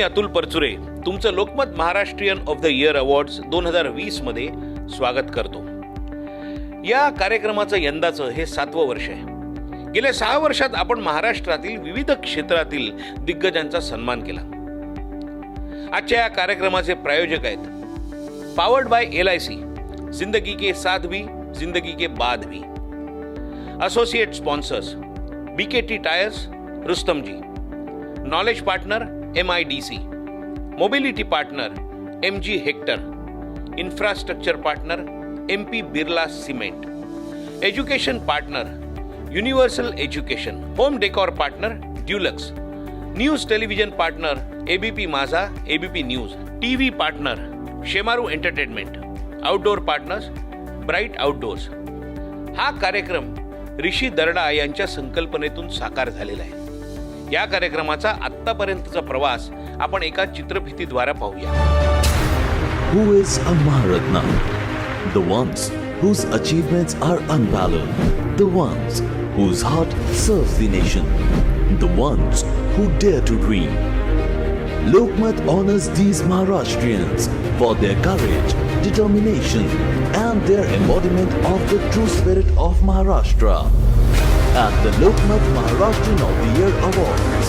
अतुल परचुरे तुमचं Lokmat Maharashtrian of the year awards 2020 मध्ये स्वागत करतो. या कार्यक्रमाचं यंदाचं हे 7वं वर्ष आहे. गेल्या 6 वर्षात आपण महाराष्ट्रातील विविध क्षेत्रातील दिग्गजांचा सन्मान केला. आजच्या या कार्यक्रमाचे प्रायोजक आहेत पावर्ड बाय LIC, जिंदगी के साथ भी जिंदगी के बाद भी. Associate sponsors BKT tyres, Rustomjee. Knowledge partner MIDC. Mobility partner MG Hector. Infrastructure partner MP Birla cement. Education partner universal education. Home decor partner Dulux. News television partner ABP Majha, ABP news. TV partner Shemaroo entertainment. Outdoor partners bright outdoors. हा कार्यक्रम ऋषी दर्डा यांच्या संकल्पनेतून साकार झालेला आहे. या कार्यक्रमाचा आत्तापर्यंतचा प्रवास आपण एका चित्रफितीद्वारे पाहूया. Who is a Maharatna? The ones whose achievements are unparalleled. The ones whose heart serves the nation. The ones who dare to dream. Lokmat honors these Maharashtrians for their courage, determination, and their embodiment of the true spirit of Maharashtra at the Lokmat Maharashtrian of the Year Awards.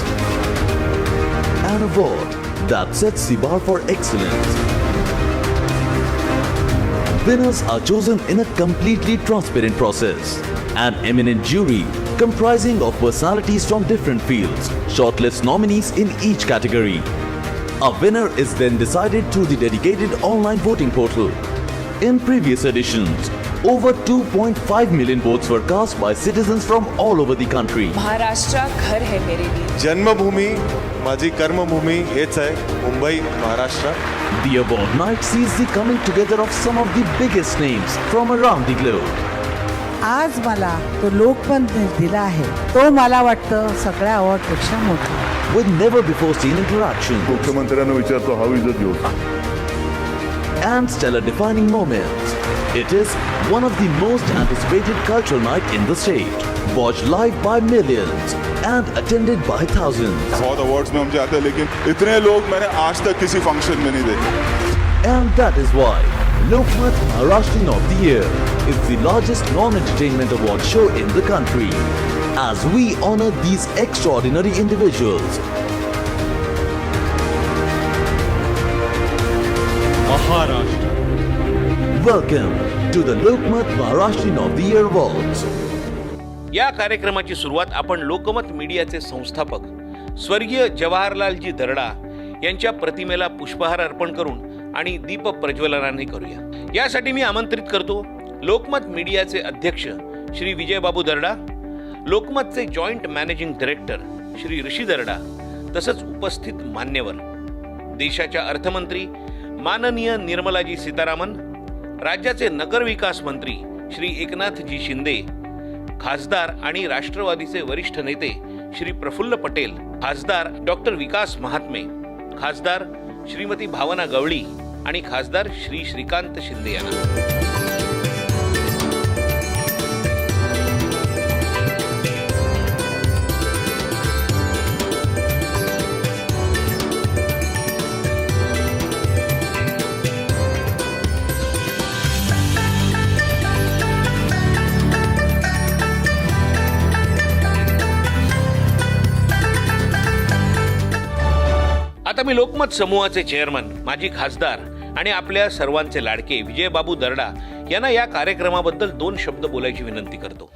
An award that sets the bar for excellence. Winners are chosen in a completely transparent process. An eminent jury comprising of personalities from different fields shortlists nominees in each category. A winner is then decided through the dedicated online voting portal. In previous editions, over 2.5 million votes were cast by citizens from all over the country. Maharashtra घर है मेरे लिए. जन्मभूमी माझी कर्मभूमी हेच आहे Mumbai Maharashtra. The award night sees the coming together of some of the biggest names from around the globe. आज मला तो लोकमत दिला आहे तो मला वाटतं सगळ्या अवॉर्डपेक्षा मोठा. With never before seen interactions मुख्यमंत्र्यांना विचारतो how is it yours. and stellar defining moments. It is one of the most anticipated cultural night in the state, watched live by millions and attended by thousands. बहुत awards में हम जाते हैं लेकिन इतने लोग मैंने आज तक किसी फंक्शन में नहीं देखे. And that is why Lokmat Maharashtrian of the Year is the largest non-entertainment award show in the country, as we honor these extraordinary individuals. Maharashtra. Welcome to the Lokmat Maharashtrian of the Year Awards. या कार्यक्रमाची सुरुवात आपण लोकमत मीडियाचे संस्थापक स्वर्गीय जवाहरलालजी दर्डा यांच्या प्रतिमेला पुष्पहार अर्पण करून आणि दीप प्रज्वलनाने करूया. यासाठी मी आमंत्रित करतो लोकमत मीडियाचे अध्यक्ष श्री विजयबाबू दर्डा, लोकमतचे जॉईंट मॅनेजिंग डायरेक्टर श्री ऋषी दर्डा, तसंच उपस्थित मान्यवर देशाच्या अर्थमंत्री माननीय निर्मलाजी सीतारामन, राज्याचे नगरविकास मंत्री श्री एकनाथजी शिंदे, खासदार आणि राष्ट्रवादीचे वरिष्ठ नेते श्री प्रफुल्ल पटेल, खासदार डॉक्टर विकास महात्मे, खासदार श्रीमती भावना गवळी आणि खासदार श्री श्रीकांत शिंदे यांना. आता मी लोकमत समूहाचे चेअरमन, माजी खासदार आणि आपल्या सर्वांचे लाडके विजयबाबू दर्डा यांना या कार्यक्रमाबद्दल 2 शब्द बोलायची विनंती करतो.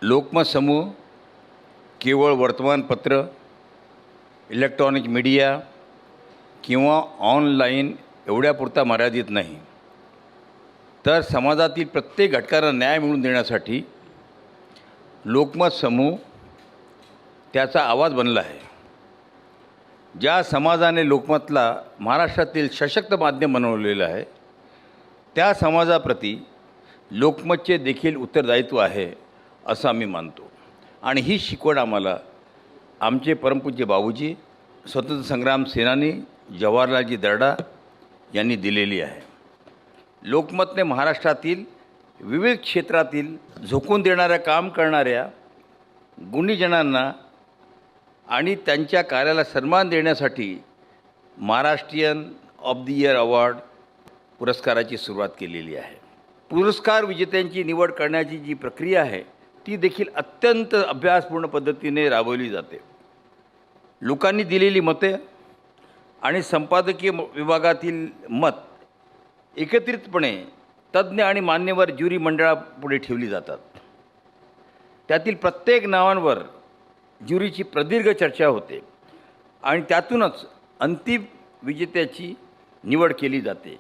लोकमत समूह केवळ वर्तमानपत्र, इलेक्ट्रॉनिक मीडिया किंवा ऑनलाईन एवढ्यापुरता मर्यादित नाही, तर समाजातील प्रत्येक घटकाला न्याय मिळवून देण्यासाठी लोकमत समूह त्याचा आवाज बनला आहे. ज्या समाजाने लोकमतला महाराष्ट्रातील सशक्त माध्यम बनवलेलं आहे त्या समाजाप्रती लोकमतचे देखील उत्तरदायित्व आहे असं आम्ही मानतो. आणि ही शिकवण आम्हाला आमचे परमपूज्य बाबूजी, स्वतंत्र संग्राम सेनानी जवाहरलालजी दर्डा यांनी दिलेली आहे. लोकमतने महाराष्ट्रातील विविध क्षेत्रातील झोकून देणाऱ्या काम करणाऱ्या गुणीजनांना आणि त्यांच्या कार्याला सन्मान देण्यासाठी Maharashtrian of the year award पुरस्काराची सुरुवात केलेली आहे. पुरस्कार विजेत्यांची निवड करण्याची जी प्रक्रिया आहे ती देखील अत्यंत अभ्यासपूर्ण पद्धतीने राबवली जाते. लोकांनी दिलेली मते आणि संपादकीय विभागातील मत एकत्रितपणे तज्ज्ञ आणि मान्यवर ज्युरी मंडळापुढे ठेवली जातात. त्यातील प्रत्येक नावांवर ज्युरीची प्रदीर्घ चर्चा होते आणि त्यातूनच अंतिम विजेत्याची निवड केली जाते.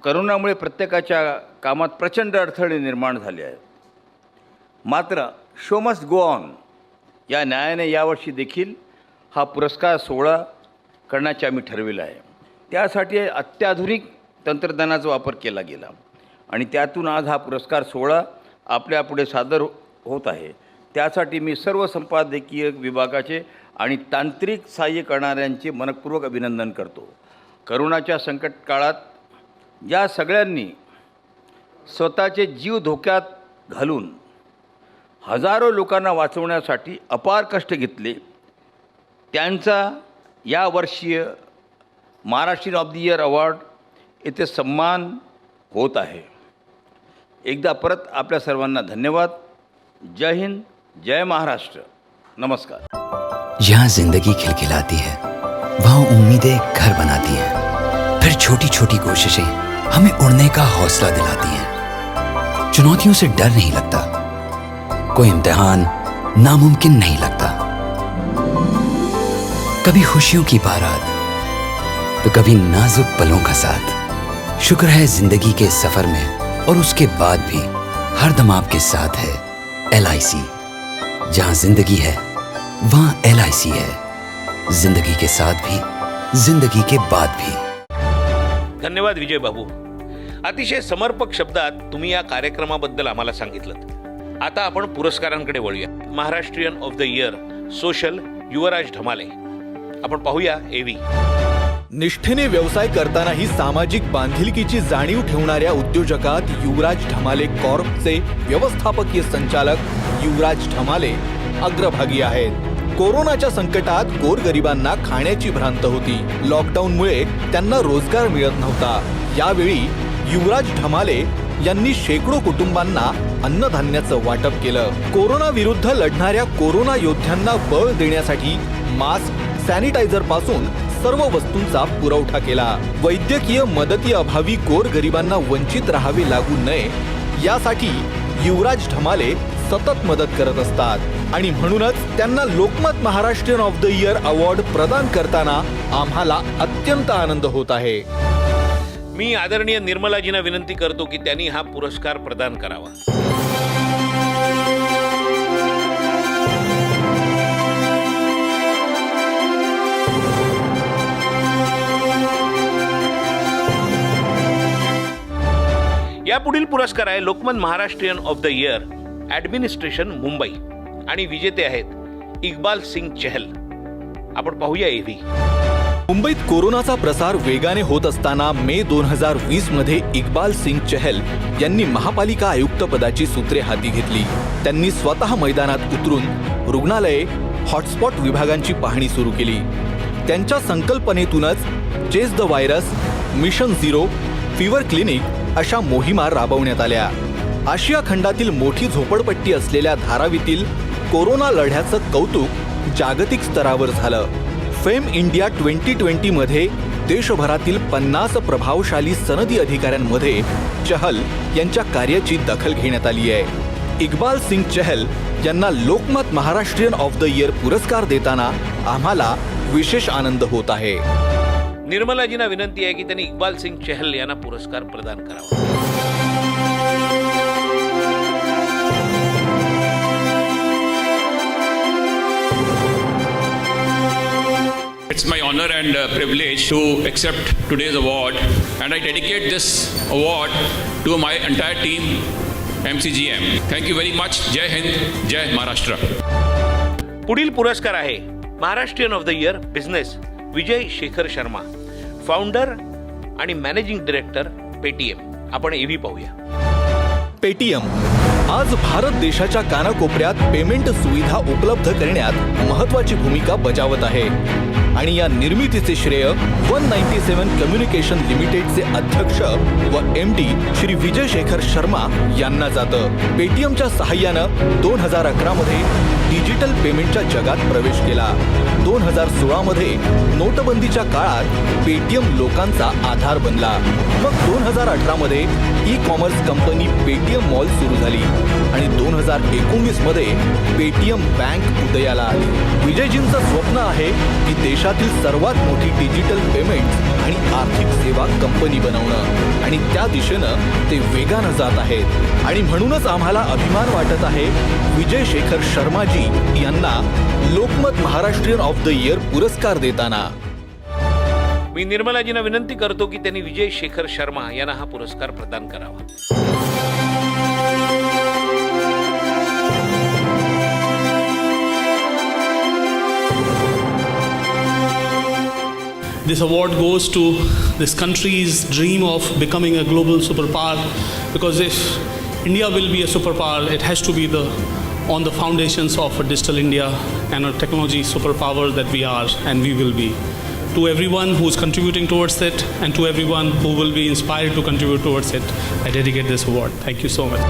करोनामुळे प्रत्येकाच्या कामात प्रचंड अडथळे निर्माण झाले आहेत. मात्र शो मस्ट गो ऑन या न्यायाने यावर्षी देखील हा पुरस्कार सोहळा करण्याचे आम्ही ठरविलं आहे. त्यासाठी अत्याधुनिक तंत्रज्ञानाचा वापर केला गेला आणि त्यातून आज हा पुरस्कार सोहळा आपल्यापुढे सादर होत आहे. त्यासाठी मी सर्व संपादकीय विभागाचे आणि तांत्रिक सहाय्य करणाऱ्यांचे मनपूर्वक अभिनंदन करतो. करोनाच्या संकट काळात ज्या सगळ्यांनी स्वतःचे जीव धोक्यात घालून हजारो लोकांना वाचवण्यासाठी अपार कष्ट घेतले त्यांचा यावर्षीय Maharashtrian of the year award येथे सन्मान होत आहे. एकदा परत आपल्या सर्वांना धन्यवाद. जय हिंद, जय महाराष्ट्र. नमस्कार. यहाँ जिंदगी खिलखिलाती है, वहाँ उम्मीदें घर बनाती हैं, फिर छोटी छोटी कोशिशें हमें उड़ने का हौसला दिलाती हैं. चुनौतियों से डर नहीं लगता, कोई इम्तिहान नामुमकिन नहीं लगता. कभी खुशियों की बारात तो कभी नाजुक पलों का साथ. शुक्र है जिंदगी के सफर में और उसके बाद भी हरदम आपके साथ है LIC. जहाँ जिंदगी है वहाँ LIC है. जिंदगी के साथ भी, जिंदगी के बाद भी. धन्यवाद विजय बाबू. अतिशय समर्पक शब्दात तुम्ही या कार्यक्रमाबद्दल आम्हाला सांगितलं. आता आपण पुरस्कारांकडे वळूया. Maharashtrian of the year social Yuvraj Dhamale. आपण पाहूया एव्ही. निष्ठेने व्यवसाय करतानाही सामाजिक बांधिलकीची जाणीव ठेवणाऱ्या उद्योजकात युवराज ढमाले कॉर्पचे व्यवस्थापकीय संचालक युवराज ढमाले अग्रभागी आहेत. कोरोनाच्या संकटात गोरगरिबांना खाण्याची भ्रांत होती. लॉकडाऊनमुळे त्यांना रोजगार मिळत नव्हता. यावेळी युवराज ढमाले यांनी शेकडो कुटुंबांना अन्नधान्याचं वाटप केलं. कोरोना विरुद्ध लढणाऱ्या कोरोना योद्ध्यांना बळ देण्यासाठी मास्क, सॅनिटायझर पासून सर्व वस्तूंचा पुरवठा केला. वैद्यकीय मदतीअभावी गोरगरिबांना वंचित राहावे लागू नये यासाठी युवराज ढमाले सतत मदत करत असतात आणि म्हणूनच त्यांना Lokmat Maharashtrian of the year award प्रदान करताना आम्हाला अत्यंत आनंद होत आहे. मी आदरणीय निर्मलाजींना विनंती करतो की त्यांनी हा पुरस्कार प्रदान करावा. यापुढील पुरस्कार आहे Lokmat Maharashtrian of the year administration Mumbai आणि विजेते आहेत इक्बाल सिंग चहल. आपण पाहूया एव्ही. मुंबईत कोरोनाचा प्रसार वेगाने होत असताना मे 2020 मध्ये इक्बाल सिंग चहल यांनी महापालिका आयुक्त पदाची सूत्रे हाती घेतली. त्यांनी स्वतः मैदानात उतरून रुग्णालये, हॉटस्पॉट विभागांची पाहणी सुरू केली. त्यांच्या संकल्पनेतूनच chase the virus, mission zero, fever clinic अशा मोहिमा राबवण्यात आल्या. आशिया खंडातील मोठी झोपडपट्टी असलेल्या धारावीतील कोरोना लढ्याचं कौतुक जागतिक स्तरावर झालं. फेम इंडिया 2020 मध्ये देशभरातील 50 प्रभावशाली सनदी अधिकाऱ्यांमध्ये चहल यांच्या कार्याची दखल घेण्यात आली आहे. इक्बाल सिंग चहल यांना Lokmat Maharashtrian of the year पुरस्कार देताना आम्हाला विशेष आनंद होत आहे. निर्मलाजींना विनंती आहे की त्यांनी इक्बाल सिंग चहल यांना पुरस्कार प्रदान करावा. It's my honor and privilege to accept today's award, and I dedicate this award to my entire team, MCGM. Thank you very much. Jai Hind, Jai Maharashtra. पुढील पुरस्कार आहे Maharashtrian of the year business Vijay Shekhar Sharma, founder आणि managing director Paytm. आपण एव्ही पाहूया. Paytm आज भारत देशाच्या कानाकोपऱ्यात payment सुविधा उपलब्ध करण्यात महत्त्वाची भूमिका बजावत आहे आणि या निर्मितीचे श्रेय 197 कम्युनिकेशन लिमिटेडचे अध्यक्ष व MD श्री विजय शेखर शर्मा यांना जातं. पेटीएमच्या सहाय्यानं 2011 मध्ये डिजिटल पेमेंटच्या जगात प्रवेश केला. 2016 मध्ये नोटबंदीच्या काळात पेटीएम लोकांचा आधार बनला. मग 2018 मध्ये ई-कॉमर्स कंपनी पेटीएम मॉल सुरू झाली आणि 2019 मध्ये पेटीएम बँक उदयाला आली. विजयजींचं स्वप्न आहे की देशातील सर्वात मोठी डिजिटल पेमेंट आणि आर्थिक सेवा कंपनी बनवणं आणि त्या दिशेनं ते वेगानं जात आहेत आणि म्हणूनच आम्हाला अभिमान वाटत आहे विजय शेखर शर्माजी यांना Lokmat Maharashtrian of the year पुरस्कार देताना. मी निर्मलाजींना विनंती करतो की त्यांनी विजय शेखर शर्मा यांना हा पुरस्कार प्रदान करावा. This award goes to this country's dream of becoming a global superpower, because if India will be a superpower, it has to be on the foundations of a digital India and a technology superpower that we are and we will be. To everyone who is contributing towards it and to everyone who will be inspired to contribute towards it, I dedicate this award. Thank you so much.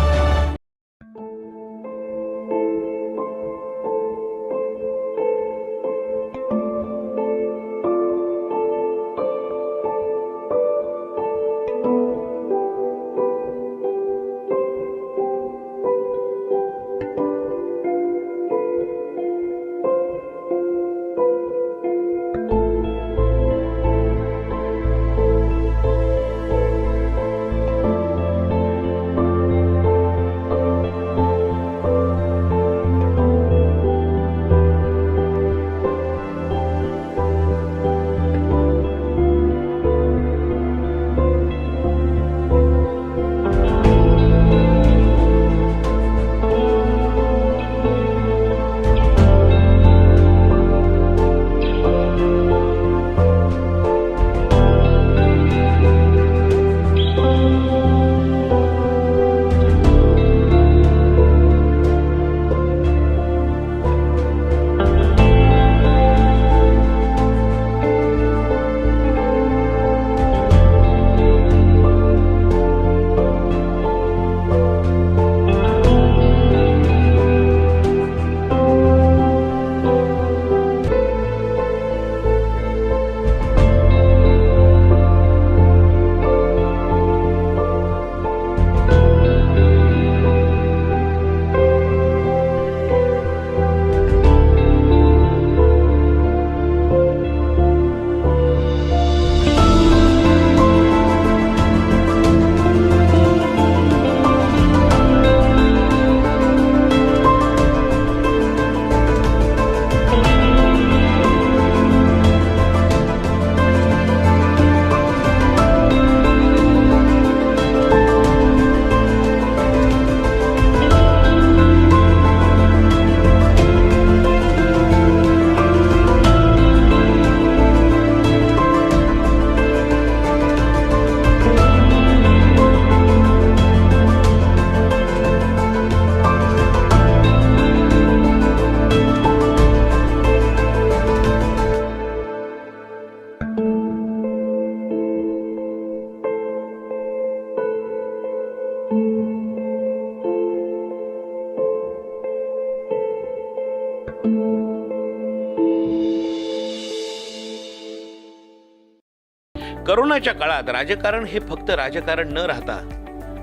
करोनाच्या काळात राजकारण हे फक्त राजकारण न राहता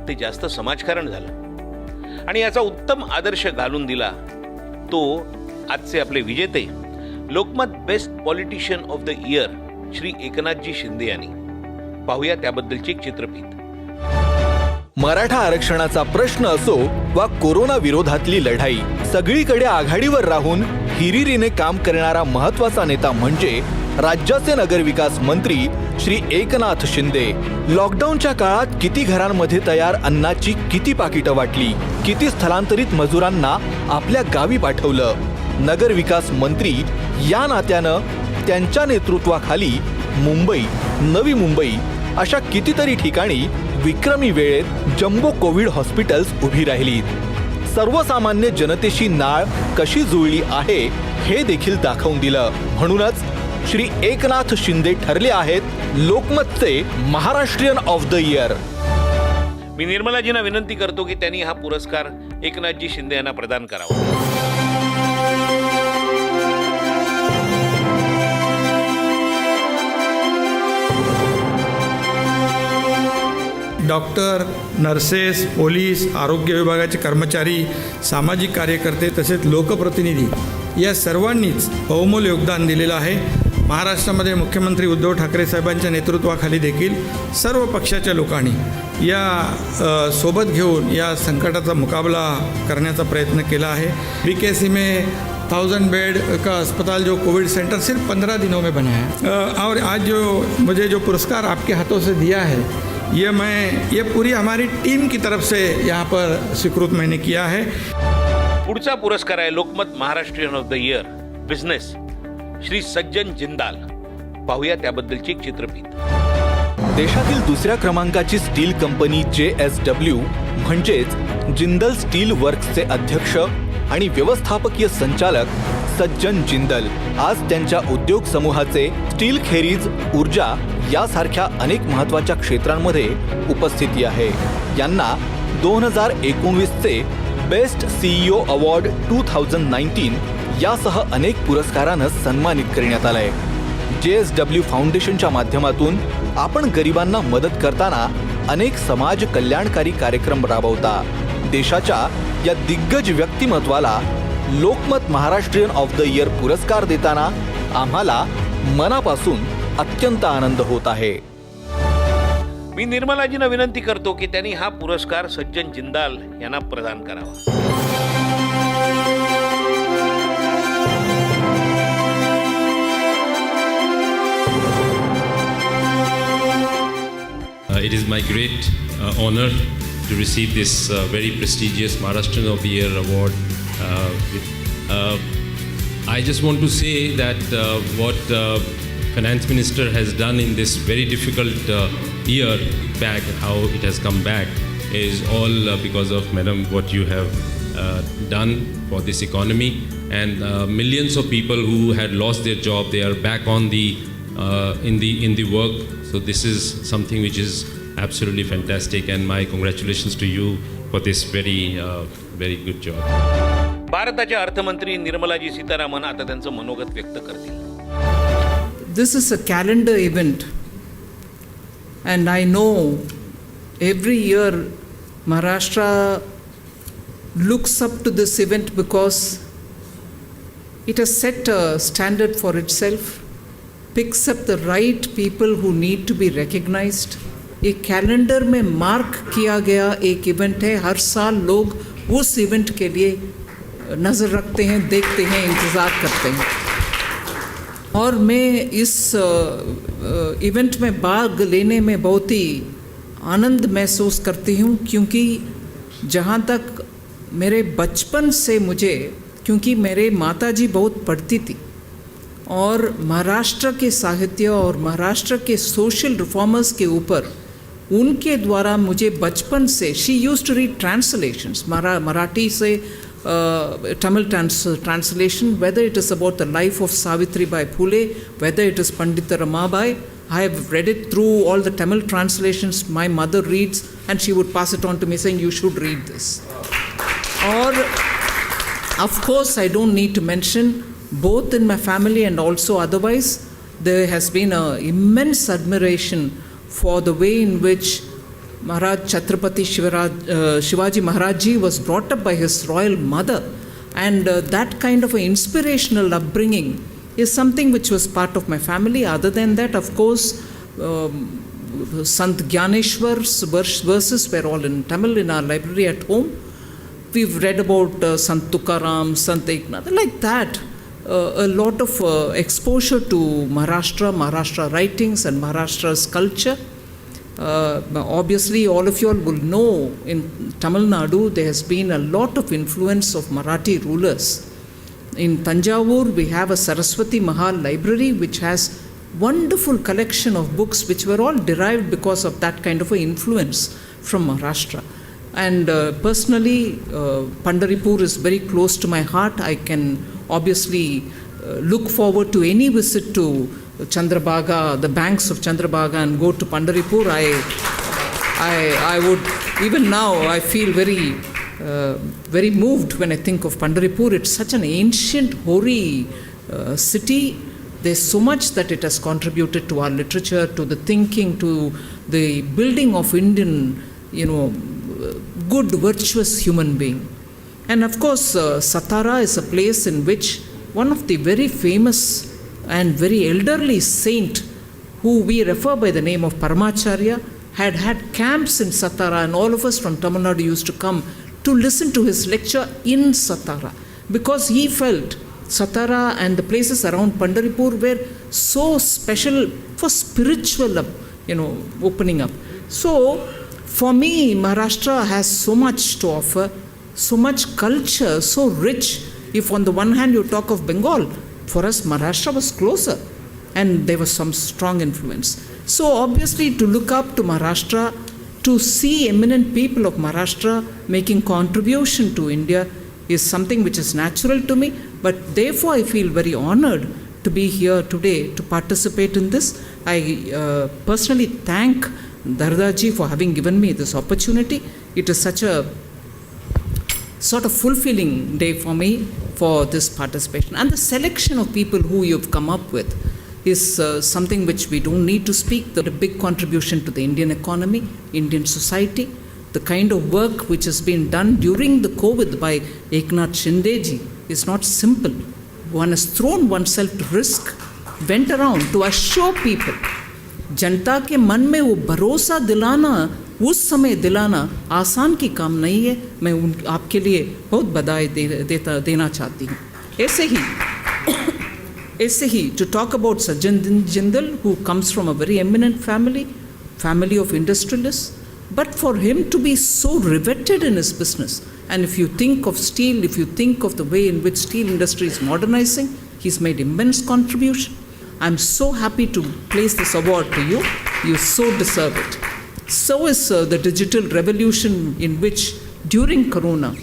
ते जास्त समाजकारण झालं आणि याचा उत्तम आदर्श घालून दिला तो आजचे आपले विजेते Lokmat best politician of the year Shri Eknathji Shinde यांनी. पाहूया त्याबद्दलची एक चित्रफित. मराठा आरक्षणाचा प्रश्न असो वा कोरोना विरोधातली लढाई, सगळीकडे आघाडीवर राहून हिरिरीने काम करणारा महत्वाचा नेता म्हणजे राज्याचे नगरविकास मंत्री श्री एकनाथ शिंदे. लॉकडाऊनच्या काळात किती घरांमध्ये तयार अन्नाची किती पाकिटं वाटली, किती स्थलांतरित मजुरांना आपल्या गावी पाठवलं. नगरविकास मंत्री या नात्यानं त्यांच्या नेतृत्वाखाली मुंबई, नवी मुंबई अशा कितीतरी ठिकाणी विक्रमी वेळेत जम्बो कोविड हॉस्पिटल्स उभी राहिली. सर्वसामान्य जनतेशी नाळ कशी जुळली आहे हे देखील दाखवून दिलं. म्हणूनच श्री एकनाथ शिंदे ठरले आहेत लोकमतचे महाराष्ट्रीयन ऑफ द इयर. मी निर्मलाजींना विनंती करतो की त्यांनी हा पुरस्कार एकनाथजी शिंदे यांना प्रदान करावा. डॉक्टर, नर्सेस, पोलीस, आरोग्य विभागाचे कर्मचारी, सामाजिक कार्यकर्ते तसेच लोकप्रतिनिधी या सर्वांनीच बहुमोल योगदान दिलेलं आहे. महाराष्ट्रामध्ये मुख्यमंत्री उद्धव ठाकरे साहेबांच्या नेतृत्वाखाली देखील सर्व पक्षाच्या लोकांनी या सोबत घेऊन या संकटाचा मुकाबला करण्याचा प्रयत्न केला है. BKC में 1000 बेड का अस्पताल जो कोविड सेंटर सिर्फ 15 दिनों में बना है. और आज जो मुझे जो पुरस्कार आपके हाथों से दिया है ये पूरी हमारी टीम की तरफ से यहाँ पर स्वीकृत मैंने किया है. पुढचा पुरस्कार आहे Lokmat Maharashtrian of the year business Shri Sajjan Jindal. पाहूया त्याबद्दलची एक चित्रफित. देशातील दुसऱ्या क्रमांकाची स्टील कंपनी JSW म्हणजेच जिंदल स्टील वर्क्सचे अध्यक्ष आणि व्यवस्थापकीय संचालक सज्जन जिंदल आज त्यांच्या उद्योग समूहाचे स्टील खेरीज ऊर्जा यासारख्या अनेक महत्त्वाच्या क्षेत्रांमध्ये उपस्थिती आहे. यांना 2019चे बेस्ट CEO अवॉर्ड 2019 यासह अनेक पुरस्कारांना सन्मानित करण्यात आलंय. JSW फाउंडेशनच्या माध्यमातून आपण गरिबांना मदत करताना अनेक समाज कल्याणकारी कार्यक्रम राबवता. देशाच्या या दिग्गज व्यक्तिमत्वाला Lokmat Maharashtrian of the year पुरस्कार देताना आम्हाला मनापासून अत्यंत आनंद होत आहे. मी निर्मलाजींना विनंती करतो की त्यांनी हा पुरस्कार सज्जन जिंदाल यांना प्रदान करावा. It is my great honor to receive this very prestigious Maharashtrian of the Year award. I just want to say that what Finance Minister has done in this very difficult year back, how it has come back, is all because of Madam, what you have done for this economy, and millions of people who had lost their job, they are back on the in the work. So this is something which is absolutely fantastic, and my congratulations to you for this very good job. भारताच्या अर्थमंत्री निर्मलाजी सीतारामन आता त्यांचं मनोगत व्यक्त करतील. This is a calendar event, and I know every year Maharashtra looks up to this event because it has set a standard for itself, picks up the right people who need to be recognized. ये calendar में mark KIA गया एक event है. हर साल लोग उस event के लिए नज़र रखते हैं, देखते हैं, इंतज़ार करते हैं. और मैं इस इवेंट में भाग लेने में बहुत ही आनंद महसूस करती हूँ, क्योंकि जहाँ तक मेरे बचपन से मुझे, क्योंकि मेरे माताजी बहुत पढ़ती थी और महाराष्ट्र के साहित्य और महाराष्ट्र के सोशल रिफॉर्मर्स के ऊपर उनके द्वारा मुझे बचपन से, she used to read translations, Marathi से Tamil translation, whether it is about the life of Savitribai Phule, whether it is Pandita Ramabai. I have read it through all the Tamil translations my mother reads, and she would pass it on to me saying, you should read this. Or, of course, I don't need to mention, both in my family and also otherwise, there has been an immense admiration for the way in which Maharaj Chhatrapati Shivaji Maharaj Ji was brought up by his royal mother, and that kind of an inspirational upbringing is something which was part of my family. Other than that, of course, Sant Gyaneshwar's verses were all in Tamil in our library at home. We've read about Sant Tukaram, Sant Eknath, like that. A lot of exposure to Maharashtra writings and Maharashtra's culture. Obviously, all of you all will know in Tamil Nadu there has been a lot of influence of Marathi rulers. In Tanjavur, we have a Saraswati Mahal library which has wonderful collection of books which were all derived because of that kind of a influence from Maharashtra. And personally, Pandharpur is very close to my heart. I can obviously look forward to any visit to Chandrabhaga, the banks of Chandrabhaga, and go to Pandharpur. I would, even now, I feel very moved when I think of Pandharpur. It's such an ancient, hoary city. There's so much that it has contributed to our literature, to the thinking, to the building of Indian, good, virtuous human being. And of course, Satara is a place in which one of the very famous and very elderly saint, who we refer by the name of Paramacharya, had camps in Satara, and all of us from Tamil Nadu used to come to listen to his lecture in Satara, because he felt Satara and the places around Pandharpur were so special for spiritual, opening up. So, for me, Maharashtra has so much to offer, so much culture, so rich. If on the one hand you talk of Bengal, for us Maharashtra was closer and there was some strong influence. So obviously to look up to Maharashtra, to see eminent people of Maharashtra making contribution to India is something which is natural to me, but therefore I feel very honored to be here today to participate in this. I personally thank Dardaji for having given me this opportunity. It is such a sort of fulfilling day for me for this participation. And the selection of people who you've come up with is something which we don't need to speak. The big contribution to the Indian economy, Indian society, the kind of work which has been done during the COVID by Eknath Shindeji is not simple. One has thrown oneself to risk, went around to assure people. जनता के मन में वो भरोसा दिलाना, उस समय दिलाना आसान की काम नहीं है. मैं आपके लिए बहुत बधाई देना चाहती हूँ. ऐसे ही to talk about Sajjan Jindal, who comes from a very eminent family of industrialists, but for him to be so riveted in his business, and if you think of steel, if you think of the way in which steel industry is modernizing, he's made immense contribution. I'm so happy to place this award to you. You so deserve it. So is the digital revolution in which during Corona,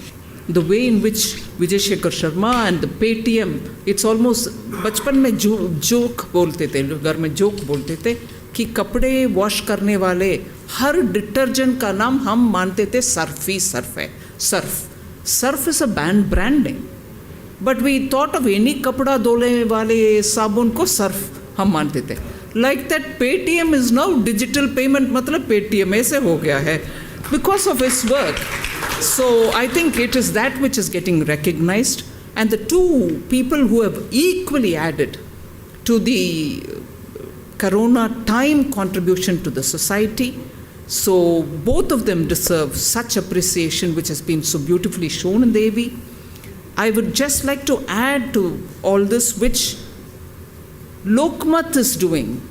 the way in which Vijay Shekhar Sharma and the Paytm, it's almost, बचपन में joke बोलते थे, घर में joke बोलते थे कि कपड़े वॉश करने वाले हर डिटर्जेंट का नाम हम मानते थे सर्फ ही सर्फ है. Surf is a brand name. But we thought of any कपड़ा धोने वाले साबुन को सर्फ हम मानते थे. Like that Paytm is now digital payment, मतलब Paytm ऐसे हो गया है because of his work. So I think it is that which is getting recognized, and the two people who have equally added to the Corona time contribution to the society. So both of them deserve such appreciation, which has been so beautifully shown in the AV. I would just like to add to all this which Lokmat is doing,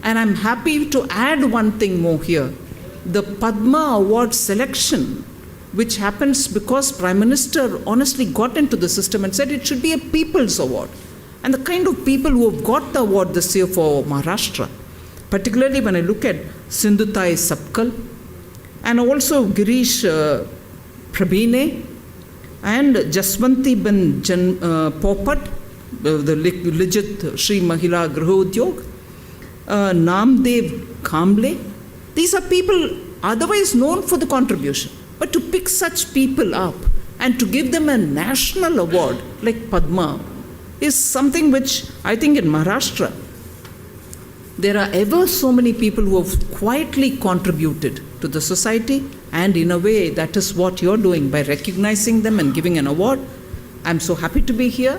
and I'm happy to add one thing more here. The Padma Award selection, which happens because Prime Minister honestly got into the system and said it should be a people's award. And the kind of people who have got the award this year for Maharashtra, particularly when I look at Sindhutai Sapkal and also Girish Prabhine and Jaswanti Ben Popat, the Lijit Shri Mahila Griha Udyog, Namdev Kamble. These are people otherwise known for the contribution. But to pick such people up and to give them a national award like Padma is something which I think in Maharashtra, there are ever so many people who have quietly contributed to the society, and in a way that is what you're doing by recognizing them and giving an award. I'm so happy to be here.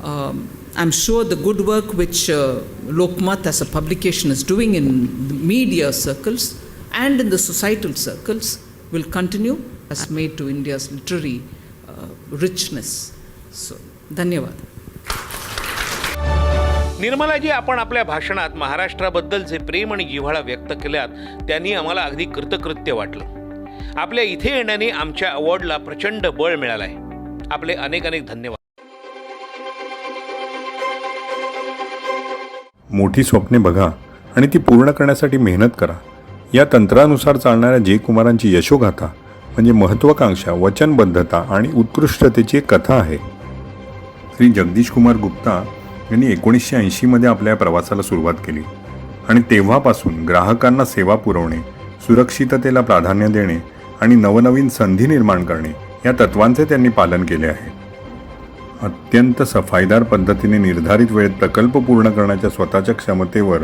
I'm sure the good work which Lokmat as a publication is doing in the media circles and in the societal circles will continue as made to India's literary richness. So, धन्यवाद. निर्मलाजी, आपण आपल्या भाषणात महाराष्ट्राबद्दलचे प्रेम आणि जिव्हाळा व्यक्त केल्यात, त्यांनी आम्हाला अगदी कृतकृत्य वाटलं. आपल्या इथे येण्याने आमच्या अवॉर्डला प्रचंड बळ मिळालं आहे. आपले अनेक अनेक धन्यवाद. मोठी स्वप्ने बघा आणि ती पूर्ण करण्यासाठी मेहनत करा. या तंत्रानुसार चालणाऱ्या जयकुमारांची यशोगाथा म्हणजे महत्त्वाकांक्षा, वचनबद्धता आणि उत्कृष्टतेची एक कथा आहे. श्री जगदीश कुमार गुप्ता यांनी 1980मध्ये आपल्या प्रवासाला सुरुवात केली आणि तेव्हापासून ग्राहकांना सेवा पुरवणे, सुरक्षिततेला प्राधान्य देणे आणि नवनवीन संधी निर्माण करणे या तत्वांचे त्यांनी पालन केले आहे. अत्यंत सफाईदार पद्धतीने निर्धारित वेळेत प्रकल्प पूर्ण करण्याच्या स्वतःच्या क्षमतेवर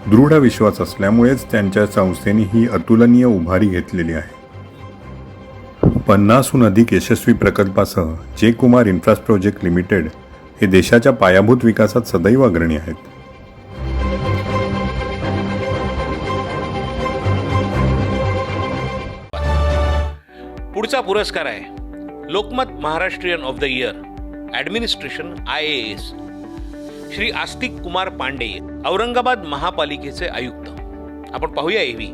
दृढ विश्वास असल्यामुळेच त्यांच्या संस्थेने ही अतुलनीय उभारी घेतलेली आहे. 50हून अधिक यशस्वी प्रकल्पासह जे कुमार इन्फ्राप्रोजेक्ट लिमिटेड हे देशाच्या पायाभूत विकासात सदैव अग्रणी आहेत. पुढचा पुरस्कार आहे Lokmat Maharashtrian of the year administration IAS Shri Astik Kumar Pandey, Aurangabad महापालिकेचे आयुक्त. आपण पाहूया एव्ही.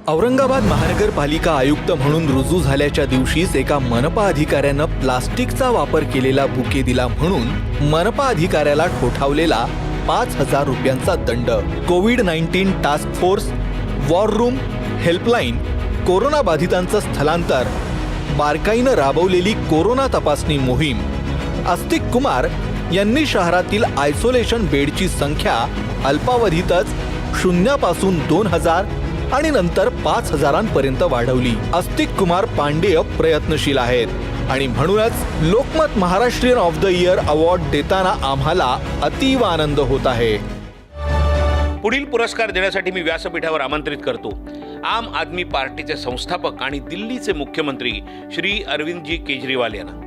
औरंगाबाद महानगरपालिका आयुक्त म्हणून रुजू झाल्याच्या दिवशीच एका मनपा अधिकाऱ्यानं प्लास्टिकचा वापर केलेला बुके दिला म्हणून मनपा अधिकाऱ्याला ठोठावलेला 5,000 रुपयांचा दंड. कोविड-19 task force, war room, helpline, corona बाधितांचं स्थलांतर, बारकाईनं राबवलेली कोरोना तपासणी मोहीम. आस्तिक कुमार यांनी शहरातील आयसोलेशन बेडची संख्या अल्पावधीतच 0 पासून 2,000 आणि नंतर 5,000 वाढवली. आस्तिक कुमार पांडेय प्रयत्नशील आहेत आणि म्हणूनच Lokmat Maharashtrian of the year award देताना आम्हाला अतीव आनंद होत आहे. पुढील पुरस्कार देण्यासाठी मी व्यासपीठावर आमंत्रित करतो आम आदमी पार्टीचे संस्थापक आणि दिल्लीचे मुख्यमंत्री श्री अरविंदजी केजरीवाल यांना.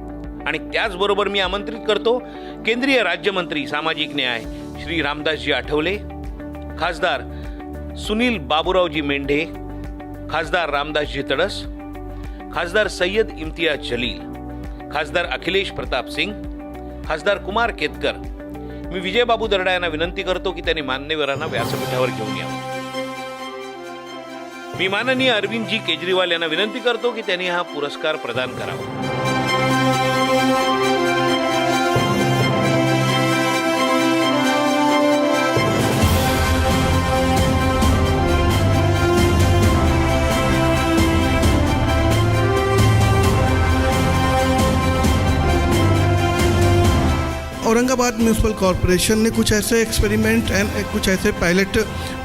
आणि त्याचबरोबर मी आमंत्रित करतो केंद्रीय राज्यमंत्री सामाजिक न्याय श्री रामदासजी आठवले, खासदार सुनील बाबूरावजी मेंढे, खासदार रामदासजी तडस, खासदार सय्यद इम्तियाज जलील, खासदार अखिलेश प्रताप सिंग, खासदार कुमार केतकर. मी विजयबाबू दर्डा यांना विनंती करतो की त्यांनी मान्यवरांना व्यासपीठावर घेऊन यावं. मी माननीय अरविंदजी केजरीवाल यांना विनंती करतो की त्यांनी हा पुरस्कार प्रदान करावा. औरंगाबाद म्यूनसिपल कॉरपोरेशन ने कुछ ऐसे एक्सपेरिमेंट एंड कुछ ऐसे पायलट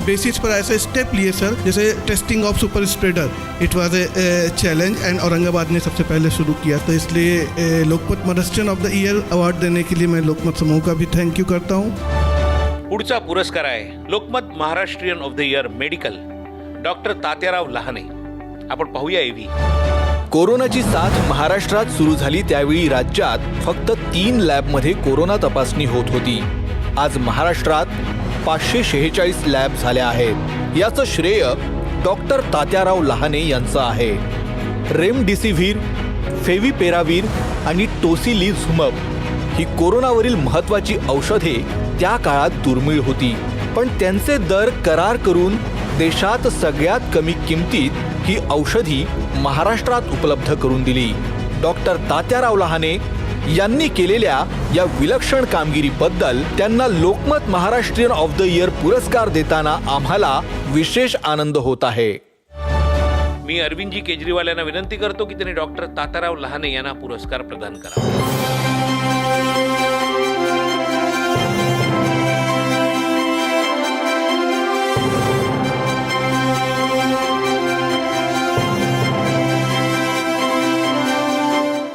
बेसिस पर ऐसे स्टेप लिए सर, जैसे testing of super spreader. It was a challenge end Aurangabad ने सबसे पहले शुरू किया. तो इसलिए Lokmat Maharashtrian of the year award देने के लिए मैं लोकमत समूह का भी थैंक यू करता हूँ. पुढचा पुरस्कार आहे Lokmat Maharashtrian of the year medical doctor Tatyarao Lahane. आपण पाहूया एव्ही. कोरोनाची साथ महाराष्ट्रात सुरू झाली त्यावेळी राज्यात फक्त 3 लॅबमध्ये कोरोना तपासणी होत होती. आज महाराष्ट्रात 546 लॅब झाल्या आहेत. याचं श्रेय डॉक्टर तात्याराव लहाने यांचं आहे. रेमडेसिव्हिर, फेविपेरावीर आणि टोसिलिझुमब ही कोरोनावरील महत्त्वाची औषधे त्या काळात दुर्मिळ होती, पण त्यांचे दर करार करून देशात सगळ्यात कमी किमतीत ही औषधी महाराष्ट्रात उपलब्ध करून दिली. डॉक्टर तात्याराव लहाने यांनी केलेल्या या विलक्षण कामगिरीबद्दल त्यांना Lokmat Maharashtrian of the year पुरस्कार देताना आम्हाला विशेष आनंद होत आहे. मी अरविंदजी केजरीवाल यांना विनंती करतो की त्यांनी डॉक्टर तात्याराव लहाने यांना पुरस्कार प्रदान करावा.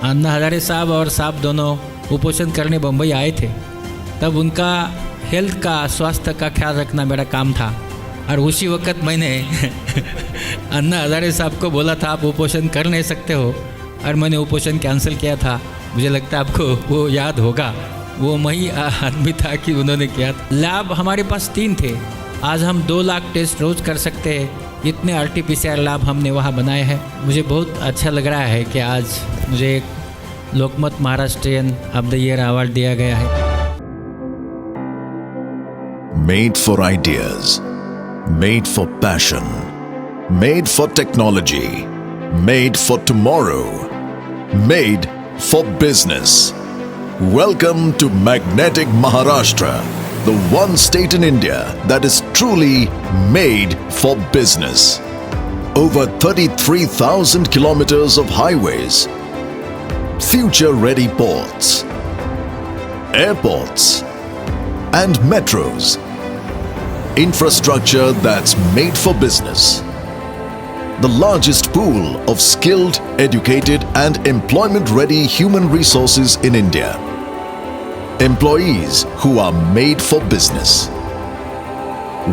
अन्ना हजारे साहब और साहब दोनों कुपोषण करने बम्बई आए थे. तब उनका हेल्थ का, स्वास्थ्य का ख्याल रखना मेरा काम था. और उसी वक्त मैंने अन्ना हजारे साहब को बोला था आप उपोषण कर नहीं सकते हो, और मैंने उपोषण कैंसिल किया था. मुझे लगता है आपको वो याद होगा. वो वही आदमी था कि उन्होंने किया. लैब हमारे पास 3 थे. आज हम 2 लाख टेस्ट रोज़ कर सकते हैं. इतने RT-PCR लैब हमने वहाँ बनाए हैं. मुझे बहुत अच्छा लग रहा है कि आज मुझे एक Lokmat Maharashtrian of the year award दिया गया है. Made for ideas, made for passion, made for technology, made for tomorrow, made for business. Welcome to Magnetic Maharashtra, the one state in India that is truly made for business. over 33,000 kilometers of highways, future-ready ports, airports, and metros. Infrastructure that's made for business. The largest pool of skilled, educated, and employment-ready human resources in India. Employees who are made for business.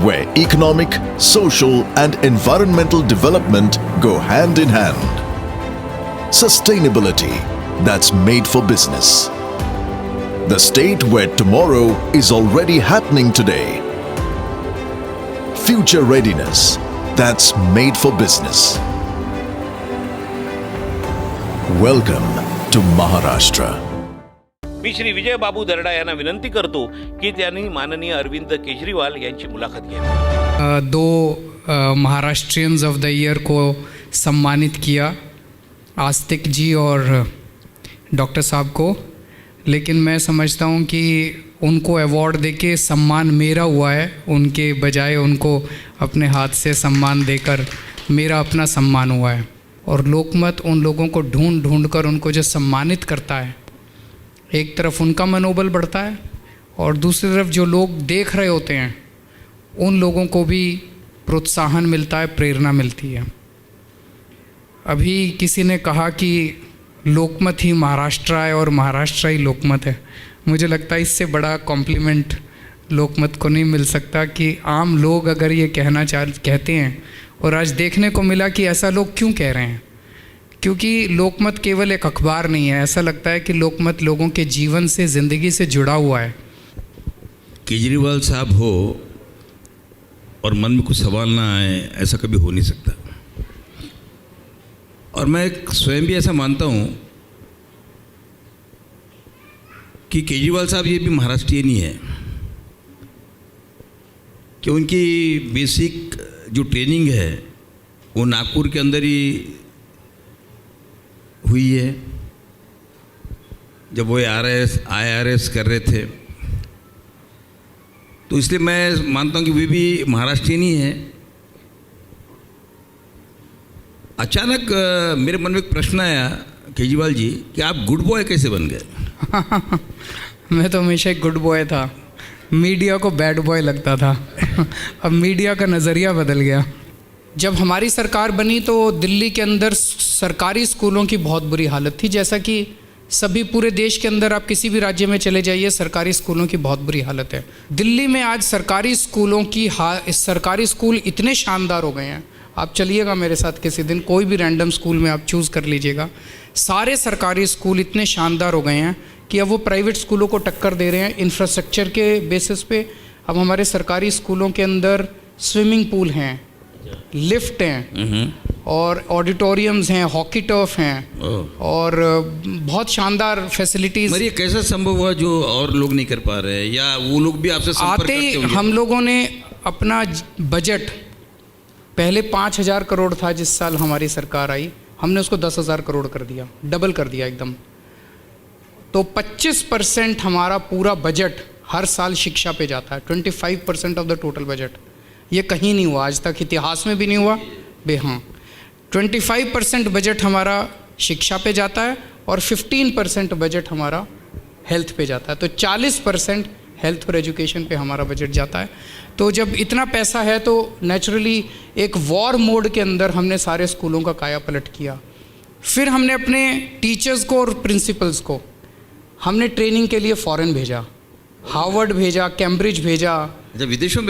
Where economic, social, and environmental development go hand in hand. Sustainability that's made for business. The state where tomorrow is already happening today. Future readiness that's made for business. Welcome to Maharashtra. मी श्री विजय बाबू दर्डा यांना विनंती करतो की त्यांनी माननीय अरविंद केजरीवाल यांची मुलाखत घ्यावी. दो Maharashtrians of the year को सम्मानित किया, आस्तिक जी और डॉक्टर साहब को, लेकिन मैं समझता हूँ कि उनको अवार्ड देके सम्मान मेरा हुआ है, उनके बजाय उनको अपने हाथ से सम्मान देकर मेरा अपना सम्मान हुआ है. और लोकमत उन लोगों को ढूंढ ढूंढ कर उनको जो सम्मानित करता है, एक तरफ उनका मनोबल बढ़ता है और दूसरी तरफ जो लोग देख रहे होते हैं उन लोगों को भी प्रोत्साहन मिलता है, प्रेरणा मिलती है. अभी किसी ने कहा कि लोकमत ही महाराष्ट्र है और महाराष्ट्र ही लोकमत है. मुझे लगता है इससे बड़ा कॉम्प्लीमेंट लोकमत को नहीं मिल सकता कि आम लोग अगर ये कहते हैं, और आज देखने को मिला कि ऐसा लोग क्यों कह रहे हैं, क्योंकि लोकमत केवल एक अखबार नहीं है. ऐसा लगता है कि लोकमत लोगों के जीवन से, ज़िंदगी से जुड़ा हुआ है. केजरीवाल साहब हो और मन में कुछ सवाल ना आए, ऐसा कभी हो नहीं सकता. और मैं स्वयं भी ऐसा मानता हूँ कि केजरीवाल साहब ये भी महाराष्ट्रीयन ही है, कि उनकी बेसिक जो ट्रेनिंग है वो नागपुर के अंदर ही हुई है. जब वो IRS कर रहे थे, तो इसलिए मैं मानता हूँ कि वे भी महाराष्ट्रीयन ही हैं. अचानक मेरे मन में एक प्रश्न आया, केजरीवाल जी, कि आप गुड बॉय कैसे बन गए? मैं तो हमेशा एक गुड बॉय था, मीडिया को बैड बॉय लगता था. अब मीडिया का नज़रिया बदल गया. जब हमारी सरकार बनी तो दिल्ली के अंदर सरकारी स्कूलों की बहुत बुरी हालत थी. जैसा कि सभी पूरे देश के अंदर आप किसी भी राज्य में चले जाइए, सरकारी स्कूलों की बहुत बुरी हालत है. दिल्ली में आज सरकारी स्कूल इतने शानदार हो गए हैं. आप चलिएगा मेरे साथ किसी दिन, कोई भी रैंडम स्कूल में आप चूज़ कर लीजिएगा. सारे सरकारी स्कूल इतने शानदार हो गए हैं कि अब वो प्राइवेट स्कूलों को टक्कर दे रहे हैं इंफ्रास्ट्रक्चर के बेसिस पे. अब हमारे सरकारी स्कूलों के अंदर स्विमिंग पूल हैं, लिफ्ट हैं, और ऑडिटोरियम्स हैं, हॉकी टर्फ हैं, और बहुत शानदार फैसिलिटीज़. ये कैसा संभव हुआ जो और लोग नहीं कर पा रहे हैं, या वो लोग भी आपसे संपर्क करते होंगे? हम लोगों ने अपना बजट, पहले 5,000 करोड़ था जिस साल हमारी सरकार आई, हमने उसको 10,000 करोड़ कर दिया, डबल कर दिया एकदम. तो 25% हमारा पूरा बजट हर साल शिक्षा पे जाता है. 25% ऑफ द टोटल बजट. ये कहीं नहीं हुआ आज तक, इतिहास में भी नहीं हुआ. 25% बजट हमारा शिक्षा पे जाता है और 15% बजट हमारा हेल्थ पे जाता है. तो 40% हेल्थ और एजुकेशन पे हमारा बजट जाता है. तो जब इतना पैसा है तो नेचुरली एक वॉर मोड के अंदर हमने सारे स्कूलों का काया पलट किया. फिर हमने अपने टीचर्स को और प्रिंसिपल्स को हमने ट्रेनिंग के लिए फ़ॉरेन भेजा, हार्वर्ड भेजा, कैम्ब्रिज भेजा. अच्छा, विदेशों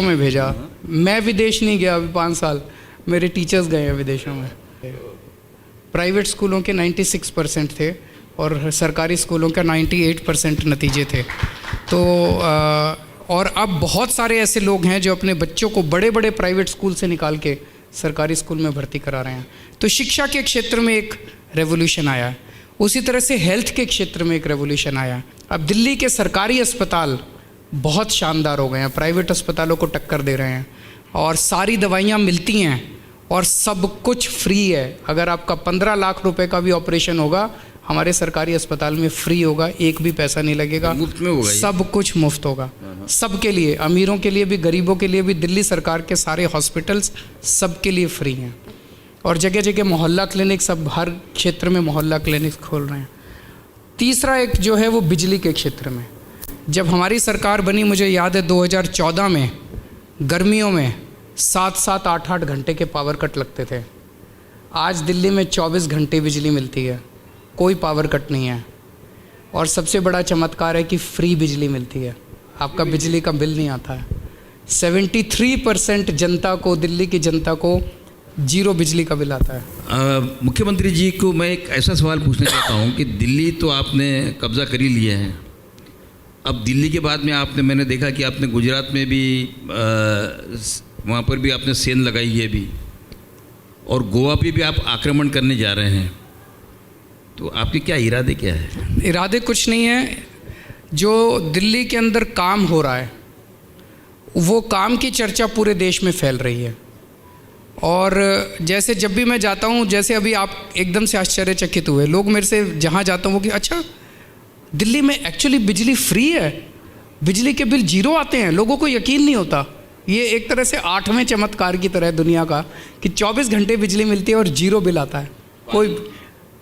में भेजा? मैं विदेश नहीं गया अभी 5 साल, मेरे टीचर्स गए हैं विदेशों में. प्राइवेट स्कूलों के 96% थे और सरकारी स्कूलों का 98% नतीजे थे. तो और अब बहुत सारे ऐसे लोग हैं जो अपने बच्चों को बड़े बड़े प्राइवेट स्कूल से निकाल के सरकारी स्कूल में भर्ती करा रहे हैं. तो शिक्षा के क्षेत्र में एक रेवोल्यूशन आया है. उसी तरह से हेल्थ के क्षेत्र में एक रेवोल्यूशन आया है. अब दिल्ली के सरकारी अस्पताल बहुत शानदार हो गए हैं, प्राइवेट अस्पतालों को टक्कर दे रहे हैं, और सारी दवाइयाँ मिलती हैं और सब कुछ फ्री है. अगर आपका 15 लाख रुपए का भी ऑपरेशन होगा, हमारे सरकारी अस्पताल में फ्री होगा, एक भी पैसा नहीं लगेगा, मुफ्त में होगा ये? सब कुछ मुफ्त होगा सबके लिए, अमीरों के लिए भी, गरीबों के लिए भी। दिल्ली सरकार के सारे हॉस्पिटल्स सबके लिए फ्री हैं और जगह जगह मोहल्ला क्लिनिक, सब हर क्षेत्र में मोहल्ला क्लिनिक खोल रहे हैं। तीसरा एक जो है वो बिजली के क्षेत्र में, जब हमारी सरकार बनी मुझे याद है 2014 में गर्मियों में 7-7, 8-8 घंटे के पावर कट लगते थे। आज दिल्ली में 24 घंटे बिजली मिलती है, कोई पावर कट नहीं है। और सबसे बड़ा चमत्कार है कि फ्री बिजली मिलती है, आपका बिजली का बिल नहीं आता है। 73% जनता को, दिल्ली की जनता को जीरो बिजली का बिल आता है। मुख्यमंत्री जी को मैं एक ऐसा सवाल पूछना चाहता हूँ कि दिल्ली तो आपने कब्जा कर ही लिया है, अब दिल्ली के बाद में आपने, मैंने देखा कि आपने गुजरात में भी वहाँ पर भी आपने सेंध लगाई है भी, और गोवा पे भी आप आक्रमण करने जा रहे हैं, तो आपके क्या इरादे क्या है? इरादे कुछ नहीं है, जो दिल्ली के अंदर काम हो रहा है वो काम की चर्चा पूरे देश में फैल रही है। और जैसे जब भी मैं जाता हूँ, जैसे अभी आप एकदम से आश्चर्यचकित हुए, लोग मेरे से जहाँ जाता हूँ वो कि अच्छा दिल्ली में एक्चुअली बिजली फ्री है, बिजली के बिल जीरो आते हैं, लोगों को यकीन नहीं होता। ये एक तरह से 8वें चमत्कार की तरह है दुनिया का कि 24 घंटे बिजली मिलती है और जीरो बिल आता है। कोई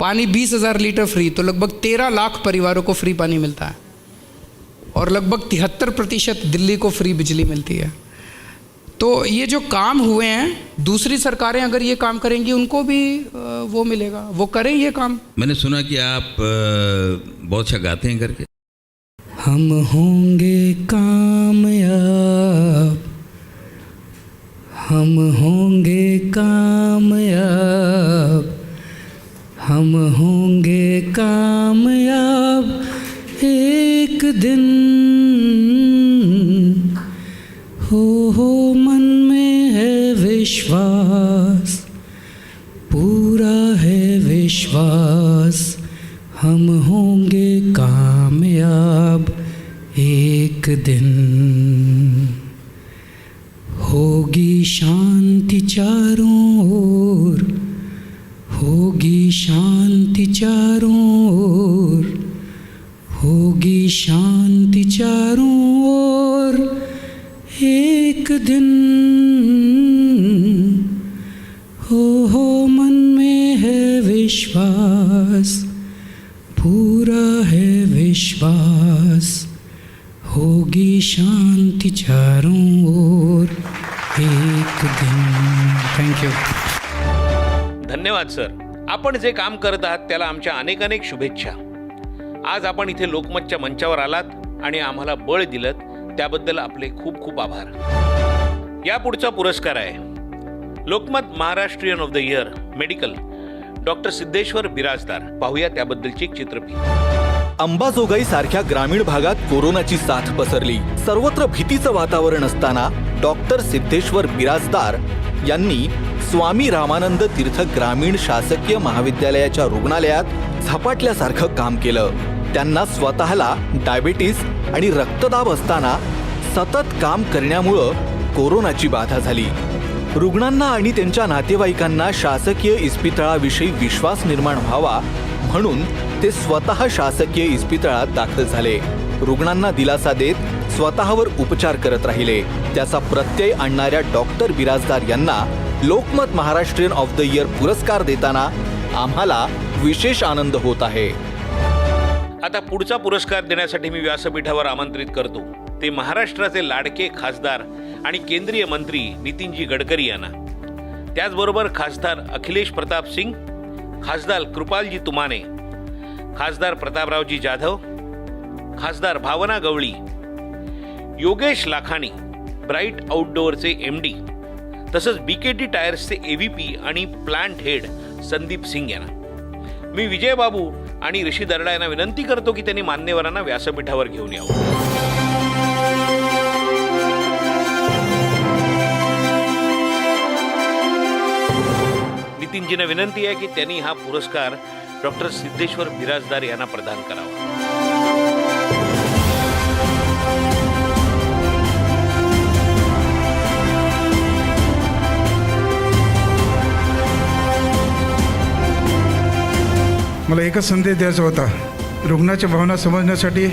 पानी 20,000 लीटर फ्री, तो लगभग 13 लाख परिवारों को फ्री पानी मिलता है और लगभग 73% दिल्ली को फ्री बिजली मिलती है। तो ये जो काम हुए हैं, दूसरी सरकारें अगर ये काम करेंगी उनको भी वो मिलेगा, वो करें ये काम। मैंने सुना कि आप बहुत अच्छा गाते हैं करके। हम होंगे कामयाब, हम होंगे कामयाब, हम होंगे कामयाब एक दिन, हो मन में है विश्वास, पूरा है विश्वास, हम होंगे कामयाब एक दिन। होगी शांति चारों ओर, होगी शांति चारों ओर, होगी शांति चारों ओर एक दिन, हो मन में है विश्वास, पूरा है विश्वास, होगी शांति चारों ओर एक दिन। Thank you. धन्यवाद सर. आपण जे काम करत आहात त्याला आमच्या अनेक अनेक शुभेच्छा. आज आपण इथे लोकमतच्या मंचावर आलात आणि आम्हाला बळ दिलत त्याबद्दल आपले खूप खूप आभार. यापुढचा पुरस्कार आहे Lokmat Maharashtrian of the year medical doctor Siddheshwar Birajdar. पाहूया त्याबद्दलची एक चित्रफित. अंबाजोगाई सारख्या ग्रामीण भागात कोरोनाची साथ पसरली. सर्वत्र भीतीचं वातावरण असताना डॉक्टर सिद्धेश्वर बिराजदार यांनी स्वामी रामानंद तीर्थ ग्रामीण शासकीय महाविद्यालयाच्या रुग्णालयात झपाटल्यासारखं काम केलं. त्यांना स्वतःला डायबिटीस आणि रक्तदाब असताना सतत काम करण्यामुळं कोरोनाची बाधा झाली. रुग्णांना आणि त्यांच्या नातेवाईकांना शासकीय इस्पितळाविषयी विश्वास निर्माण व्हावा म्हणून ते स्वतः शासकीय इस्पितळात दाखल झाले. रुग्णांना दिलासा देत स्वतःवर उपचार करत राहिले. त्याचा प्रत्यय आणणाऱ्या डॉक्टर बिराजदार यांना Lokmat Maharashtrian of the year पुरस्कार देताना आम्हाला विशेष आनंद होत आहे. आता पुढचा पुरस्कार देण्यासाठी मी व्यासपीठावर आमंत्रित करतो ते महाराष्ट्राचे लाडके खासदार आणि केंद्रीय मंत्री नितीनजी गडकरी यांना. त्याचबरोबर खासदार अखिलेश प्रताप सिंग, खासदार कृपालजी तुमाने, खासदार प्रतापरावजी जाधव, खासदार भावना गवळी, योगेश लाखानी, ब्राईट आउटडोअरचे MD, तसंच BKT टायर्सचे AVP आणि प्लांट हेड संदीप सिंग यांना. मी विजय बाबू आणि ऋषी दर्डा यांना विनंती करतो की त्यांनी मान्यवरांना व्यासपीठावर घेऊन यावं. नितीनजींना विनंती आहे की त्यांनी हा पुरस्कार डॉक्टर सिद्धेश्वर बिराजदार यांना प्रदान करावा. मला एकच संदेश द्यायचा होता. रुग्णाच्या भावना समजण्यासाठी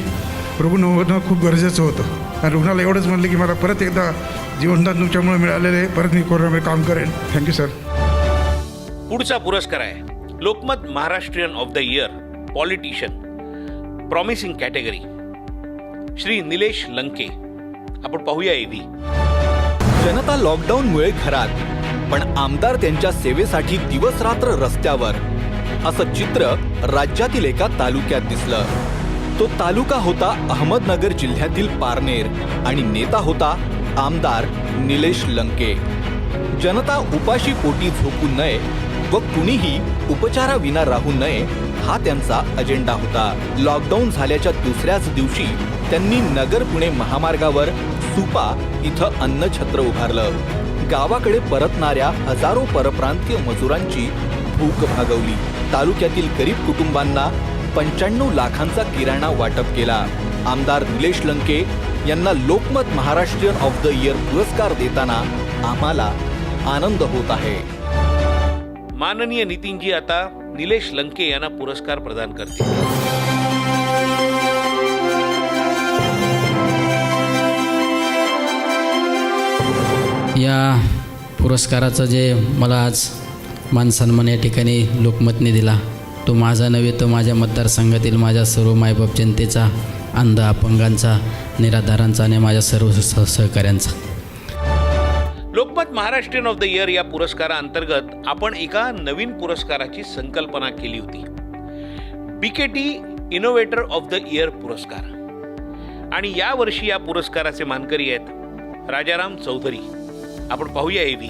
रुग्ण होणं खूप गरजेचं होतं आणि रुग्णाला एवढंच म्हणलं की मला परत एकदा जीवनदान तुमच्यामुळे मिळालेलं आहे, परत मी कोरोनामध्ये काम करेन. Thank you sir. पुढचा पुरस्कार आहे Lokmat Maharashtrian of the year politician promising category Shri Nilesh Lanke. आपण पाहूया एव्ही. जनता लॉकडाऊनमुळे घरात, पण आमदार त्यांच्या सेवेसाठी दिवस रात्र रस्त्यावर, असं चित्र राज्यातील एका तालुक्यात दिसलं. तो तालुका होता अहमदनगर जिल्ह्यातील पारनेर आणि नेता होता आमदार निलेश लंके. जनता उपाशी पोटी झोपू नये व कुणीही उपचाराविना राहू नये हा त्यांचा अजेंडा होता. लॉकडाऊन झाल्याच्या दुसऱ्याच दिवशी त्यांनी नगर पुणे महामार्गावर सुपा इथं अन्नछत्र उभारलं. गावाकडे परतणाऱ्या हजारो परप्रांतीय मजुरांची भूक भागवली. तालुक्यातील गरीब कुटुंबांना 95 लाखांचा किराणा वाटप केला. आमदार निलेश लंके यांना Lokmat Maharashtrian of the year पुरस्कार देताना आम्हाला आनंद होत आहे. माननीय नितीनजी आता निलेश लंके यांना पुरस्कार प्रदान करतील. या पुरस्काराचं जे मला आज मानसन्मान या ठिकाणी लोकमतने दिला, तो माझा नव्हे, तो माझ्या मतदारसंघातील माझ्या सर्व मायबाप जनतेचा, अंध अपंगांचा, निराधारांचा आणि माझ्या सर्व सहकाऱ्यांचा. Lokmat Maharashtrian of the year या पुरस्काराअंतर्गत आपण एका नवीन पुरस्काराची संकल्पना केली होती, BKT innovator of the year पुरस्कार. आणि यावर्षी या पुरस्काराचे मानकरी आहेत राजाराम चौधरी. आपण पाहूया एव्ही.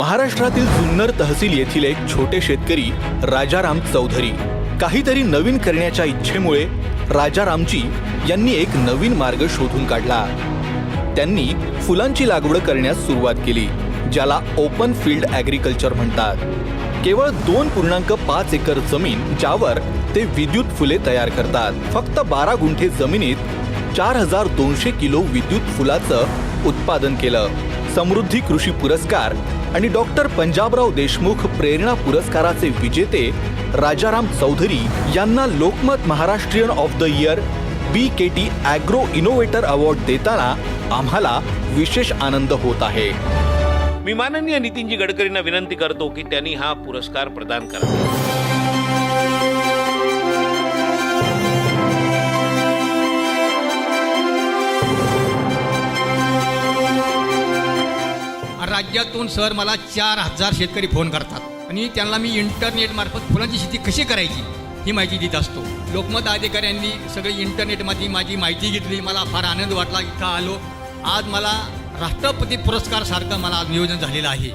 महाराष्ट्रातील जुन्नर तहसील येथील एक छोटे शेतकरी राजाराम चौधरी. काहीतरी नवीन करण्याच्या इच्छेमुळे राजारामजी यांनी एक नवीन मार्ग शोधून काढला. त्यांनी फुलांची लागवड करण्यास सुरुवात केली, ज्याला ओपन फील्ड ॲग्रिकल्चर म्हणतात. केवळ 2.5 एकर जमीन ज्यावर ते विद्युत फुले तयार करतात. फक्त 12 गुंठे जमिनीत 4200 किलो विद्युत फुलाचं उत्पादन केलं. समृद्धी कृषी पुरस्कार आणि डॉक्टर पंजाबराव देशमुख प्रेरणा पुरस्काराचे विजेते राजाराम चौधरी यांना Lokmat Maharashtrian of the year BKT agro innovator award देताना आम्हाला विशेष आनंद होत आहे. मी माननीय नितीनजी गडकरींना विनंती करतो की त्यांनी हा पुरस्कार प्रदान करावा. राज्यातून सर मला 4000 शेतकरी फोन करतात आणि त्यांना मी इंटरनेटमार्फत फुलांची शेती कशी करायची ही माहिती देत असतो. लोकमत अधिकाऱ्यांनी सगळी इंटरनेटमध्ये माझी माहिती घेतली. मला फार आनंद वाटला. इथं आलो. आज मला राष्ट्रपती पुरस्कारसारखं मला आज नियोजन झालेलं आहे.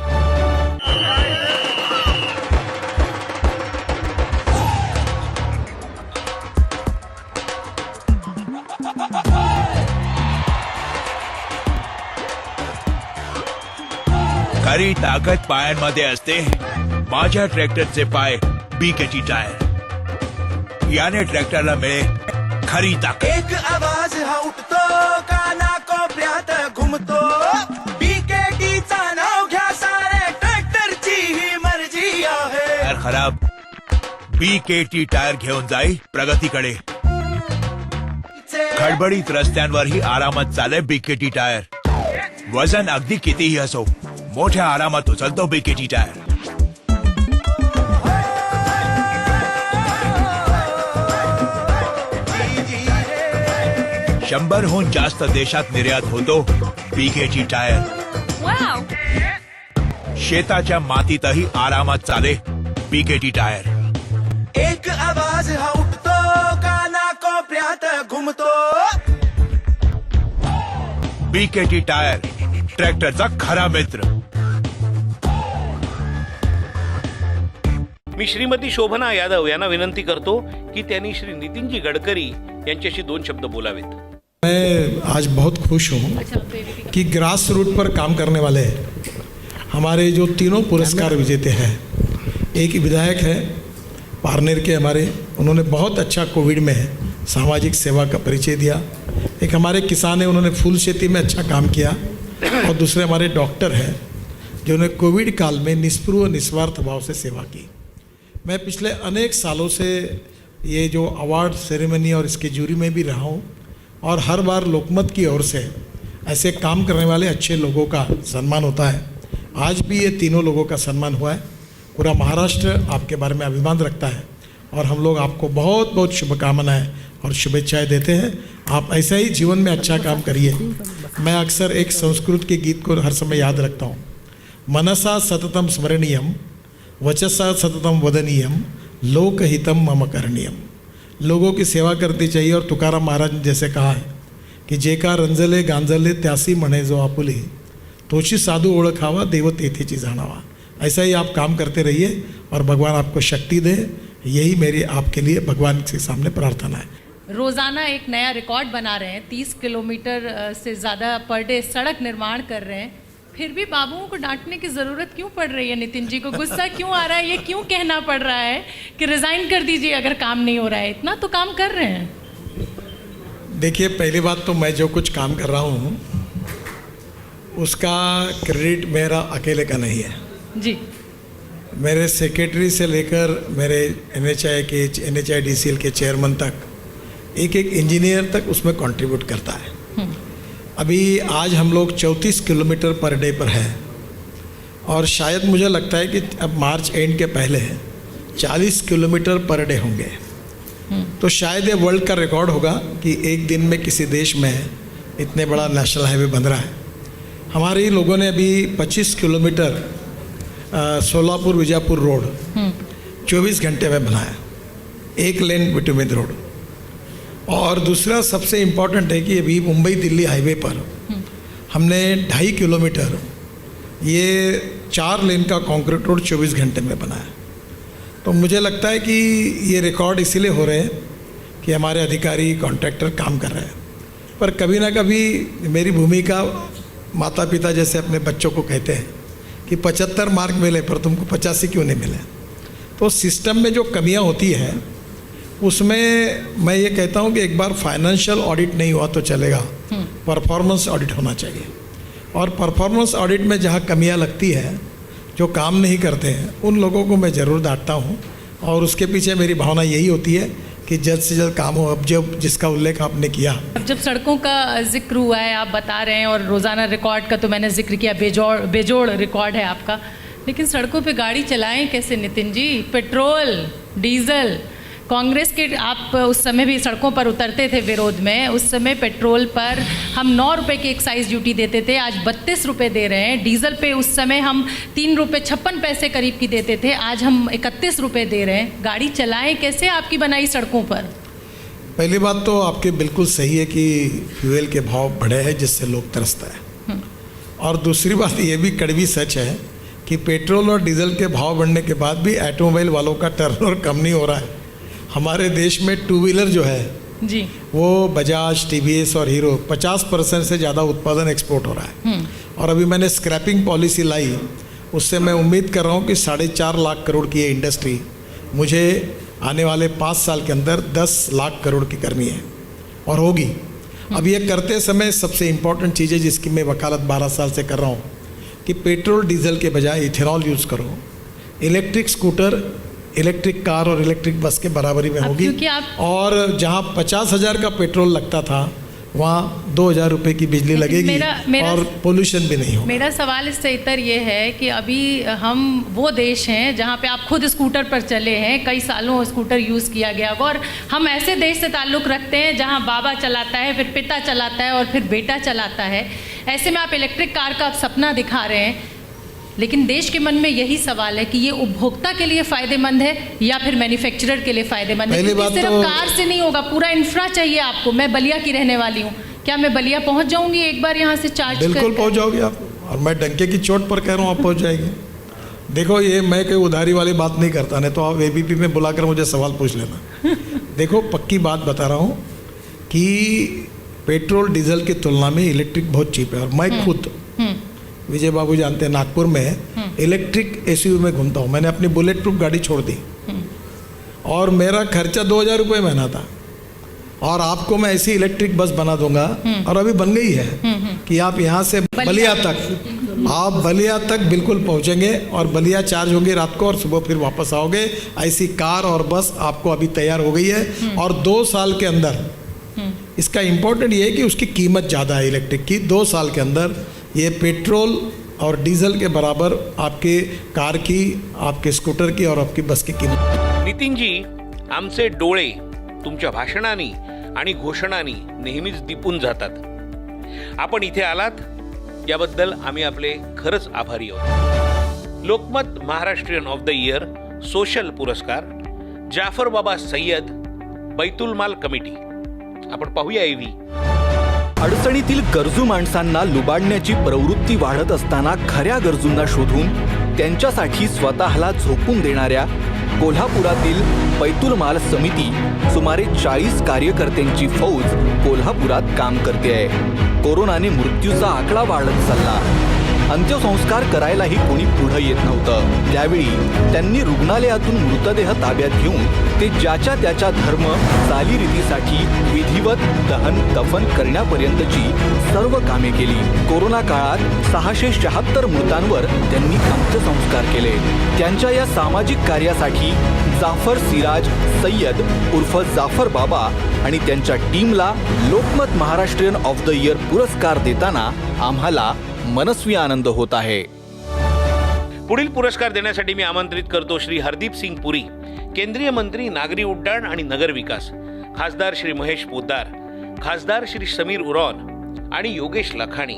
खरी ताकद पायांमध्ये असते. माझ्या ट्रॅक्टरचे पाय BKT टायर. याने ट्रॅक्टरला मिळे खरी ताकद. एक आवाज हा उठतो काना कोपऱ्यात घुमतो. BKTचा नाव घ्या सारे ट्रॅक्टरची ही मर्जी आहे. टायर खराब, BKT टायर घेऊन जाई प्रगतीकडे. खडबडीत रस्त्यांवरही आरामात चाले BKT टायर. वजन अगदी कितीही असो, मोठ्या आरामात उचलतो BKT टायर. शंभरहून जास्त देशात निर्यात होतो BKT टायर. शेताच्या मातीतही आरामात चाले BKT टायर. एक आवाज हा उठतो काना कोपऱ्यात घुमतो. BKT टायर ट्रॅक्टरचा खरा मित्र. मी श्रीमती शोभना यादव यांना विनंती करतो की त्यांनी श्री नितीनजी गडकरी यांच्याशी 2 शब्द बोलावेत. मैं आज बहुत खुश हूँ कि ग्रास रूट पर काम करने वाले हमारे जो तीनों पुरस्कार विजेते हैं, एक विधायक है पारनेर के हमारे, उन्होंने बहुत अच्छा कोविड में सामाजिक सेवा का परिचय दिया. एक हमारे किसान है, उन्होंने फूल खेती में अच्छा काम किया. और दूसरे हमारे डॉक्टर हैं जिन्होंने कोविड काल में निस्पृह निस्वार्थ भाव से सेवा की. मैं पिछले अनेक सालों से ये जो अवार्ड सेरेमनी और इसके जूरी में भी रहा हूँ और हर बार लोकमत की ओर से ऐसे काम करने वाले अच्छे लोगों का सम्मान होता है। आज भी ये तीनों लोगों का सम्मान हुआ है। पूरा महाराष्ट्र आपके बारे में अभिमान रखता है और हम लोग आपको बहुत बहुत शुभकामनाएं और शुभेच्छाएं देते हैं। आप ऐसा ही जीवन में अच्छा काम करिए। मैं अक्सर एक संस्कृत के गीत को हर समय याद रखता हूँ, मनसा सततम स्मरणीयम वचसा सततम वदनीयम लोकहितम मम करणीयम। लोगों की सेवा करनी चाहिए और तुकाराम महाराज ने जैसे कहा है कि जेका रंजले गांजले त्यासी म्हणे जो आपुले तोची साधू ओळखावा देव तेथेची जाणावा। ऐसा ही आप काम करते रहिए और भगवान आपको शक्ति दे। यही मेरी आपके लिए भगवान के सामने प्रार्थना है। रोज़ाना एक नया रिकॉर्ड बना रहे हैं, 30 किलोमीटर से ज़्यादा पर डे सड़क निर्माण कर रहे हैं, फिर भी बाबुओं को डांटने की ज़रूरत क्यों पड़ रही है? नितिन जी को गुस्सा क्यों आ रहा है? ये क्यों कहना पड़ रहा है कि रिज़ाइन कर दीजिए अगर काम नहीं हो रहा है? इतना तो काम कर रहे हैं। देखिए, पहली बात तो मैं जो कुछ काम कर रहा हूँ उसका क्रेडिट मेरा अकेले का नहीं है जी। मेरे सेक्रेटरी से लेकर मेरे NHIDCL के चेयरमैन तक एक एक इंजीनियर तक उसमें कंट्रीब्यूट करता है। अभी आज हम लोग 34 किलोमीटर पर डे पर है और शायद मुझे लगता है कि अब मार्च एंड के पहले 40 किलोमीटर पर डे होंगे। तो शायद ये वर्ल्ड का रिकॉर्ड होगा कि एक दिन में किसी देश में इतने बड़ा नेशनल हाईवे बन रहा है। हमारे लोगों ने अभी 25 किलोमीटर सोलापुर विजापुर रोड 24 घंटे में बनाया, 1 लेन बिटुमिन रोड। और दूसरा सबसे इम्पॉर्टेंट है कि अभी मुंबई दिल्ली हाईवे पर हमने 2.5 किलोमीटर ये 4 लेन का कंक्रीट रोड 24 घंटे में बनाया। तो मुझे लगता है कि ये रिकॉर्ड इसीलिए हो रहे हैं कि हमारे अधिकारी कॉन्ट्रैक्टर काम कर रहे हैं। पर कभी ना कभी मेरी भूमिका माता पिता जैसे अपने बच्चों को कहते हैं कि 75 मार्क मिले पर तुमको 85 क्यों नहीं मिले। तो सिस्टम में जो कमियां होती है उसमें मैं ये कहता हूँ कि एक बार फाइनेंशियल ऑडिट नहीं हुआ तो चलेगा, परफॉर्मेंस ऑडिट होना चाहिए। और परफॉर्मेंस ऑडिट में जहाँ कमियाँ लगती है, जो काम नहीं करते हैं, उन लोगों को मैं ज़रूर डांटता हूँ और उसके पीछे मेरी भावना यही होती है कि जल्द से जल्द काम हो। अब जब जिसका उल्लेख आपने किया, अब जब सड़कों का जिक्र हुआ है, आप बता रहे हैं, और रोज़ाना रिकॉर्ड का तो मैंने जिक्र किया, बेजोड़ रिकॉर्ड है आपका, लेकिन सड़कों पे गाड़ी चलाएं कैसे नितिन जी? पेट्रोल, डीजल, कांग्रेस के आप उस समय भी सड़कों पर उतरते थे विरोध में। उस समय पेट्रोल पर हम 9 रुपये की एक्साइज ड्यूटी देते थे, आज 32 रुपये दे रहे हैं। डीजल पे उस समय हम 3 रुपये 56 पैसे करीब की देते थे, आज हम 31 रुपये दे रहे हैं। गाड़ी चलाएं कैसे आपकी बनाई सड़कों पर? पहली बात तो आपकी बिल्कुल सही है कि फ्यूल के भाव बढ़े हैं जिससे लोग तरसता है। और दूसरी बात ये भी कड़वी सच है कि पेट्रोल और डीजल के भाव बढ़ने के बाद भी ऑटोमोबाइल वालों का टर्नओवर कम नहीं हो रहा है। हमारे देश में 2 व्हीलर जो है जी, वो बजाज, TVS और हीरो 50% से ज़्यादा उत्पादन एक्सपोर्ट हो रहा है। और अभी मैंने स्क्रैपिंग पॉलिसी लाई, उससे मैं उम्मीद कर रहा हूँ कि 4.5 लाख करोड़ की ये इंडस्ट्री मुझे आने वाले 5 साल के अंदर 10 लाख करोड़ की करनी है और होगी। अब ये करते समय सबसे इम्पॉर्टेंट चीज़ है जिसकी मैं वकालत 12 साल से कर रहा हूँ कि पेट्रोल डीजल के बजाय इथेनॉल यूज़ करो। इलेक्ट्रिक स्कूटर, इलेक्ट्रिक कार और इलेक्ट्रिक बस के बराबरी में होगी। और जहाँ 50,000 का पेट्रोल लगता था वहाँ 2,000 रुपये की बिजली लगेगी और पोल्यूशन भी नहीं होगा। मेरा सवाल इससे इतर ये है कि अभी हम वो देश हैं जहाँ पे आप खुद स्कूटर पर चले हैं, कई सालों स्कूटर यूज़ किया गया, और हम ऐसे देश से ताल्लुक़ रखते हैं जहाँ बाबा चलाता है, फिर पिता चलाता है और फिर बेटा चलाता है। ऐसे में आप इलेक्ट्रिक कार का सपना दिखा रहे हैं, लेकिन देश के मन में यही सवाल है कि ये उपभोक्ता के लिए फ़ायदेमंद है या फिर मैन्युफैक्चरर के लिए फ़ायदेमंद है? क्योंकि सिर्फ कार से नहीं होगा, पूरा इंफ्रा चाहिए आपको। मैं बलिया की रहने वाली हूँ, क्या मैं बलिया पहुँच जाऊँगी एक बार यहाँ से चार्ज? बिल्कुल पहुँच जाओगी आप, और मैं डंके की चोट पर कह रहा हूँ आप पहुँच जाएंगे। देखो, ये मैं कोई उधारी वाली बात नहीं करता, नहीं तो आप ABP में बुलाकर मुझे सवाल पूछ लेना। देखो, पक्की बात बता रहा हूँ कि पेट्रोल डीजल की तुलना में इलेक्ट्रिक बहुत चीप है। और मैं खुद, विजय बाबू जानते हैं, नागपुर में इलेक्ट्रिक SUV में घूमता हूँ। मैंने अपनी बुलेट प्रूफ गाड़ी छोड़ दी और मेरा खर्चा 2,000 रुपये महीना था। और आपको मैं ऐसी इलेक्ट्रिक बस बना दूंगा, और अभी बन गई है कि आप यहाँ से बलिया तक आप बलिया तक बिल्कुल पहुंचेंगे और बलिया चार्ज होंगे रात को और सुबह फिर वापस आओगे। ऐसी कार और बस आपको अभी तैयार हो गई है और 2 साल के अंदर इसका इम्पोर्टेंट ये है कि उसकी कीमत ज़्यादा है इलेक्ट्रिक की। 2 साल के अंदर ये पेट्रोल और डीजल के बराबर आपके कार की, आपके स्कूटर की और आपकी बस की कीमत। नितीनजी, आमचे डोळे तुमच्या भाषणांनी आणि घोषणांनी नेहमीच दिपून जातात. आपण इथे आलात याबद्दल आम्ही आपले खरंच आभारी आहोत. Lokmat Maharashtrian of the year social पुरस्कार जाफर बाबा सय्यद बैतुल माल कमिटी. आपण पाहूया एव्ही. अडचणीतील गरजू माणसांना लुबाडण्याची प्रवृत्ती वाढत असताना खऱ्या गरजूंना शोधून त्यांच्यासाठी स्वतःला झोकून देणाऱ्या कोल्हापुरातील बैतुल माल समिती सुमारे 40 कार्यकर्त्यांची फौज कोल्हापुरात काम करते आहे. कोरोनाने मृत्यूचा आकडा वाढत चालला. अंत्यसंस्कार करायलाही कोणी पुढे येत नव्हतं. त्यावेळी त्यांनी रुग्णालयातून मृतदेह ताब्यात घेऊन ते ज्याच्या त्याच्या धर्म चालीरीतीसाठी विधिवत दहन दफन करण्यापर्यंतची सर्व कामे केली. कोरोना काळात 676 मृतांवर त्यांनी अंत्यसंस्कार केले. त्यांच्या या सामाजिक कार्यासाठी जाफर सिराज सय्यद उर्फ जाफर बाबा आणि त्यांच्या टीमला Lokmat Maharashtrian of the year पुरस्कार देताना आम्हाला मनस्वी आनंद होत आहे. पुढील पुरस्कार देण्यासाठी मी आमंत्रित करतो श्री हरदीप सिंग पुरी, केंद्रीय मंत्री नागरी उड्डाण आणि नगर विकास, खासदार श्री महेश पोद्दार, खासदार श्री समीर उरान आणि योगेश लखानी,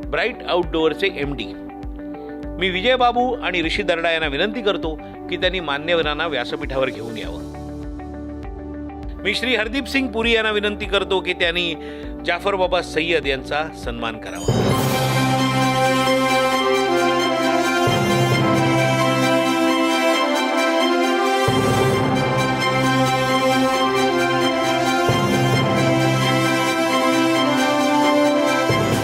ब्राईट आउटडोअरचे MD. मी विजय बाबू आणि ऋषी दर्डा यांना विनंती करतो की त्यांनी मान्यवरांना व्यासपीठावर घेऊन यावं. मी श्री हरदीप सिंग पुरी यांना विनंती करतो की त्यांनी जाफर बाबा सय्यद यांचा सन्मान करावा.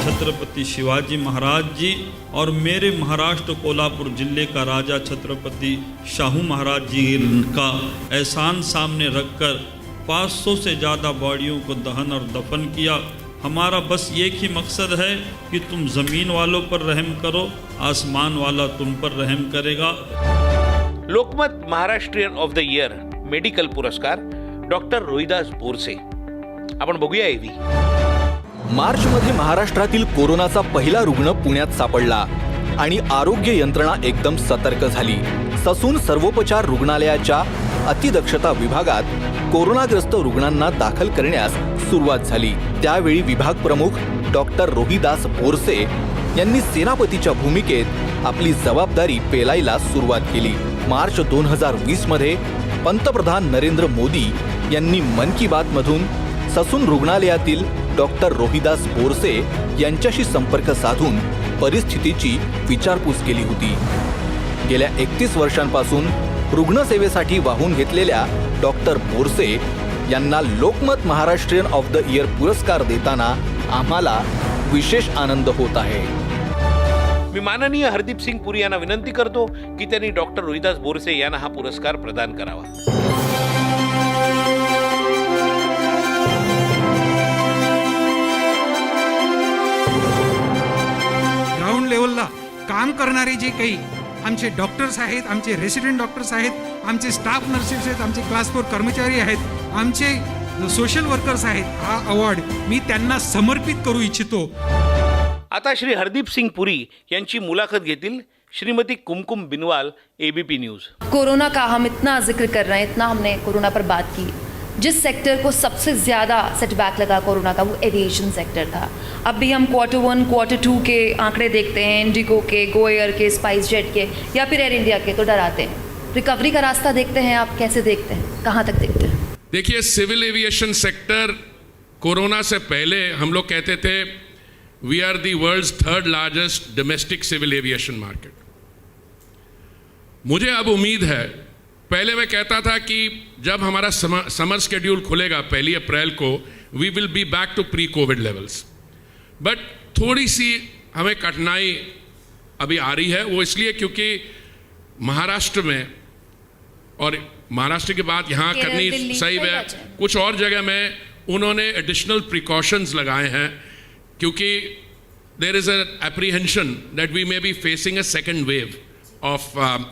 छत्रपति शिवाजी महाराज जी और मेरे महाराष्ट्र कोल्हापुर जिले का राजा छत्रपति शाहू महाराज जी का एहसान सामने रखकर 500 से ज़्यादा बॉडियों को दहन और दफन किया. हमारा बस एक ही मकसद है कि तुम ज़मीन वालों पर रहम करो, आसमान वाला तुम पर रहम करेगा. Lokmat Maharashtrian of the year medical पुरस्कार डॉक्टर रोहिदास बोरसे. आपण बघूया एव्ही. मार्चमध्ये महाराष्ट्रातील कोरोनाचा पहिला रुग्ण पुण्यात सापडला आणि आरोग्य यंत्रणा एकदम सतर्क झाली. ससून सर्वोपचार रुग्णालयाच्या अतिदक्षता विभागात कोरोनाग्रस्त रुग्णांना दाखल करण्यास सुरुवात झाली. त्यावेळी विभाग प्रमुख डॉक्टर रोहिदास बोरसे यांनी सेनापतीच्या भूमिकेत आपली जबाबदारी पेलायला सुरुवात केली. मार्च 2020 मध्ये पंतप्रधान नरेंद्र मोदी यांनी मन की बात मधून ससून रुग्णालयातील डॉक्टर रोहिदास बोरसे यांच्याशी संपर्क साधून परिस्थितीची विचारपूस केली होती. गेल्या 31 वर्षांपासून रुग्णसेवेसाठी वाहून घेतलेल्या डॉक्टर बोरसे यांना Lokmat Maharashtrian of the year पुरस्कार देताना आम्हाला विशेष आनंद होत आहे. मी माननीय हरदीप सिंग पुरी यांना विनंती करतो की त्यांनी डॉक्टर रोहिदास बोरसे यांना हा पुरस्कार प्रदान करावा. ग्राउंड लेवलला काम करणारे जे काही आमचे डॉक्टर्स आहेत, आमचे रेसिडेंट डॉक्टर्स आहेत, आमचे स्टाफ नर्सेस आहेत, आमचे क्लास 4 कर्मचारी आहेत, आमचे सोशल वर्कर्स आहेत, हा अवॉर्ड मी त्यांना समर्पित करू इच्छितो. आता श्री हरदीप सिंग पुरी यांची मुलाखत घेतील श्रीमती कुमकुम बिनवाल, ABP न्यूज. कोरोना का हम इतना जिक्र कर रहे हैं, इतना हमने कोरोना पर बात की. जिस सेक्टर को सबसे ज़्यादा सेटबैक लगा कोरोना का वो एविएशन सेक्टर था. अब भी हम Q1, Q2 के आंकड़े देखते हैं, इंडिगो के, गो एयर के, स्पाइस जेट के या फिर एयर इंडिया के, तो डराते हैं. रिकवरी का रास्ता देखते हैं आप, कैसे देखते हैं, कहाँ तक देखते हैं? देखिए, सिविल एविएशन सेक्टर कोरोना से पहले हम लोग कहते थे we are the world's 3rd largest domestic civil aviation market. मुझे अब उम्मीद है, पहले मैं कहता था कि जब हमारा समर शेड्यूल खुलेगा 1 अप्रैल को, we will be back to pre covid levels. But थोड़ी सी हमें कठिनाई अभी आ रही है. वो इसलिए क्योंकि महाराष्ट्र में, और महाराष्ट्र की बात यहाँ करनी सही है, कुछ और जगह में उन्होंने एडिशनल प्रिकॉशंस लगाए हैं. क्योंकि there is an apprehension that we may be facing a second wave of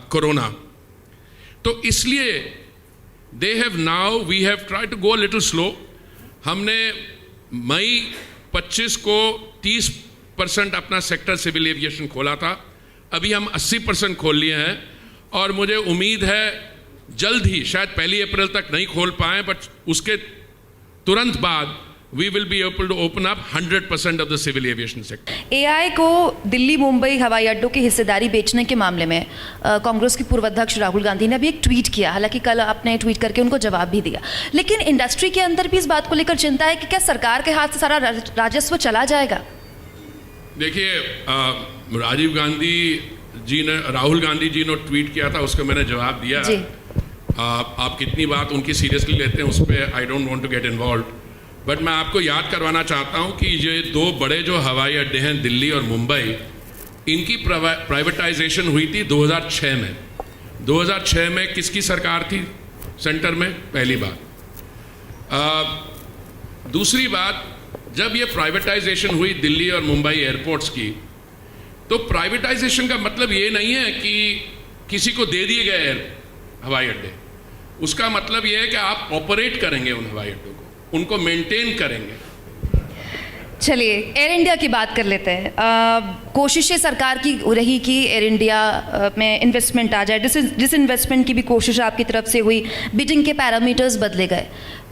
corona. तो इसलिए they have now, we have tried to go a little slow. हमने मई 25 को 30% अपना सेक्टर सिविल एविएशन खोला था, अभी हम 80% खोल लिए हैं और मुझे उम्मीद है जल्द ही, शायद 1 अप्रैल तक नहीं खोल पाएँ, बट उसके तुरंत बाद we will be able to open up 100% of the civil aviation sector. AI को दिल्ली मुंबई हवाई अड्डों की हिस्सेदारी बेचने के मामले में कांग्रेस के पूर्व अध्यक्ष राहुल गांधी ने अभी एक ट्वीट किया, हालांकि कल आपने ट्वीट करके उनको जवाब भी दिया, लेकिन इंडस्ट्री के अंदर भी इस बात को लेकर चिंता है कि क्या सरकार के हाथ से सारा राजस्व चला जाएगा? देखिए, राहुल गांधी जी ने ट्वीट किया था, उसको मैंने जवाब दिया। आप कितनी बात उनकी सीरियसली लेते हैं उस पर I don't want to get involve, but मैं आपको याद करवाना चाहता हूं कि ये 2 बड़े जो हवाई अड्डे हैं दिल्ली और मुंबई, इनकी प्राइवेटाइजेशन हुई थी 2006 में। 2006 में किसकी सरकार थी सेंटर में? पहली बात। दूसरी बात, जब ये प्राइवेटाइजेशन हुई दिल्ली और मुंबई एयरपोर्ट्स की, तो प्राइवेटाइजेशन का मतलब ये नहीं है कि किसी को दे दिए गए हवाई अड्डे। उसका मतलब ये है कि आप ऑपरेट करेंगे उन हवाई अड्डों को, उनको मेंटेन करेंगे। चलिए एयर इंडिया की बात कर लेते हैं। कोशिशें सरकार की रही कि एयर इंडिया में इन्वेस्टमेंट आ जाए, जिस इन्वेस्टमेंट की भी कोशिश आपकी तरफ से हुई, बिडिंग के पैरामीटर्स बदले गए।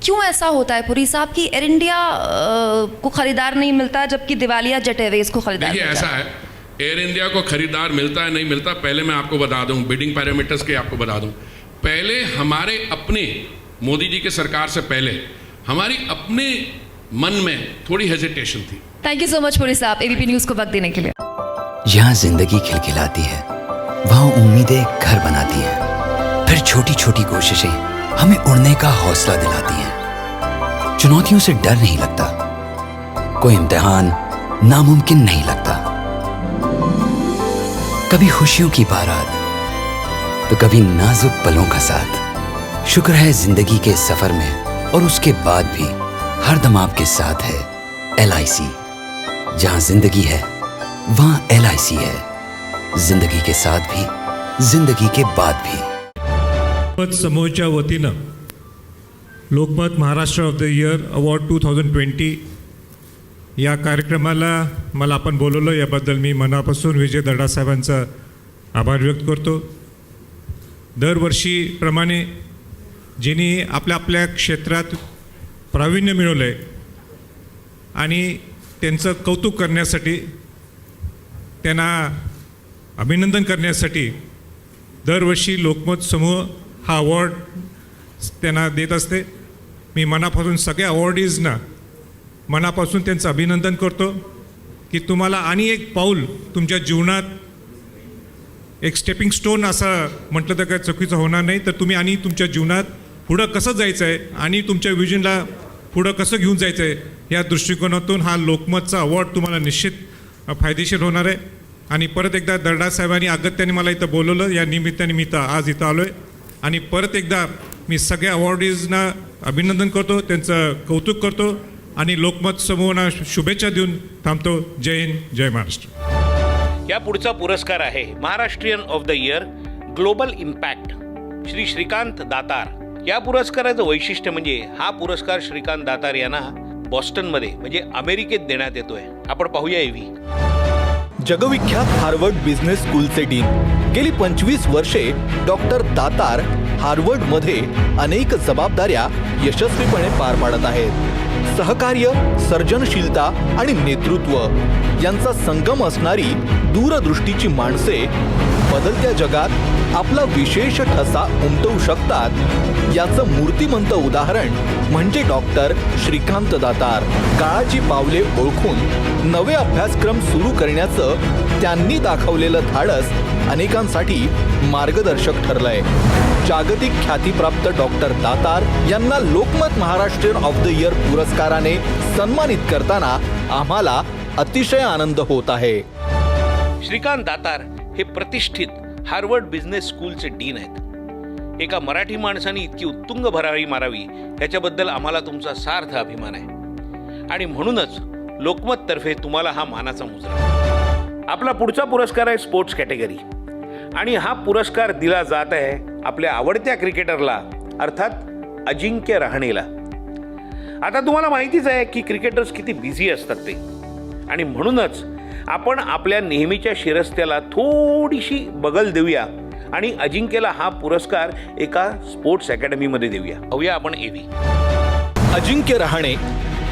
क्यों ऐसा होता है पुरी साहब कि एयर इंडिया को खरीदार नहीं मिलता जबकि दिवालिया जेट एयरवेज को खरीदार मिलता है? ऐसा है, एयर इंडिया को खरीदार मिलता है नहीं मिलता, पहले मैं आपको बता दूं, बिडिंग पैरामीटर्स के आपको बता दूं। पहले हमारे अपने, मोदी जी के सरकार से पहले हमारी अपने मन में थोड़ी हेजिटेशन थी। Thank you so much Puri साहब एबीपी न्यूज को वक्त देने के लिए। यहाँ जिंदगी खिलखिलाती है, वहाँ उम्मीदें घर बनाती हैं, फिर छोटी छोटी कोशिशें हमें उड़ने का हौसला दिलाती हैं। चुनौतियों से डर नहीं लगता, कोई इम्तिहान नामुमकिन नहीं लगता। कभी खुशियों की बारात तो कभी नाजुक पलों का साथ। शुक्र है जिंदगी के सफर में और उसके बाद भी हरदम आपके साथ है LIC। जहां जिंदगी है वहां LIC है, जिंदगी के साथ भी जिंदगी के बाद भी। लोकमत समूहाच्या वतीनं Lokmat Maharashtra of the year award 2020 या कार्यक्रमाला मला आपण बोलवलं, याबद्दल मी मनापासून विजय दर्डा साहेबांचा आभार व्यक्त करतो। दरवर्षीप्रमाणे ज्यांनी आपल्या क्षेत्रात प्रावीण्य मिळवलं आहे आणि त्यांचं कौतुक करण्यासाठी, त्यांना अभिनंदन करण्यासाठी दरवर्षी लोकमत समूह हा अवॉर्ड त्यांना देत असते। मी मनापासून सगळ्या अवॉर्डीजना मनापासून त्यांचं अभिनंदन करतो की तुम्हाला आणि एक पाऊल तुमच्या जीवनात, एक स्टेपिंग स्टोन असं म्हटलं तर काय चुकीचं होणार नाही, तर तुम्ही आणि तुमच्या जीवनात पुढं कसं जायचं आहे आणि तुमच्या विजनला पुढं कसं घेऊन जायचं आहे, या दृष्टिकोनातून हा लोकमतचा अवॉर्ड तुम्हाला निश्चित फायदेशीर होणार आहे। आणि परत एकदा दर्डा साहेबांनी अगत्याने मला इथं बोलवलं, या निमित्ताने मी आज इथं आलो आहे आणि परत एकदा मी सगळ्या अवॉर्डीजना अभिनंदन करतो, त्यांचं कौतुक करतो आणि लोकमत समूहांना शुभेच्छा देऊन थांबतो। जय हिंद, जय महाराष्ट्र। या पुढचा पुरस्कार आहे Maharashtrian of the year global impact Shri Shrikant Datar. या पुरस्काराचं वैशिष्ट्य म्हणजे हा पुरस्कार श्रीकांत दातार यांना बॉस्टनमध्ये म्हणजे अमेरिकेत देण्यात येतोय। आपण पाहूया एव्ही। जगविख्यात हार्वर्ड बिझनेस स्कूलचे डीन, गेली 25 वर्षे डॉक्टर दातार हार्वर्डमध्ये अनेक जबाबदाऱ्या यशस्वीपणे पार पाडत आहेत। सहकार्य, सर्जनशीलता आणि नेतृत्व यांचा संगम असणारी दूरदृष्टीची माणसे बदलत्या जगात आपला विशेष ठसा उमटवू शकतात, याचं मूर्तिमंत उदाहरण म्हणजे डॉक्टर श्रीकांत दातार। काळाची पावले ओळखून नवे अभ्यासक्रम सुरू करण्याचं त्यांनी दाखवलेलं धाडस अनेकांसाठी मार्गदर्शक ठरलंय। जागतिक ख्यातीप्राप्त डॉक्टर दातार यांना Lokmat Maharashtrian of the year पुरस्काराने सन्मानित करताना आम्हाला अतिशय आनंद होत आहे। श्रीकांत दातार हे प्रतिष्ठित हार्वर्ड बिझनेस स्कूलचे डीन आहेत। एका मराठी माणसाने इतकी उत्तुंग भरारी मारावी याच्याबद्दल आम्हाला तुमचा सार्थ अभिमान आहे आणि म्हणूनच लोकमततर्फे तुम्हाला हा मानाचा मुजरा. आपला पुढचा पुरस्कार आहे स्पोर्ट्स कॅटेगरी आणि हा पुरस्कार दिला जात आहे आपल्या आवडत्या क्रिकेटरला अर्थात अजिंक्य रहाणेला. आता तुम्हाला माहितीच आहे की क्रिकेटर्स किती बिझी असतात ते, आणि म्हणूनच आपण आपल्या नेहमीच्या शिरस्त्याला थोडीशी बगल देऊया आणि अजिंक्यला हा पुरस्कार एका स्पोर्ट्स अकॅडमीमध्ये देऊया. पाहूया आपण एव्ही. अजिंक्य रहाणे,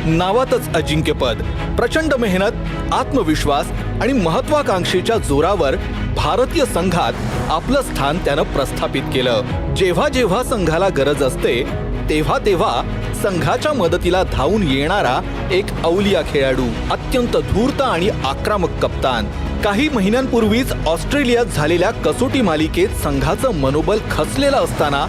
नावातच अजिंक्यपद. प्रचंड मेहनत, आत्मविश्वास आणि महत्वाकांक्षेच्या जोरावर भारतीय संघात आपलं स्थान त्यानं प्रस्थापित केलं. जेव्हा जेव्हा संघाला गरज असते तेव्हा तेव्हा संघाच्या मदतीला धावून येणारा एक अवलिया खेळाडू, अत्यंत धूर्त आणि आक्रमक कप्तान. काही महिन्यांपूर्वीच ऑस्ट्रेलियात झालेल्या कसोटी मालिकेत संघाचं मनोबल खचलेलं असताना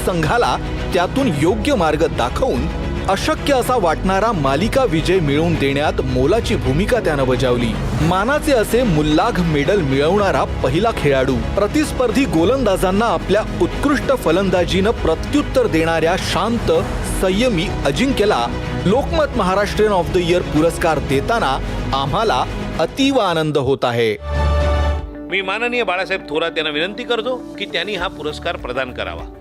संघाला त्यातून योग्य मार्ग दाखवून अशक्य असा वाटणारा मालिका विजय मिळवून देण्यात मोलाची भूमिका त्यानं बजावली. मानाचे असे मुल्लाख मेडल मिळवणारा पहिला खेळाडू. प्रतिस्पर्धी गोलंदाजांना आपल्या उत्कृष्ट फलंदाजीनं प्रत्युत्तर देणाऱ्या शांत, संयमी अजिंक्यला Lokmat Maharashtrian of the year पुरस्कार देताना आम्हाला अतीव आनंद होत आहे. मी माननीय बाळासाहेब थोरात यांना विनंती करतो की त्यांनी हा पुरस्कार प्रदान करावा.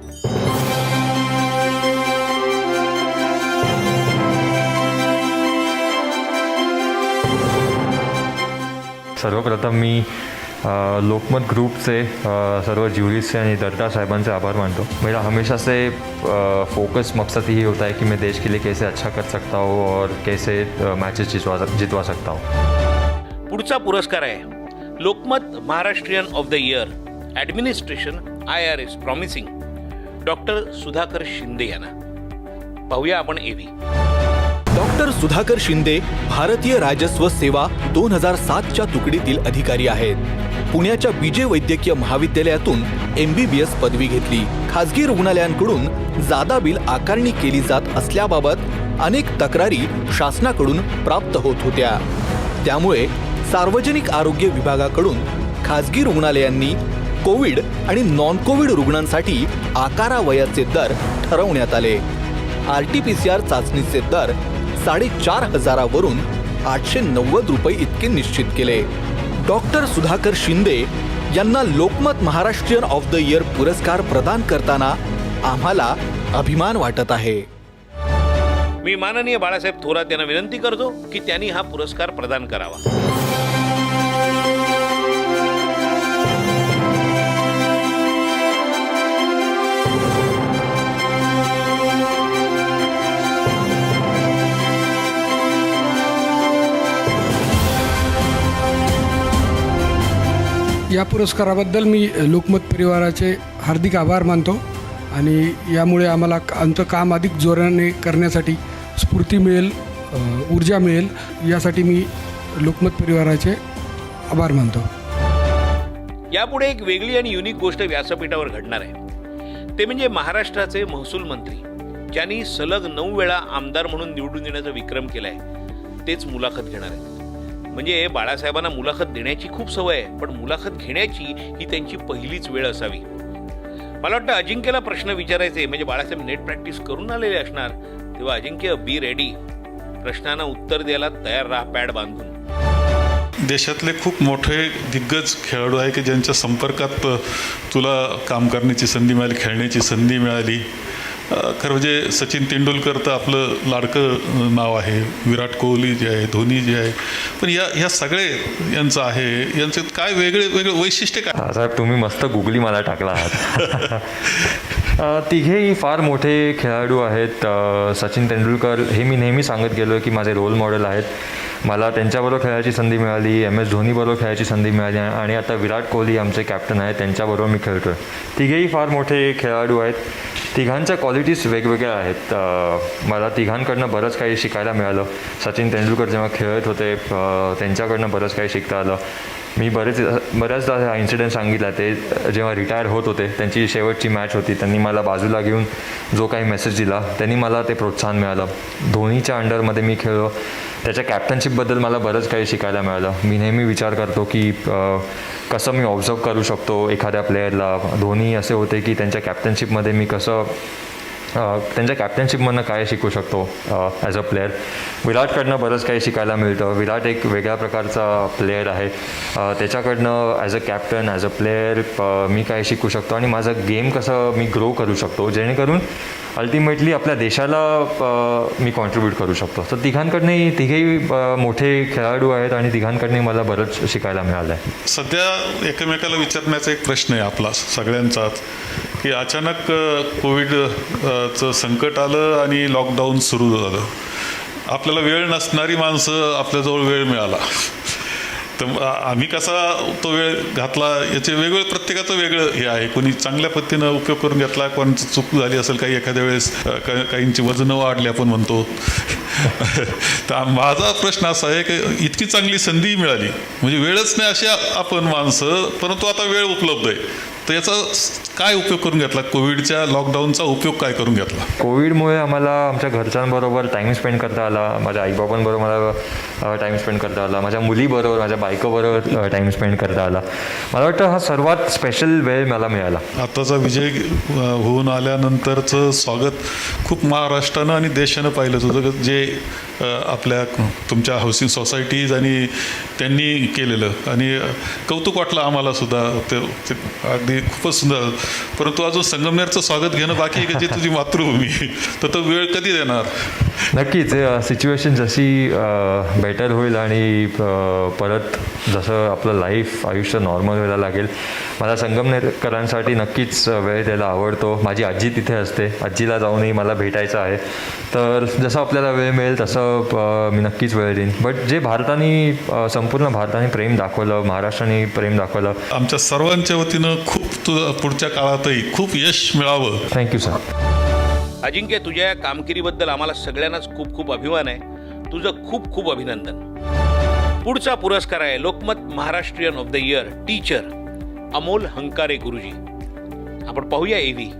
सर्वप्रथम मी लोकमत ग्रुपचे सर्व ज्युरीचे आणि दर्दा साहिबांचे आभार मानतो. मेरा हमेशा से फोकस मकसद यही होता है कि मैं देश के लिए कैसे अच्छा कर सकता हूँ और कैसे मैचेस जितवा सकता हूँ. पुढचा पुरस्कार आहे Lokmat Maharashtrian of the year administration IRS promising doctor Sudhakar Shinde यांना. पाहूया आपण एव्ही. डॉक्टर सुधाकर शिंदे भारतीय राजस्व सेवा 2007च्या तुकडीतील अधिकारी आहेत. पुण्याच्या BJ वैद्यकीय महाविद्यालयातून MBBS पदवी घेतली. खासगी रुग्णालयांकडून जादा बिल आकारणी केली जात असल्याबाबत अनेक तक्रारी शासनाकडून प्राप्त होत होत्या. त्यामुळे सार्वजनिक आरोग्य विभागाकडून खासगी रुग्णालयांनी कोविड आणि नॉन कोविड रुग्णांसाठी आकारावयाचे दर ठरवण्यात आले. RT-PCR चाचणीचे दर 4,500 वरून 890 रुपये इतके निश्चित केले. डॉक्टर सुधाकर शिंदे यांना Lokmat Maharashtrian of the year पुरस्कार प्रदान करताना आम्हाला अभिमान वाटत आहे. मी माननीय बाळासाहेब थोरात यांना विनंती करतो की त्यांनी हा पुरस्कार प्रदान करावा. या पुरस्काराबद्दल मी लोकमत परिवाराचे हार्दिक आभार मानतो आणि यामुळे आम्हाला आमचं काम अधिक जोराने करण्यासाठी स्फूर्ती मिळेल, ऊर्जा मिळेल, यासाठी मी लोकमत परिवाराचे आभार मानतो. यापुढे एक वेगळी आणि युनिक गोष्ट व्यासपीठावर घडणार आहे. ते म्हणजे महाराष्ट्राचे महसूल मंत्री ज्यांनी सलग 9 वेळा आमदार म्हणून निवडून येण्याचा विक्रम केलाय तेच मुलाखत घेणार आहेत. म्हणजे बाळासाहेबांना मुलाखत देण्याची खूप सवय आहे, पण मुलाखत घेण्याची ही त्यांची पहिलीच वेळ असावी. मला वाटतं अजिंक्यला प्रश्न विचारायचे म्हणजे बाळासाहेब नेट प्रॅक्टिस करून आलेले असणार, तेव्हा अजिंक्य बी रेडी, प्रश्नांना उत्तर द्यायला तयार राहा पॅड बांधून. देशातले खूप मोठे दिग्गज खेळाडू आहे की ज्यांच्या संपर्कात तुला काम करण्याची संधी मिळाली, खेळण्याची संधी मिळाली. खरं म्हणजे सचिन तेंडुलकर तर आपलं लाडकं नाव आहे, विराट कोहली जे आहे, धोनी जे आहे, पण या सगळे यांचं आहे, यांचं काय वेगळे वेगळे वैशिष्ट्य काय? साहेब तुम्ही मस्त गुगली मला टाकला आहात. तिघेही फार मोठे खेळाडू आहेत. सचिन तेंडुलकर हे मी नेहमी सांगत गेलो की माझे रोल मॉडेल आहेत. मला त्यांच्याबरोबर खेळायची संधी मिळाली, MS धोनीबरोबर खेळायची संधी मिळाली आणि आता विराट कोहली आमचे कॅप्टन आहेत, त्यांच्याबरोबर मी खेळतो आहे. तिघेही फार मोठे खेळाडू आहेत. तिघांच्या क्वालिटीज वेगवेगळ्या आहेत. मला तिघांकडनं बरंच काही शिकायला मिळालं. सचिन तेंडुलकर जेव्हा खेळत होते त्यांच्याकडनं बरंच काही शिकता आलं. मी बऱ्याचदा हा इन्सिडेंट सांगितला, ते जेव्हा रिटायर होत होते त्यांची शेवटची मॅच होती, त्यांनी मला बाजूला घेऊन जो काही मेसेज दिला त्यांनी मला ते प्रोत्साहन मिळालं. धोनीच्या अंडरमध्ये मी खेळलो, त्याच्या कॅप्टनशिपबद्दल मला बरंच काही शिकायला मिळालं. मी नेहमी विचार करतो की कसं मी ऑब्झर्व करू शकतो एखाद्या प्लेयरला. धोनी असे होते की त्यांच्या कॅप्टनशिपमध्ये मी कसं त्यांच्या कॅप्टनशिपमधनं काय शिकू शकतो ॲज अ प्लेअर. विराटकडनं बरंच काही शिकायला मिळतं. विराट एक वेगळ्या प्रकारचा प्लेअर आहे. त्याच्याकडनं as a captain, as a player मी काय शिकू शकतो आणि माझा गेम कसं मी ग्रो करू शकतो, जेणेकरून अल्टिमेटली आपल्या देशाला मी कॉन्ट्रीब्यूट करू शकतो. तर तिघेही मोठे खेळाडू आहेत आणि तिघांकडनंही मला बरंच शिकायला मिळालं आहे. सध्या एकमेकाला विचारण्याचा एक प्रश्न आहे आपला सगळ्यांचाच, की अचानक कोविडचं संकट आलं आणि लॉकडाऊन सुरू झालं. आपल्याला वेळ नसणारी माणसं आपल्याजवळ वेळ मिळाला, तर आम्ही कसा तो वेळ घातला याचे वेगवेगळे, प्रत्येकाचं वेगळं हे आहे. कोणी चांगल्या पद्धतीनं उपयोग करून घेतला, कोणाची चूक झाली असेल, काही एखाद्या वेळेस काहींची वजनं वाढली आपण म्हणतो. तर माझा प्रश्न असा आहे की इतकी चांगली संधी मिळाली, म्हणजे वेळच नाही अशी आपण माणसं, परंतु आता वेळ उपलब्ध आहे, तर याचा काय उपयोग करून घेतला? कोविडच्या लॉकडाऊनचा उपयोग काय करून घेतला? कोविडमुळे आम्हाला आमच्या घरच्यांबरोबर टाईम स्पेंड करता आला, माझ्या आईबाबांबरोबर मला टाईम स्पेंड करता आला, माझ्या मुलीबरोबर, माझ्या बायकोबरोबर टाईम स्पेंड करता आला. मला वाटतं हा सर्वात स्पेशल वेळ मला मिळाला. आताचा विजय होऊन आल्यानंतरचं स्वागत खूप महाराष्ट्रानं आणि देशानं पाहिलं होतं, जे आपल्या तुमच्या हाऊसिंग सोसायटीज आणि त्यांनी केलेलं, आणि कौतुक वाटलं आम्हाला सुद्धा. ते अगदी खूपच सुंदर. परंतु अजून संगमनेरचं स्वागत घेणं बाकी आहे, की जी तुझी मातृभूमी, तर तो वेळ कधी देणार? नक्कीच सिच्युएशन जशी बेटर होईल आणि परत जसं आपलं आयुष्य नॉर्मल व्हायला लागेल, मला संगमनेरकरांसाठी नक्कीच वेळ द्यायला आवडतो. माझी आजी तिथे असते, आजीला जाऊनही मला भेटायचं आहे. तर जसं आपल्याला वेळ मिळेल तसं मी नक्कीच वेळ देईन. बट जे संपूर्ण भारताने प्रेम दाखवलं, महाराष्ट्राने प्रेम दाखवलं, आमच्या सर्वांच्या वतीनं खूप पुढच्या काळातही खूप यश मिळावं. Thank you sir. अजिंक्य, तुझ्या या कामगिरीबद्दल आम्हाला सगळ्यांनाच खूप खूप अभिमान आहे. तुझं खूप खूप अभिनंदन. पुढचा पुरस्कार आहे Lokmat Maharashtrian of the year teacher Amol Hankare Guruji. आपण पाहूया एव्ही.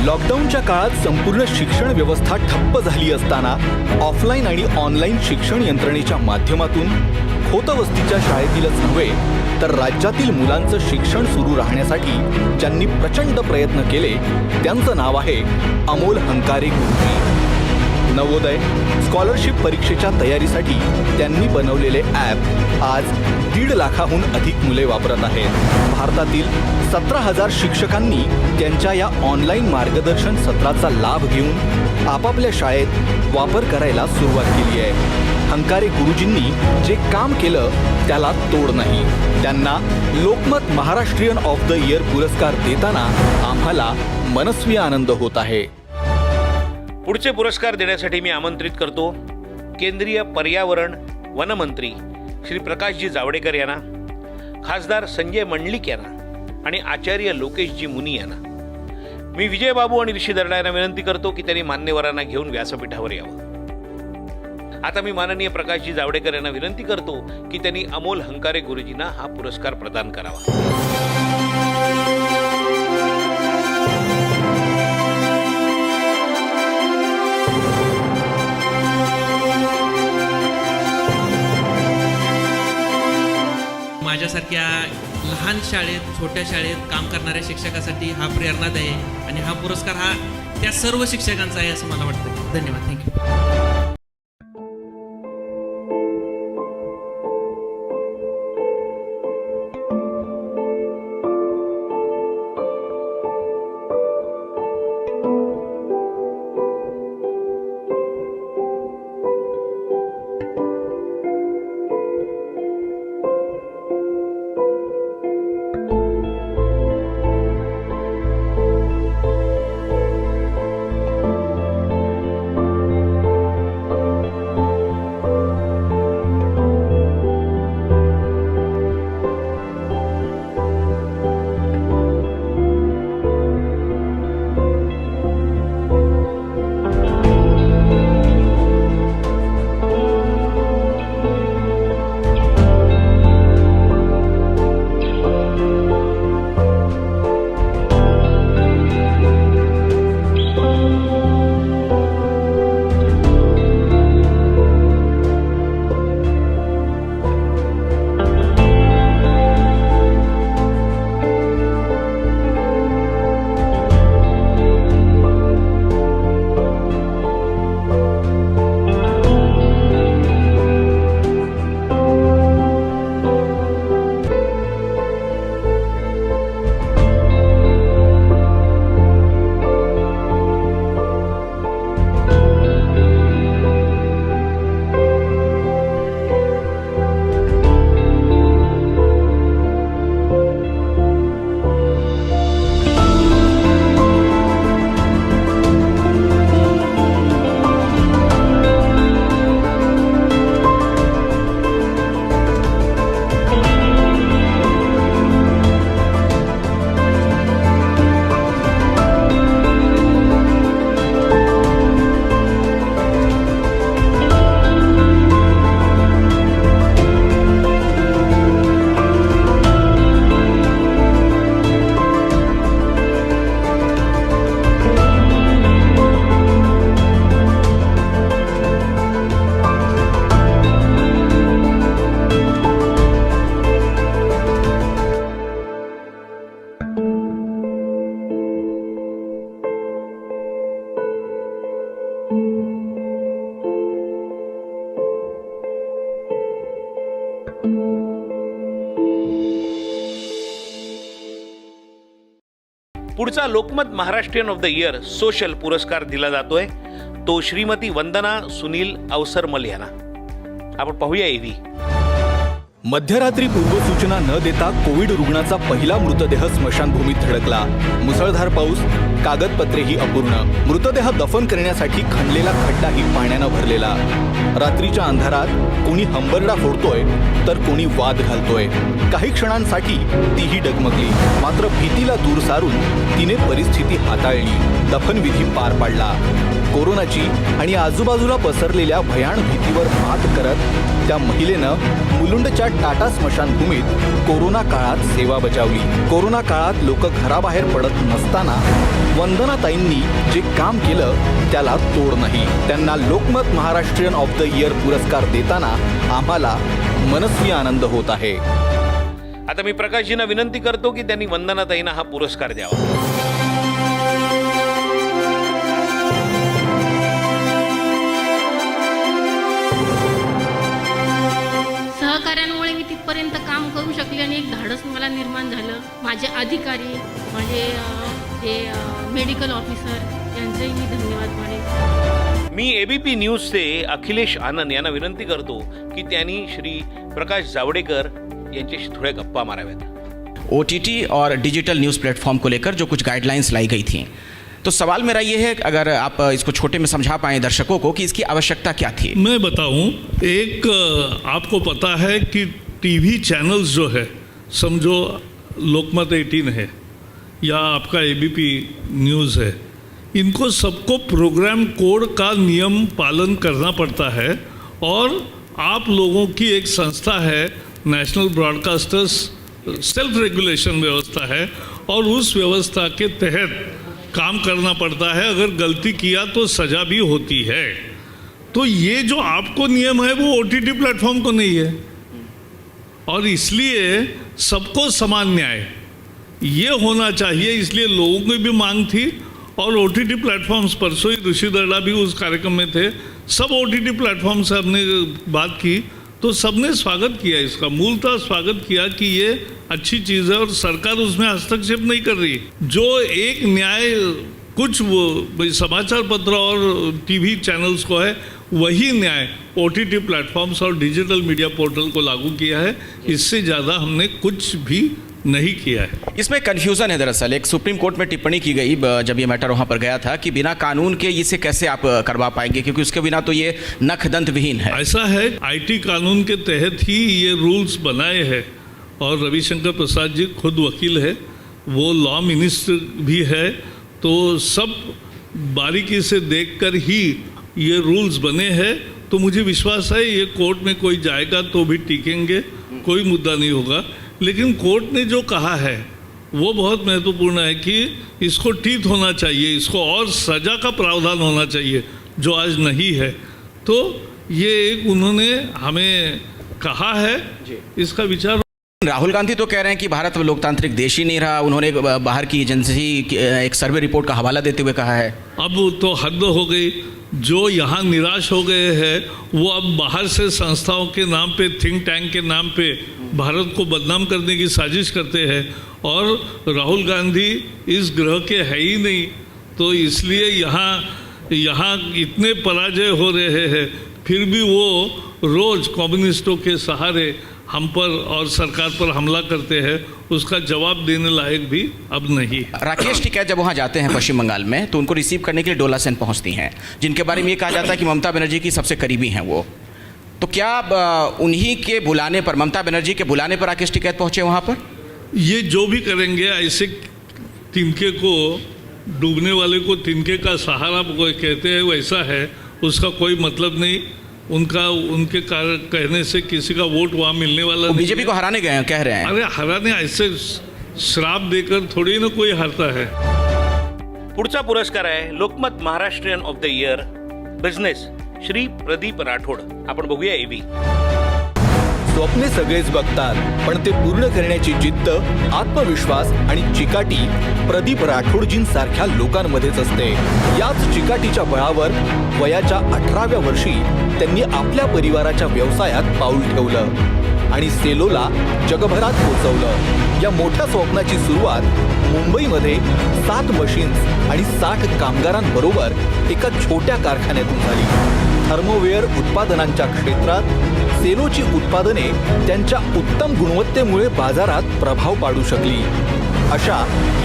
लॉकडाऊनच्या काळात संपूर्ण शिक्षण व्यवस्था ठप्प झाली असताना ऑफलाईन आणि ऑनलाईन शिक्षण यंत्रणेच्या माध्यमातून खोतवस्तीच्या शाळेतीलच नव्हे तर राज्यातील मुलांचं शिक्षण सुरू राहण्यासाठी ज्यांनी प्रचंड प्रयत्न केले त्यांचं नाव आहे अमोल हंकारे गुरुजी. नवोदय स्कॉलरशिप परीक्षेच्या तयारीसाठी त्यांनी बनवलेले ॲप आज 1.5 लाखाहून अधिक मुले वापरत आहेत. भारतातील 17,000 शिक्षकांनी त्यांच्या या ऑनलाईन मार्गदर्शन सत्राचा लाभ घेऊन आपापल्या शाळेत वापर करायला सुरुवात केली आहे. हंकारे गुरुजींनी जे काम केलं त्याला तोड नाही. त्यांना Lokmat Maharashtrian of the year पुरस्कार देताना आम्हाला मनस्वी आनंद होत आहे. पुढचे पुरस्कार देण्यासाठी मी आमंत्रित करतो केंद्रीय पर्यावरण वनमंत्री श्री प्रकाशजी जावडेकर यांना, खासदार संजय मंडलिक यांना आणि आचार्य लोकेशजी मुनी यांना. मी विजयबाबू आणि ऋषी दर्डा यांना विनंती करतो की त्यांनी मान्यवरांना घेऊन व्यासपीठावर यावं. आता मी माननीय प्रकाशजी जावडेकर यांना विनंती करतो की त्यांनी अमोल हंकारे गुरुजींना हा पुरस्कार प्रदान करावा. माझ्यासारख्या लहान शाळेत, छोट्या शाळेत काम करणाऱ्या शिक्षकासाठी हा प्रेरणादायी आहे आणि हा पुरस्कार हा त्या सर्व शिक्षकांचा आहे असं मला वाटतं. धन्यवाद. थँक्यू. पुढचा Lokmat Maharashtrian of the year social पुरस्कार दिला जातोय तो श्रीमती वंदना सुनील अवसरमल यांना. आपण पाहूया एव्ही. मध्यरात्री पूर्वसूचना न देता कोविड रुग्णाचा पहिला मृतदेह स्मशानभूमीत धडकला. मुसळधार पाऊस, कागदपत्रेही अपूर्ण. मृतदेह दफन करण्यासाठी खणलेला खड्डाही पाण्यानं भरलेला. रात्रीच्या अंधारात कोणी हंबरडा फोडतोय तर कोणी वाद घालतोय. काही क्षणांसाठी तीही डगमगली, मात्र भीतीला दूर सारून तिने परिस्थिती हाताळली. दफनविधी पार पाडला. कोरोनाची आणि आजूबाजूला पसरलेल्या भयाण भीतीवर मात करत त्या महिलेनं मुलुंडच्या टाटा स्मशानभूमीत कोरोना काळात सेवा बजावली. कोरोना काळात लोक घराबाहेर पडत नसताना वंदनाताईंनी जे काम केलं त्याला तोड नाही. त्यांना Lokmat Maharashtrian of the year पुरस्कार देताना आम्हाला मनस्वी आनंद होत आहे. आता मी प्रकाशजींना विनंती करतो की त्यांनी वंदनाताईंना हा पुरस्कार द्यावा. सहकार्यांमुळे मी तिथपर्यंत काम करू शकले आणि एक धाडस मला निर्माण झालं. माझे अधिकारी, माझे जे मेडिकल ऑफिसर यांचंही मी धन्यवाद मानेन. मी एबीपी न्यूजचे अखिलेश आनंद यांना विनंती करतो की त्यांनी श्री प्रकाश जावडेकर यांच्याशी थोड्या गप्पा माराव्यात. OTT और डिजिटल न्यूज़ प्लेटफॉर्म को लेकर जो कुछ गाइडलाइंस लाई गई थी, तो सवाल मेरा ये है अगर आप इसको छोटे में समझा पाएं दर्शकों को कि इसकी आवश्यकता क्या थी. मैं बताऊं, एक आपको पता है कि टीवी चैनल्स जो है, समझो लोकमत 18 है या आपका ABP न्यूज़ है, इनको सबको प्रोग्राम कोड का नियम पालन करना पड़ता है. और आप लोगों की एक संस्था है नेशनल ब्रॉडकास्टर्स सेल्फ रेगुलेशन व्यवस्था है और उस व्यवस्था के तहत काम करना पड़ता है. अगर गलती किया तो सज़ा भी होती है. तो ये जो आपको नियम है वो OTT प्लेटफॉर्म को नहीं है और इसलिए सबको समान न्याय ये होना चाहिए. इसलिए लोगों की भी मांग थी और OTT प्लेटफॉर्म्स, परसों ही ऋषि दर्डा भी उस कार्यक्रम में थे, सब OTT प्लेटफॉर्म से हमने बात की तो सबने स्वागत किया. इसका मूलतः स्वागत किया कि ये अच्छी चीज़ है और सरकार उसमें हस्तक्षेप नहीं कर रही. जो एक न्याय कुछ वो समाचार पत्र और टीवी चैनल्स को है, वही न्याय OTT प्लेटफॉर्म्स और डिजिटल मीडिया पोर्टल को लागू किया है. इससे ज़्यादा हमने कुछ भी नहीं किया है. इसमें कन्फ्यूज़न है. दरअसल एक सुप्रीम कोर्ट में टिप्पणी की गई जब ये मैटर वहाँ पर गया था कि बिना कानून के इसे कैसे आप करवा पाएंगे, क्योंकि उसके बिना तो ये नखदंत विहीन है. ऐसा है, IT कानून के तहत ही ये रूल्स बनाए हैं और रविशंकर प्रसाद जी खुद वकील है, वो लॉ मिनिस्टर भी है, तो सब बारीकी से देखकर ही ये रूल्स बने हैं. तो मुझे विश्वास है ये कोर्ट में कोई जाएगा तो भी टिकेंगे, कोई मुद्दा नहीं होगा. लेकिन कोर्ट ने जो कहा है वो बहुत महत्वपूर्ण है कि इसको टीथ होना चाहिए, इसको और सज़ा का प्रावधान होना चाहिए जो आज नहीं है. तो ये एक उन्होंने हमें कहा है, इसका विचार. राहुल गांधी तो कह रहे हैं कि भारत लोकतांत्रिक देश ही नहीं रहा. उन्होंने बाहर की एजेंसी एक सर्वे रिपोर्ट का हवाला देते हुए कहा है अब तो हद हो गई. जो यहाँ निराश हो गए हैं वो अब बाहर से संस्थाओं के नाम पे, थिंक टैंक के नाम पे भारत को बदनाम करने की साजिश करते हैं. और राहुल गांधी इस ग्रह के है ही नहीं, तो इसलिए यहाँ इतने पराजय हो रहे हैं, फिर भी वो रोज़ कम्युनिस्टों के सहारे हम पर और सरकार पर हमला करते हैं. उसका जवाब देने लायक भी अब नहीं. राकेश टिकैत जब वहाँ जाते हैं पश्चिम बंगाल में तो उनको रिसीव करने के लिए डोला सेन पहुँचती हैं, जिनके बारे में ये कहा जाता है कि ममता बनर्जी की सबसे करीबी हैं वो. तो क्या उन्हीं के बुलाने पर, ममता बनर्जी के बुलाने पर राकेश टिकैत पहुँचे वहाँ पर? ये जो भी करेंगे, ऐसे तिनके को, डूबने वाले को तिनके का सहारा कहते हैं, वैसा है. उसका कोई मतलब नहीं. उनके कहने से किसी का वोट वहाँ मिलने वाला नहीं. बीजेपी को हराने गए हैं कह रहे हैं. अरे हराने ऐसे श्राप देकर थोड़ी ना कोई हारता है. पुढचा पुरस्कार आहे Lokmat Maharashtrian of the year business Shri Pradeep Rathod. आपण बघूया एबी. स्वप्ने सगळेच बघतात, पण ते पूर्ण करण्याची जिद्द, आत्मविश्वास आणि चिकाटी प्रदीप राठोडजींसारख्या लोकांमध्येच असते. याच चिकाटीच्या बळावर वयाच्या 18व्या वर्षी त्यांनी आपल्या परिवाराच्या व्यवसायात पाऊल ठेवलं आणि सेलोला जगभरात पोहोचवलं. या मोठ्या स्वप्नाची सुरुवात मुंबईमध्ये 7 मशीन्स आणि 60 कामगारांबरोबर एका छोट्या कारखान्यातून झाली. थर्मोवेअर उत्पादनांच्या क्षेत्रात सेलोची उत्पादने त्यांच्या उत्तम गुणवत्तेमुळे बाजारात प्रभाव पाडू शकली. अशा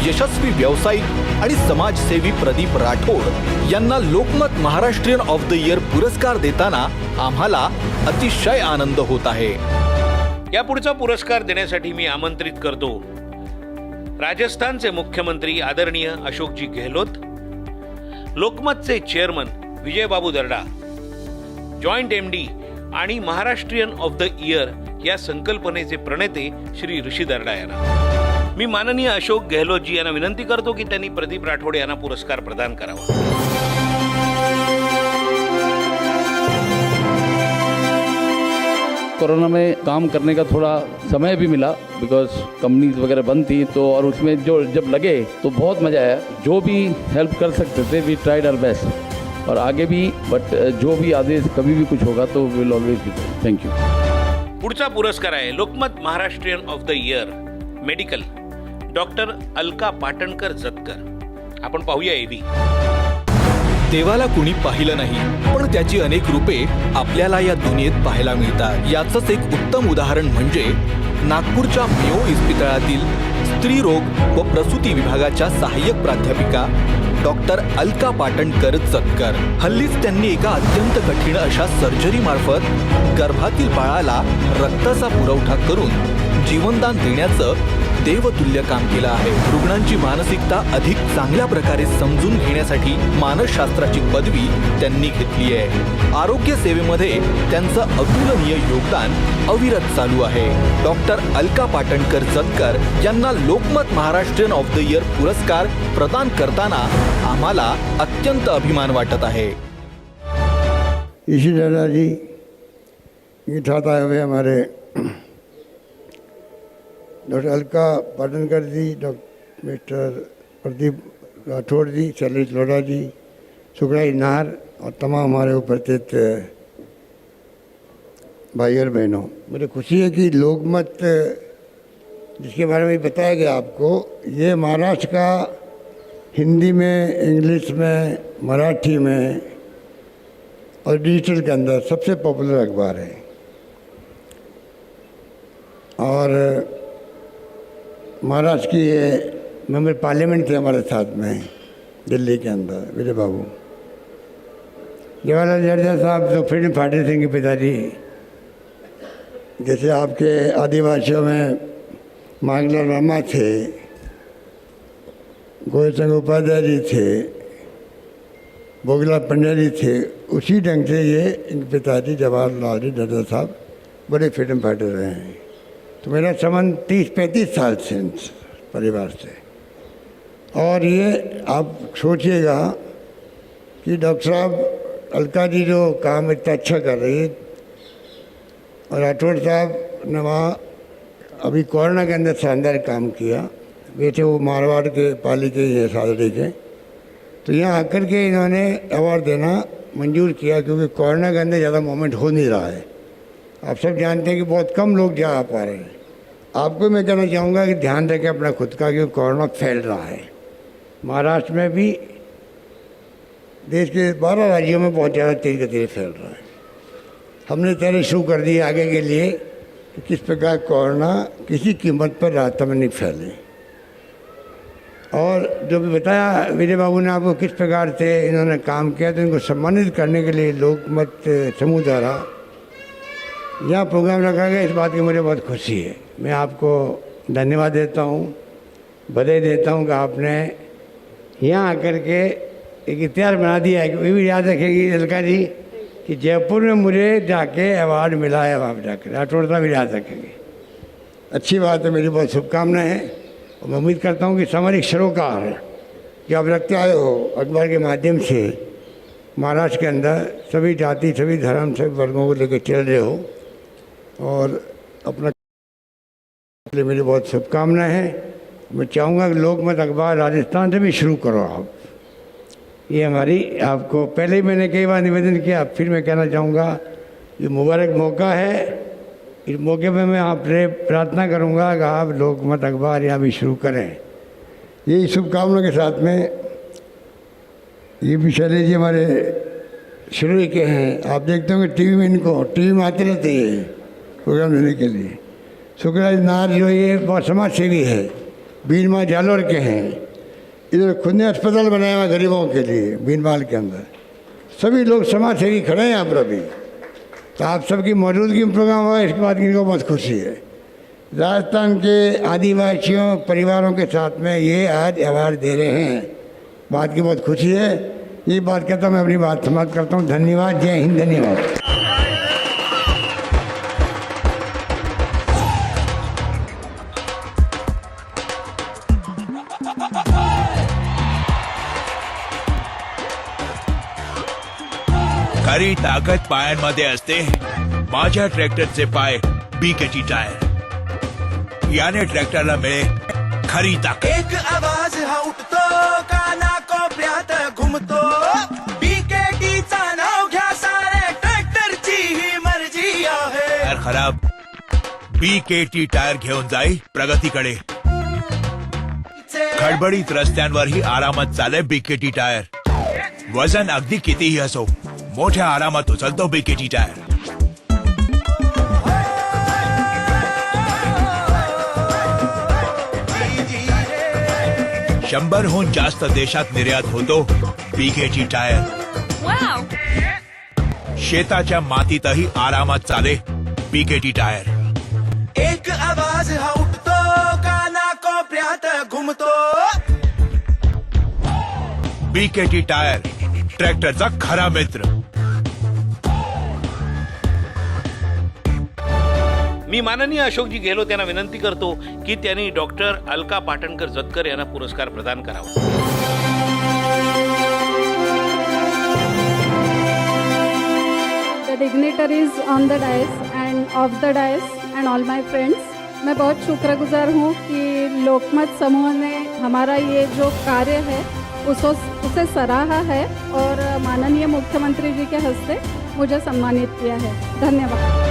यशस्वी व्यावसायिक आणि समाजसेवी प्रदीप राठोड यांना Lokmat Maharashtrian of the year पुरस्कार देताना आम्हाला अतिशय आनंद होत आहे. या पुढचा पुरस्कार देण्यासाठी मी आमंत्रित करतो राजस्थानचे मुख्यमंत्री आदरणीय अशोकजी गेहलोत, लोकमतचे चेअरमन विजयबाबू दर्डा, जॉईंट MD आणि महाराष्ट्रीयन ऑफ द इयर या संकल्पनेचे प्रणेते श्री ऋषी दर्डा यांना. मी माननीय अशोक गेहलोतजी यांना विनंती करतो की त्यांनी प्रदीप राठोड यांना पुरस्कार प्रदान करावा. कोरोना में काम करने का थोड़ा समय भी मिला बिकॉज कंपनीज वगैरह बंद थी, तो और उसमें जो जब लगे तो बहुत मज़ा आया. जो भी हेल्प कर सकते थे वी ट्राइड आवर बेस्ट और आगे भी, बट जो भी आदेश कभी भी कुछ होगा तो will always be there. Thank you. पुढचा पुरस्कार आहे Lokmat Maharashtrian of the year medical doctor Alka Patankar Jatkar. आपण पाहूया एबी. देवाला कुणी पाहिलं नाही, पण त्याची अनेक रूपे आपल्याला या दुनियेत पाहायला मिळतात. याचंच एक उत्तम उदाहरण म्हणजे नागपूरच्या मियो इस्पितळातील स्त्री रोग व प्रसूती विभागाच्या सहाय्यक प्राध्यापिका डॉक्टर अलका पाटणकर जतकर. हल्लीच त्यांनी एका अत्यंत कठीण अशा सर्जरी मार्फत गर्भातील बाळाला रक्ताचा पुरवठा करून जीवनदान देण्याचं देवतुल्य काम केलं आहे. रुग्णांची मानसिकता अधिक चांगल्या प्रकारे समजून घेण्यासाठी मानसशास्त्राची पदवी त्यांनी घेतली आहे. आरोग्य सेवेमध्ये त्यांचं अतुलनीय योगदान अविरत चालू आहे. डॉक्टर अलका पाटणकर जतकर यांना Lokmat Maharashtrian of the year पुरस्कार प्रदान करताना आम्हाला अत्यंत अभिमान वाटत आहे. ऋषि दादा जी ये साथ आए हुए हमारे डॉक्टर अलका पाटणकर जी, डॉक्टर मिस्टर प्रदीप राठौड़ जी, शैलेश लोढ़ा जी, सुखराज नाहर और तमाम हमारे उपस्थित भाई और बहनों, मुझे खुशी है कि लोकमत जिसके बारे में बताया गया आपको, ये महाराष्ट्र का हिंदी में, इंग्लिश में, मराठी में और डिजिटल के अंदर सबसे पॉपुलर अखबार है. और महाराष्ट्र की ये मेंबर पार्लियामेंट थे हमारे साथ में दिल्ली के अंदर, विजय बाबू. जवाहरलाल नेहरू साहब तो फ्रीडम फाइटर सिंह के पिताजी, जैसे आपके आदिवासियों में मांगलाल वर्मा थे, गोविंद सिंह उपाध्याय जी थे, भोगला पंड्या जी थे, उसी ढंग से ये इनके पिताजी जवाहरलाल नेहरू साहब बड़े फ्रीडम फाइटर रहे हैं. तो मेरा संबंध 30-35 साल से परिवार से. और ये आप सोचिएगा कि डॉक्टर साहब अलका जी जो काम इतना अच्छा कर रही है, और राठौड़ साहब ने वहाँ अभी कोरोना के अंदर शानदार काम किया. वैसे वो मारवाड़ के पाली के ही है, सादड़ी के. तो यहाँ आकर के इन्होंने अवार्ड देना मंजूर किया, क्योंकि कोरोना के अंदर ज़्यादा मूवमेंट हो नहीं रहा है. आप सब जानते हैं कि बहुत कम लोग जा आ पा रहे हैं. आपको मैं कहना चाहूँगा कि ध्यान रखें अपना खुद का, क्योंकि कोरोना फैल रहा है. महाराष्ट्र में भी, देश के 12 राज्यों में बहुत ज़्यादा तेज गति से फैल रहा है. हमने तैयारी शुरू कर दी आगे के लिए कि किस प्रकार कोरोना किसी कीमत पर रास्ते में नहीं फैले. और जो भी बताया विजय बाबू ने आपको किस प्रकार से इन्होंने काम किया, तो इनको सम्मानित करने के लिए लोकमत समूह द्वारा यहाँ प्रोग्राम रखा गया. इस बात की मुझे बहुत खुशी है. मैं आपको धन्यवाद देता हूँ, बधाई देता हूँ कि आपने यहाँ आकर के एक इतिहास बना दिया है. कि भी याद रखेगी अलका जी कि जयपुर में मुझे जाके अवार्ड मिला है, वहाँ जाकर राठौड़ साहब भी याद रखेंगे. अच्छी बात है, मेरी बहुत शुभकामनाएं हैं. और मैं उम्मीद करता हूँ कि सामाजिक सरोकार जो आप रखते आए हो अखबार के माध्यम से महाराष्ट्र के अंदर सभी जाति, सभी धर्म, सभी वर्गों को लेकर चल रहे हो, और अपना लिए मेरी बहुत शुभकामनाएं हैं. मैं चाहूँगा कि लोकमत अखबार राजस्थान से भी शुरू करो आप. ये हमारी आपको पहले ही मैंने कई बार निवेदन किया, फिर मैं कहना चाहूँगा ये मुबारक मौका है इस मौके पे मैं आपसे प्रार्थना करूंगा कि आप लोकमत अखबार यहाँ भी शुरू करें। यही शुभकामनाओं के साथ में ये भी शैलेश जी हमारे शुरू ही के हैं। आप देखते होंगे टीवी में, इनको टीवी में आते रहते हैं प्रोग्राम देने के लिए। शुक्राज नार जो ये बहुत समाज सेवी है, बीनमाल जालोर के हैं। इधर खुद ने अस्पताल बनाया हुआ गरीबों के लिए बीनमाल के अंदर। सभी लोग समाज सेवी खड़े हैं यहाँ पर अभी। तो आप सबकी मौजूदगी में प्रोग्राम हुआ, इसके बाद इनको बहुत खुशी है। राजस्थान के आदिवासियों परिवारों के साथ में ये आज अवार्ड दे रहे हैं, बात की बहुत खुशी है। ये बात कहता मैं अपनी बात समाप्त करता हूँ। धन्यवाद। जय हिंद। धन्यवाद। खरी ताकद पायांमध्ये असते. माझ्या ट्रॅक्टरचे पाय बीकेटी टायर. याने ट्रॅक्टरला मिळे खरी ताकद. एक आवाज हा उठतो काना कोपऱ्यात घुमतो. बीकेटीचा नाव घ्या सारे ट्रॅक्टरची ही मर्जी आहे. टायर खराब बीकेटी टायर घेऊन जाई प्रगतीकडे. खडबडीत रस्त्यांवरही आरामात चाले बीकेटी टायर. वजन अगदी कितीही असो, मोठ्या आरामात उचलतो बीकेटी टायर. शंभरहून जास्त देशात निर्यात होतो बीकेटी टायर. शेताच्या मातीतही आरामात चाले बीकेटी टायर. एक आवाज हा उठतो काना कोपऱ्यात घुमतो. बीकेटी टायर ट्रॅक्टरचा खरा मित्र. मी माननीय अशोकजी गेहलोत यांना विनंती करतो की त्यांनी डॉक्टर अलका पाटणकर जतकर यांना पुरस्कार प्रदान करावा. The dignitaries on the dais and off the dais and all my friends, मैं बहुत शुक्रगुजार हूँ कि लोकमत समूह ने हमारा ये जो कार्य है उसे सराहा है और माननीय मुख्यमंत्री जी के हस्ते मुझे सम्मानित किया है. धन्यवाद.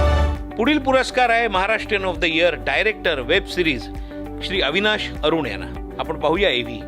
पुढील पुरस्कार आहे Maharashtrian of the year director web series Shri Avinash Arun यांना. आपण पाहूया एव्ही.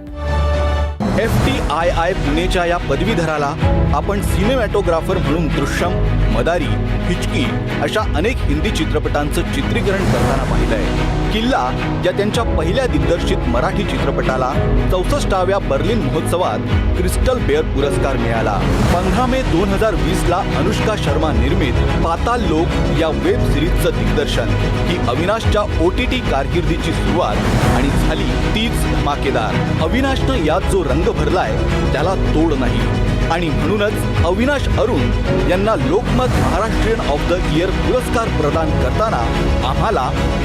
FTII पुणेच्या या पदवीधराला आपण सिनेमॅटोग्राफर म्हणून दृश्यम, मदारी, हिचकी अशा अनेक हिंदी चित्रपटांचं चित्रीकरण करताना पाहिलंय. किल्ला या त्यांच्या पहिल्या दिग्दर्शित मराठी चित्रपटाला 64व्या बर्लिन महोत्सवात क्रिस्टल बेअर पुरस्कार मिळाला. 15 मे 2020ला अनुष्का शर्मा निर्मित पाताल लोक या वेब सिरीजचं दिग्दर्शन ही अविनाशच्या OTT कारकिर्दीची सुरुवात आणि झाली तीच धमाकेदार. अविनाशनं यात जो रंग भरलाय त्याला तोड नाही आणि म्हणूनच अविनाश अरुण यांना Lokmat Maharashtrian of the year पुरस्कार प्रदान करताना आम्हाला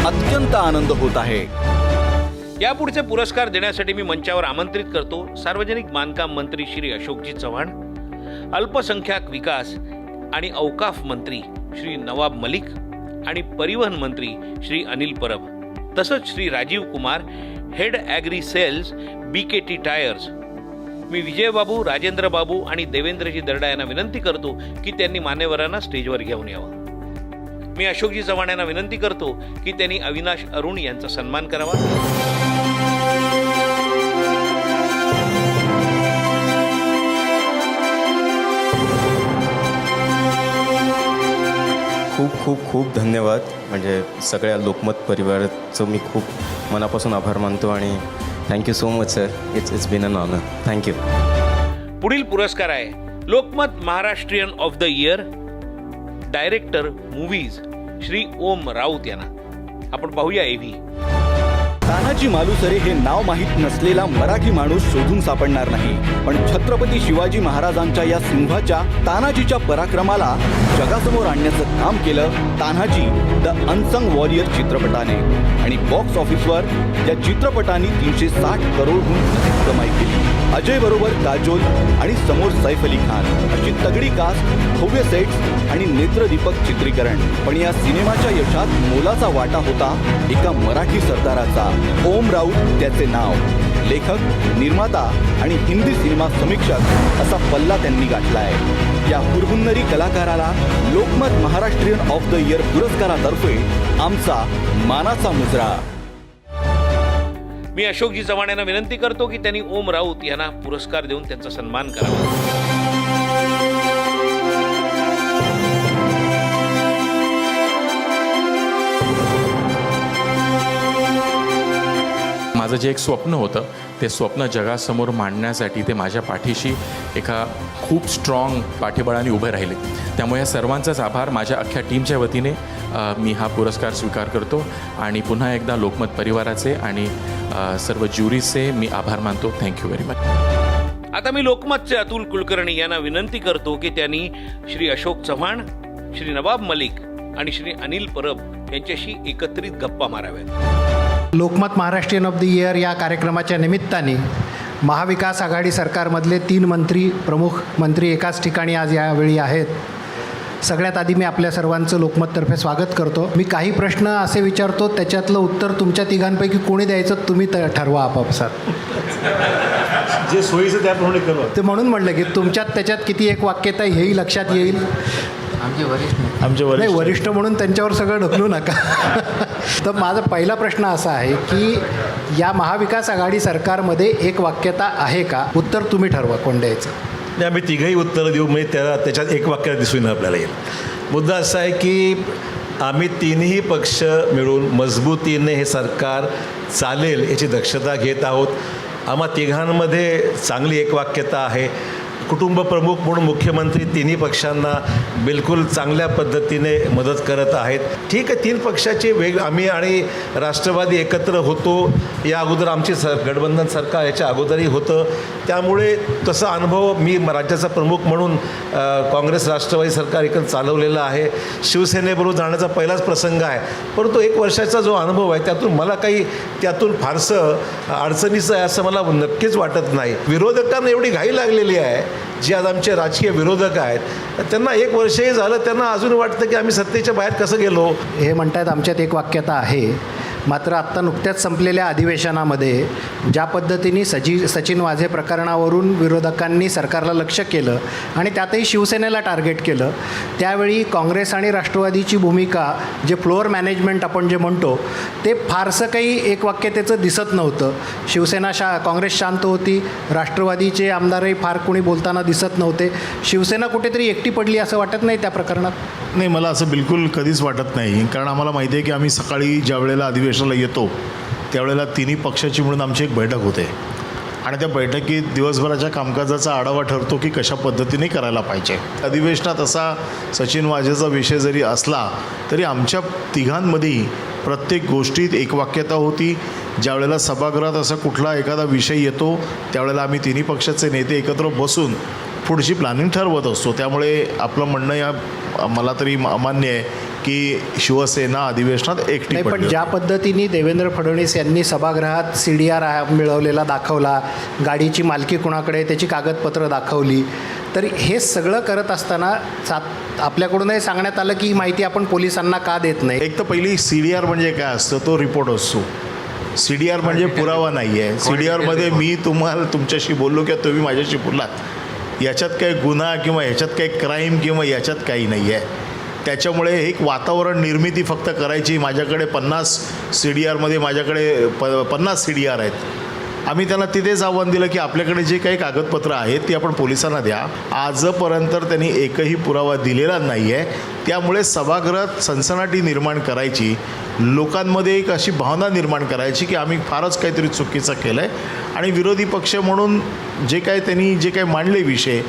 अत्यंत आनंद होत आहे. यापुढचे पुरस्कार देण्यासाठी मी मंचावर आमंत्रित करतो सार्वजनिक बांधकाम मंत्री श्री अशोकजी चव्हाण, अल्पसंख्याक विकास आणि औकाफ मंत्री श्री नवाब मलिक आणि परिवहन मंत्री श्री अनिल परब, तसंच Shri Rajeev Kumar, head agri sales BKT tyres. मी विजयबाबू, राजेंद्र बाबू आणि देवेंद्रजी दर्डा यांना विनंती करतो की त्यांनी मान्यवरांना स्टेजवर घेऊन यावं. मी अशोकजी चव्हाण यांना विनंती करतो की त्यांनी अविनाश अरुण यांचा सन्मान करावा. खूप खूप खूप धन्यवाद. म्हणजे सगळ्या लोकमत परिवाराचं मी खूप मनापासून आभार मानतो आणि thank you so much sir. It's been an honour. Thank you. पुढील पुरस्कार आहे Lokmat Maharashtrian of the year director movies Shri Om Raut यांना. आपण पाहूया एव्ही. तानाजी मालुसरे हे नाव माहीत नसलेला मराठी माणूस शोधून सापडणार नाही, पण छत्रपती शिवाजी महाराजांच्या या सिंहाच्या तानाजीच्या पराक्रमाला जगासमोर आणण्याचं काम केलं तान्हाजी द अनसंग वॉरियर चित्रपटाने. आणि बॉक्स ऑफिसवर या चित्रपटाने 360 करोडहून अधिक कमाई केली. अजय बरोबर काजोल आणि समोर सैफ अली खान अशी तगडी कास्ट, भव्य सेट्स आणि नेत्रदीपक चित्रीकरण. पण या सिनेमाच्या यशात मोलाचा वाटा होता एका मराठी सरदाराचा. ओम राऊत त्याचे नाव. लेखक, निर्माता आणि हिंदी सिनेमा समीक्षक असा पल्ला त्यांनी गाठला आहे. या हुरहुन्नरी कलाकाराला Lokmat Maharashtrian of the year पुरस्कारातर्फे आमचा मानाचा मुजरा. मी अशोकजी चव्हाण यांना विनंती करतो की त्यांनी ओम राऊत यांना पुरस्कार देऊन त्यांचा सन्मान करावा. माझं जे एक स्वप्न होतं ते स्वप्न जगासमोर मांडण्यासाठी ते माझ्या पाठीशी एका खूप स्ट्रॉंग पाठीबळाने उभे राहिले. त्यामुळे या सर्वांचाच आभार माझ्या अख्ख्या टीमच्या वतीने मी हा पुरस्कार स्वीकार करतो आणि पुन्हा एकदा लोकमत परिवाराचे आणि सर्व ज्युरीचे मी आभार मानतो. Thank you very much. आता मी लोकमतचे अतुल कुलकर्णी यांना विनंती करतो की त्यांनी श्री अशोक चव्हाण, श्री नवाब मलिक आणि श्री अनिल परब यांच्याशी एकत्रित गप्पा माराव्यात. Lokmat Maharashtrian of the year या कार्यक्रमाच्या निमित्ताने महाविकास आघाडी सरकारमधले 3 मंत्री, प्रमुख मंत्री एकाच ठिकाणी आज यावेळी आहेत. सगळ्यात आधी मी आपल्या सर्वांचं लोकमततर्फे स्वागत करतो. मी काही प्रश्न असे विचारतो, त्याच्यातलं उत्तर तुमच्या तिघांपैकी कोणी द्यायचं तुम्ही ठरवा आपापसात. जे सोयीचं त्याप्रमाणे करू. ते म्हणून म्हटलं की तुमच्यात त्याच्यात किती एक वाक्यता हेही लक्षात येईल. आमचे वरिष्ठ म्हणून त्यांच्यावर सगळं ढकलू नका. तर माझा पहिला प्रश्न असा आहे की या महाविकास आघाडी सरकारमध्ये एक वाक्यता आहे का? उत्तर तुम्ही ठरवा कोण द्यायचं. नाही, आम्ही तिघंही उत्तरं देऊ, म्हणजे त्याच्यात एक वाक्य दिसून आपल्याला येईल. मुद्दा असा आहे की आम्ही तिन्ही पक्ष मिळून मजबूतीने हे सरकार चालेल याची दक्षता घेत आहोत. आम्हा तिघांमध्ये चांगली एक वाक्यता आहे. कुटुंब प्रमुख म्हणून मुख्यमंत्री तिन्ही पक्षांना बिलकुल चांगल्या पद्धतीने मदत करत आहेत. ठीक आहे, 3 पक्षाचे आम्ही आणि राष्ट्रवादी एकत्र होतो. या अगोदर आमची गठबंधन सरकार याच्या अगोदरही होतं. त्यामुळे तसा अनुभव मी राज्याचा प्रमुख म्हणून काँग्रेस राष्ट्रवादी सरकार एकत्र चालवलेला आहे. शिवसेनेबरोबर जाण्याचा पहिलाच प्रसंग आहे. परंतु 1 वर्षाचा जो अनुभव आहे त्यातून मला काही त्यातून फारसं अडचणीचं आहे असं मला नक्कीच वाटत नाही. विरोधकांना एवढी घाई लागलेली आहे, जे आज आमचे राजकीय विरोधक आहेत त्यांना 1 वर्षही झालं, त्यांना अजून वाटतं की आम्ही सत्तेच्या बाहेर कसं गेलो. हे म्हणतात आमच्यात एक वाक्यता आहे. मात्र आत्ता नुकत्याच संपलेल्या अधिवेशनामध्ये ज्या पद्धतीने सचिन वाझे प्रकरणावरून विरोधकांनी सरकारला लक्ष केलं आणि त्यातही शिवसेनेला टार्गेट केलं, त्यावेळी काँग्रेस आणि राष्ट्रवादीची भूमिका, जे फ्लोअर मॅनेजमेंट आपण जे म्हणतो, ते फारसं काही एक वाक्यतेचं दिसत नव्हतं. शिवसेना काँग्रेस शांत होती, राष्ट्रवादीचे आमदारही फार कोणी बोलताना दिसत नव्हते. शिवसेना कुठेतरी एकटी पडली असं वाटत नाही त्या प्रकरणात? नाही, मला असं बिलकुल कधीच वाटत नाही. कारण आम्हाला माहिती आहे की आम्ही सकाळी ज्या वेळेला अधिवेशनाला येतो त्यावेळेला तिन्ही पक्षाची म्हणून आमची एक बैठक होते आणि त्या बैठकीत दिवसभराच्या कामकाजाचा आढावा ठरतो की कशा पद्धतीने करायला पाहिजे. अधिवेशनात असा सचिन वाझेचा विषय जरी असला तरी आमच्या तिघांमध्येही प्रत्येक गोष्टीत एकवाक्यता होती. ज्या वेळेला सभागृहात असा कुठला एखादा विषय येतो त्यावेळेला आम्ही तिन्ही पक्षाचे नेते एकत्र बसून पुढची प्लॅनिंग ठरवत असतो. त्यामुळे आपलं म्हणणं या मला तरी मान्य आहे की शिवसेना अधिवेशनात एकटी नाही. पण पडली. ज्या पद्धतीने देवेंद्र फडणवीस यांनी सभागृहात CDR मिळवलेला दाखवला, गाडीची मालकी कुणाकडे त्याची कागदपत्र दाखवली, तर हे सगळं करत असताना आपल्याकडूनही सांगण्यात आलं की ही माहिती आपण पोलिसांना का देत नाही. एक तर पहिली CDR म्हणजे काय असतं, तो रिपोर्ट असतो. CDR म्हणजे पुरावा नाही आहे. CDRमध्ये मी तुमच्याशी बोललो किंवा तुम्ही माझ्याशी बोललात, याच्यात काही गुन्हा किंवा याच्यात काही क्राईम किंवा याच्यात काही नाही आहे. त्याच्यामुळे एक वातावरण निर्मिती फक्त करायची. माझ्याकडे 50 CDRमध्ये माझ्याकडे 50 CDR आहेत. आम्ही त्यांना तिथेच आव्हान दिलं की आपल्याकडे जे काही कागदपत्रं आहेत ती आपण पोलिसांना द्या. आजपर्यंत त्यांनी एकही पुरावा दिलेला नाही आहे. त्यामुळे सभागृहात सनसनाटी निर्माण करायची, लोकांमध्ये एक अशी भावना निर्माण करायची की आम्ही फारच काहीतरी चुकीचं केलं आहे आणि विरोधी पक्ष म्हणून त्यांनी जे काही मांडले विषय,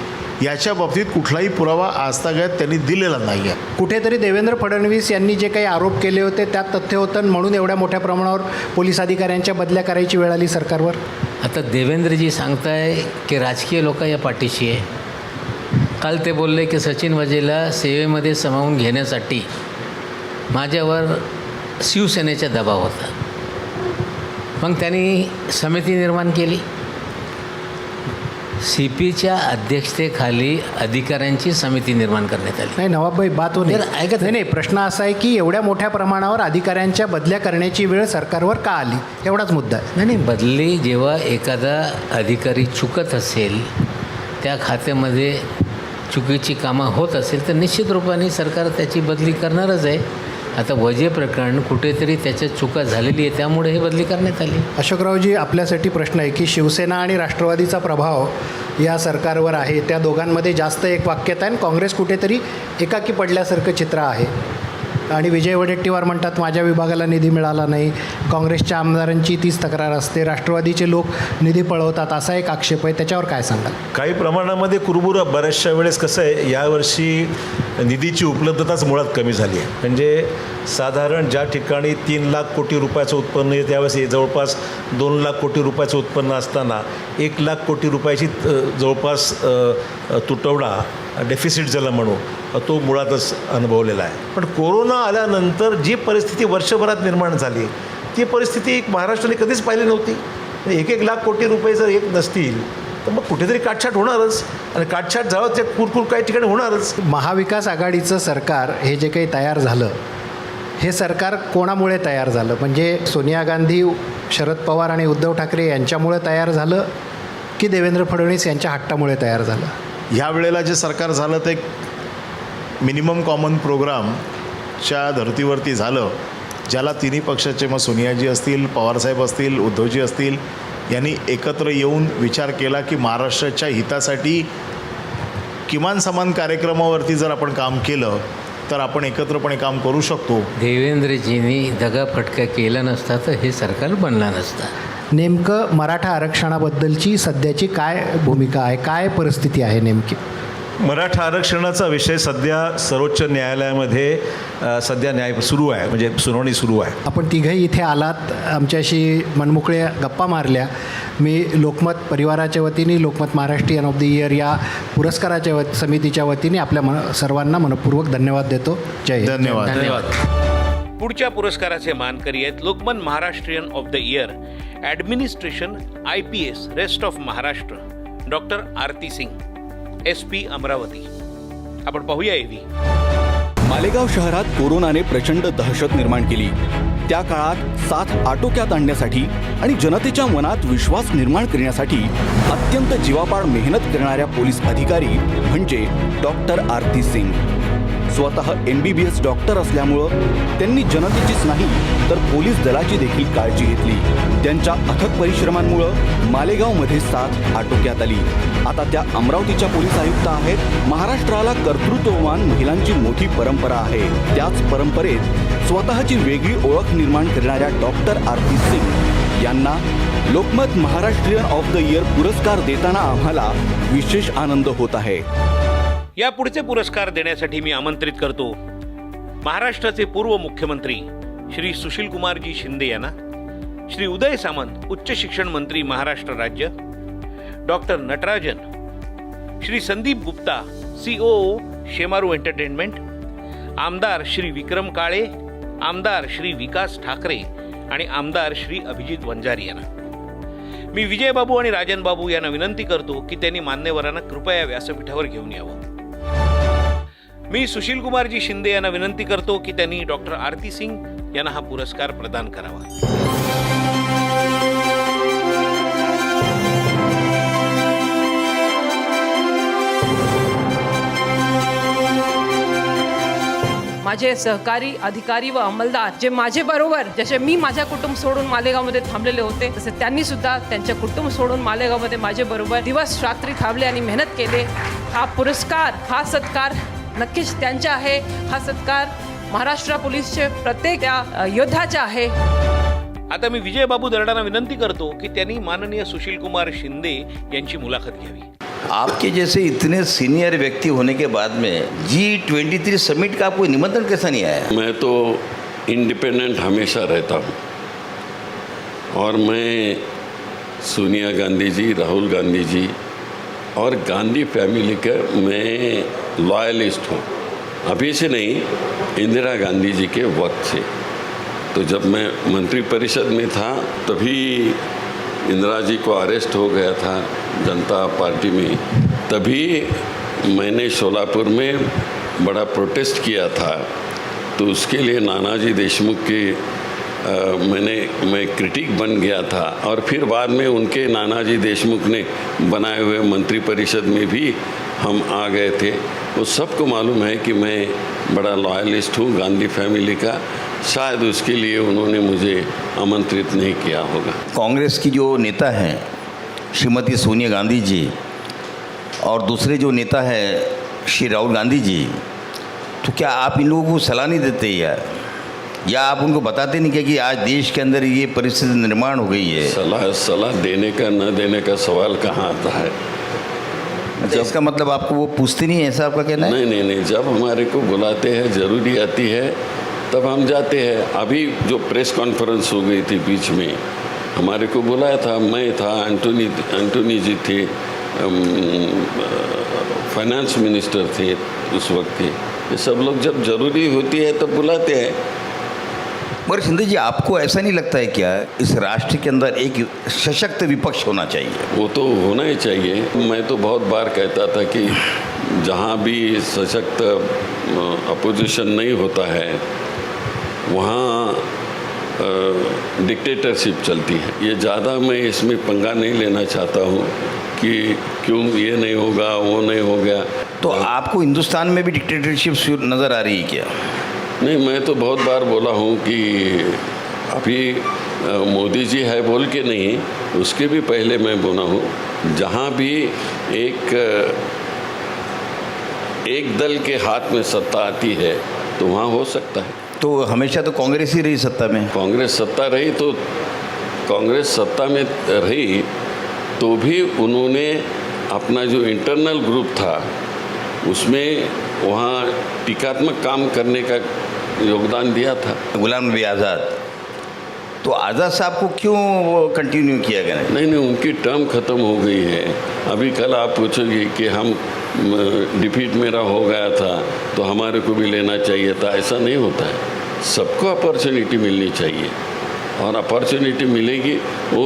याच्या बाबतीत कुठलाही पुरावा आजतागायत त्यांनी दिलेला नाही आहे. कुठेतरी देवेंद्र फडणवीस यांनी जे काही आरोप केले होते त्यात तथ्य होतं म्हणून एवढ्या मोठ्या प्रमाणावर पोलीस अधिकाऱ्यांच्या बदल्या करायची वेळ आली सरकारवर. आता देवेंद्रजी सांगताय की राजकीय लोक या पाठीशी आहे. काल ते बोलले की सचिन वाझेला सेवेमध्ये सामावून घेण्यासाठी माझ्यावर शिवसेनेचा दबाव होता. मग त्यांनी समिती निर्माण केली. CPच्या अध्यक्षतेखाली अधिकाऱ्यांची समिती निर्माण करण्यात आली. नाही नवाबभाई बात हो ऐकत नाही. प्रश्न असा आहे की एवढ्या मोठ्या प्रमाणावर अधिकाऱ्यांच्या बदल्या करण्याची वेळ सरकारवर का आली, एवढाच मुद्दा आहे. नाही बदली जेव्हा एखादा अधिकारी चुकत असेल, त्या खात्यामध्ये चुकीची कामं होत असेल तर निश्चित रूपाने सरकार त्याची बदली करणारच आहे. आता वजे प्रकरण कुठेतरी त्याच्यात चुका झालेली आहे, त्यामुळे हे बदली करण्यात आली. अशोकरावजी, आपल्यासाठी प्रश्न आहे की शिवसेना आणि राष्ट्रवादीचा प्रभाव या सरकारवर आहे, त्या दोघांमध्ये जास्त एक वाक्यता आहे. काँग्रेस कुठेतरी एकाकी पडल्यासारखं चित्र आहे आणि विजय वडेट्टीवार म्हणतात माझ्या विभागाला निधी मिळाला नाही. काँग्रेसच्या आमदारांची तीच तक्रार असते. राष्ट्रवादीचे लोक निधी पळवतात असा एक आक्षेप आहे, त्याच्यावर काय सांगाल? काही प्रमाणामध्ये कुरबुर बऱ्याचशा वेळेस कसं आहे, यावर्षी निधीची उपलब्धताच मुळात कमी झाली आहे. म्हणजे साधारण ज्या ठिकाणी 3 लाख कोटी रुपयाचं उत्पन्न आहे त्यावेळेस जवळपास 2 लाख कोटी रुपयाचं उत्पन्न असताना 1 लाख कोटी रुपयाची जवळपास तुटवडा, डेफिसिट ज्याला म्हणू, तो मुळातच अनुभवलेला आहे. पण कोरोना आल्यानंतर जी परिस्थिती वर्षभरात निर्माण झाली ती परिस्थिती महाराष्ट्राने कधीच पाहिली नव्हती. 1-1 लाख कोटी रुपये जर येत नसतील तर मग कुठेतरी काटछाट होणारच, आणि काटछाट झालं ते कुरकुर काही ठिकाणी होणारच. महाविकास आघाडीचं सरकार हे जे काही तयार झालं, हे सरकार कोणामुळे तयार झालं? म्हणजे सोनिया गांधी, शरद पवार आणि उद्धव ठाकरे यांच्यामुळे तयार झालं की देवेंद्र फडणवीस यांच्या हट्टामुळे तयार झालं? ह्या वेळेला जे सरकार झालं ते मिनिमम कॉमन प्रोग्रामच्या धर्तीवरती झालं, ज्याला तिन्ही पक्षाचे, मग सोनियाजी असतील, पवारसाहेब असतील, उद्धवजी असतील, यांनी एकत्र येऊन विचार केला की महाराष्ट्राच्या हितासाठी किमान समान कार्यक्रमावरती जर आपण काम केलं तर आपण एकत्रपणे काम करू शकतो. देवेंद्रजींनी दगाफटका केला नसता तर हे सरकार बनलं नसतं. नेमकं मराठा आरक्षणाबद्दलची सध्याची काय भूमिका आहे, काय परिस्थिती आहे नेमकी? मराठा आरक्षणाचा विषय सध्या सर्वोच्च न्यायालयामध्ये सध्या न्याय सुरू आहे, म्हणजे सुनावणी सुरू आहे. आपण तिघंही इथे आलात, आमच्याशी मनमोकळे गप्पा मारल्या. मी लोकमत परिवाराच्या वतीने Lokmat Maharashtrian of the year या पुरस्काराच्या समितीच्या वतीने आपल्या सर्वांना मनपूर्वक धन्यवाद देतो. जय हिंद. धन्यवाद. पुढच्या पुरस्काराचे मानकरी आहेत Lokmat Maharashtrian of the year administration IPS rest of Maharashtra doctor Aarti Singh, SP Amravati. आपण पाहूया एव्ही. मालेगाव शहरात कोरोनाने प्रचंड दहशत निर्माण केली. त्या काळात साथ आटोक्यात आणण्यासाठी आणि जनतेच्या मनात विश्वास निर्माण करण्यासाठी अत्यंत जीवापाड मेहनत करणाऱ्या पोलीस अधिकारी म्हणजे डॉक्टर आरती सिंग. स्वतः MBBS डॉक्टर असल्यामुळं त्यांनी जनतेचीच नाही तर पोलीस दलाची देखील काळजी घेतली. त्यांच्या अथक परिश्रमांमुळं मालेगावमध्ये साथ आटोक्यात आली. आता त्या अमरावतीच्या पोलीस आयुक्त आहेत. महाराष्ट्राला कर्तृत्ववान महिलांची मोठी परंपरा आहे. त्याच परंपरेत स्वतःची वेगळी ओळख निर्माण करणाऱ्या डॉक्टर आरती सिंग यांना Lokmat Maharashtrian of the year पुरस्कार देताना आम्हाला विशेष आनंद होत आहे. या पुढचे पुरस्कार देण्यासाठी मी आमंत्रित करतो महाराष्ट्राचे पूर्व मुख्यमंत्री श्री सुशीलकुमारजी शिंदे यांना, श्री उदय सामंत उच्च शिक्षण मंत्री महाराष्ट्र राज्य, doctor Natarajan, Shri Sandeep Gupta COO Shemaroo entertainment, आमदार श्री विक्रम काळे, आमदार श्री विकास ठाकरे आणि आमदार श्री अभिजित वंजारी यांना. मी विजयबाबू आणि राजनबाबू यांना विनंती करतो की त्यांनी मान्यवरांना कृपया व्यासपीठावर घेऊन यावं. मी सुशीलकुमारजी शिंदे यांना विनंती करतो की त्यांनी डॉक्टर आरती सिंग यांना हा पुरस्कार प्रदान करावा. माझे सहकारी अधिकारी व अंमलदार जे माझे बरोबर, जसे मी माझ्या कुटुंब सोडून मालेगावमध्ये थांबलेले होते, तसे त्यांनी सुद्धा त्यांचे कुटुंब सोडून मालेगावमध्ये माझे बरोबर दिवस रात्री थांबले आणि मेहनत केले. हा पुरस्कार, हा सत्कार नक्कीच त्यांचा आहे. हा सत्कार महाराष्ट्र पोलीसचे प्रत्येक योद्धाचा आहे. आता मी विजयबाबू दर्डांना विनंती करतो की त्यांनी माननीय सुशीलकुमार शिंदे यांची मुलाखत घ्यावी. आपके जैसे इतने सीनियर व्यक्ति होने के बाद में G23 समिट का आपको निमंत्रण कैसा नहीं आया? मैं तो इंडिपेंडेंट हमेशा रहता हूँ और मैं सोनिया गांधी जी, राहुल गांधी जी और गांधी फैमिली का मैं लॉयलिस्ट हूँ. अभी से नहीं, इंदिरा गांधी जी के वक्त से. तो जब मैं मंत्रिपरिषद में था तभी इंदिरा जी को अरेस्ट हो गया था जनता पार्टी में, तभी मैंने शोलापुर में बड़ा प्रोटेस्ट किया था। तो उसके लिए नानाजी देशमुख के मैं क्रिटिक बन गया था, और फिर बाद में उनके नानाजी देशमुख ने बनाए हुए मंत्रिपरिषद में भी हम आ गए थे। वो सबको मालूम है कि मैं बड़ा लॉयलिस्ट हूँ गांधी फैमिली का, शायद उसके लिए उन्होंने मुझे आमंत्रित नहीं किया होगा। कांग्रेस की जो नेता हैं श्रीमती सोनिया गांधी जी और दूसरे जो नेता है श्री राहुल गांधी जी, तो क्या आप इन लोगों को सलाह नहीं देते यार, या आप उनको बताते नहीं क्या कि आज देश के अंदर ये परिस्थिति निर्माण हो गई है? सलाह देने का न देने का सवाल कहाँ आता है? जब इसका मतलब आपको वो पूछते नहीं है, ऐसा आपका कहना है? नहीं, जब हमारे को बुलाते हैं, ज़रूरी आती है, तब हम जाते हैं। अभी जो प्रेस कॉन्फ्रेंस हो गई थी बीच में, हमारे को बुलाया था, मैं था, एंटोनी जी थे, फाइनेंस मिनिस्टर थे उस वक्त के। ये सब लोग जब ज़रूरी होती है तब बुलाते हैं। मगर शिंदे जी, आपको ऐसा नहीं लगता है क्या इस राष्ट्र के अंदर एक सशक्त विपक्ष होना चाहिए? वो तो होना ही चाहिए। मैं तो बहुत बार कहता था कि जहाँ भी सशक्त अपोजिशन नहीं होता है वहाँ डिक्टेटरशिप चलती है। ये ज़्यादा मैं इसमें पंगा नहीं लेना चाहता हूँ कि क्यों ये नहीं होगा, वो नहीं हो गया। तो आपको हिंदुस्तान में भी डिक्टेटरशिप नज़र आ रही है क्या? नहीं, मैं तो बहुत बार बोला हूँ कि अभी मोदी जी है बोल के नहीं, उसके भी पहले मैं बोला हूँ, जहाँ भी एक दल के हाथ में सत्ता आती है तो वहाँ हो सकता है। तो हमेशा तो कांग्रेस ही रही सत्ता में। कांग्रेस सत्ता में रही तो भी उन्होंने अपना जो इंटरनल ग्रुप था उसमें वहाँ टीकात्मक काम करने का योगदान दिया था। गुलाम नबी आज़ाद, तो आज़ाद साहब को क्यों कंटिन्यू किया गया? नहीं, उनकी टर्म ख़त्म हो गई है। अभी कल आप पूछोगे कि हम डिफीट मेरा हो गया था तो हमारे को भी लेना चाहिए था, ऐसा नहीं होता है। सबको अपॉर्चुनिटी मिलनी चाहिए, और अपॉर्चुनिटी मिलेगी। वो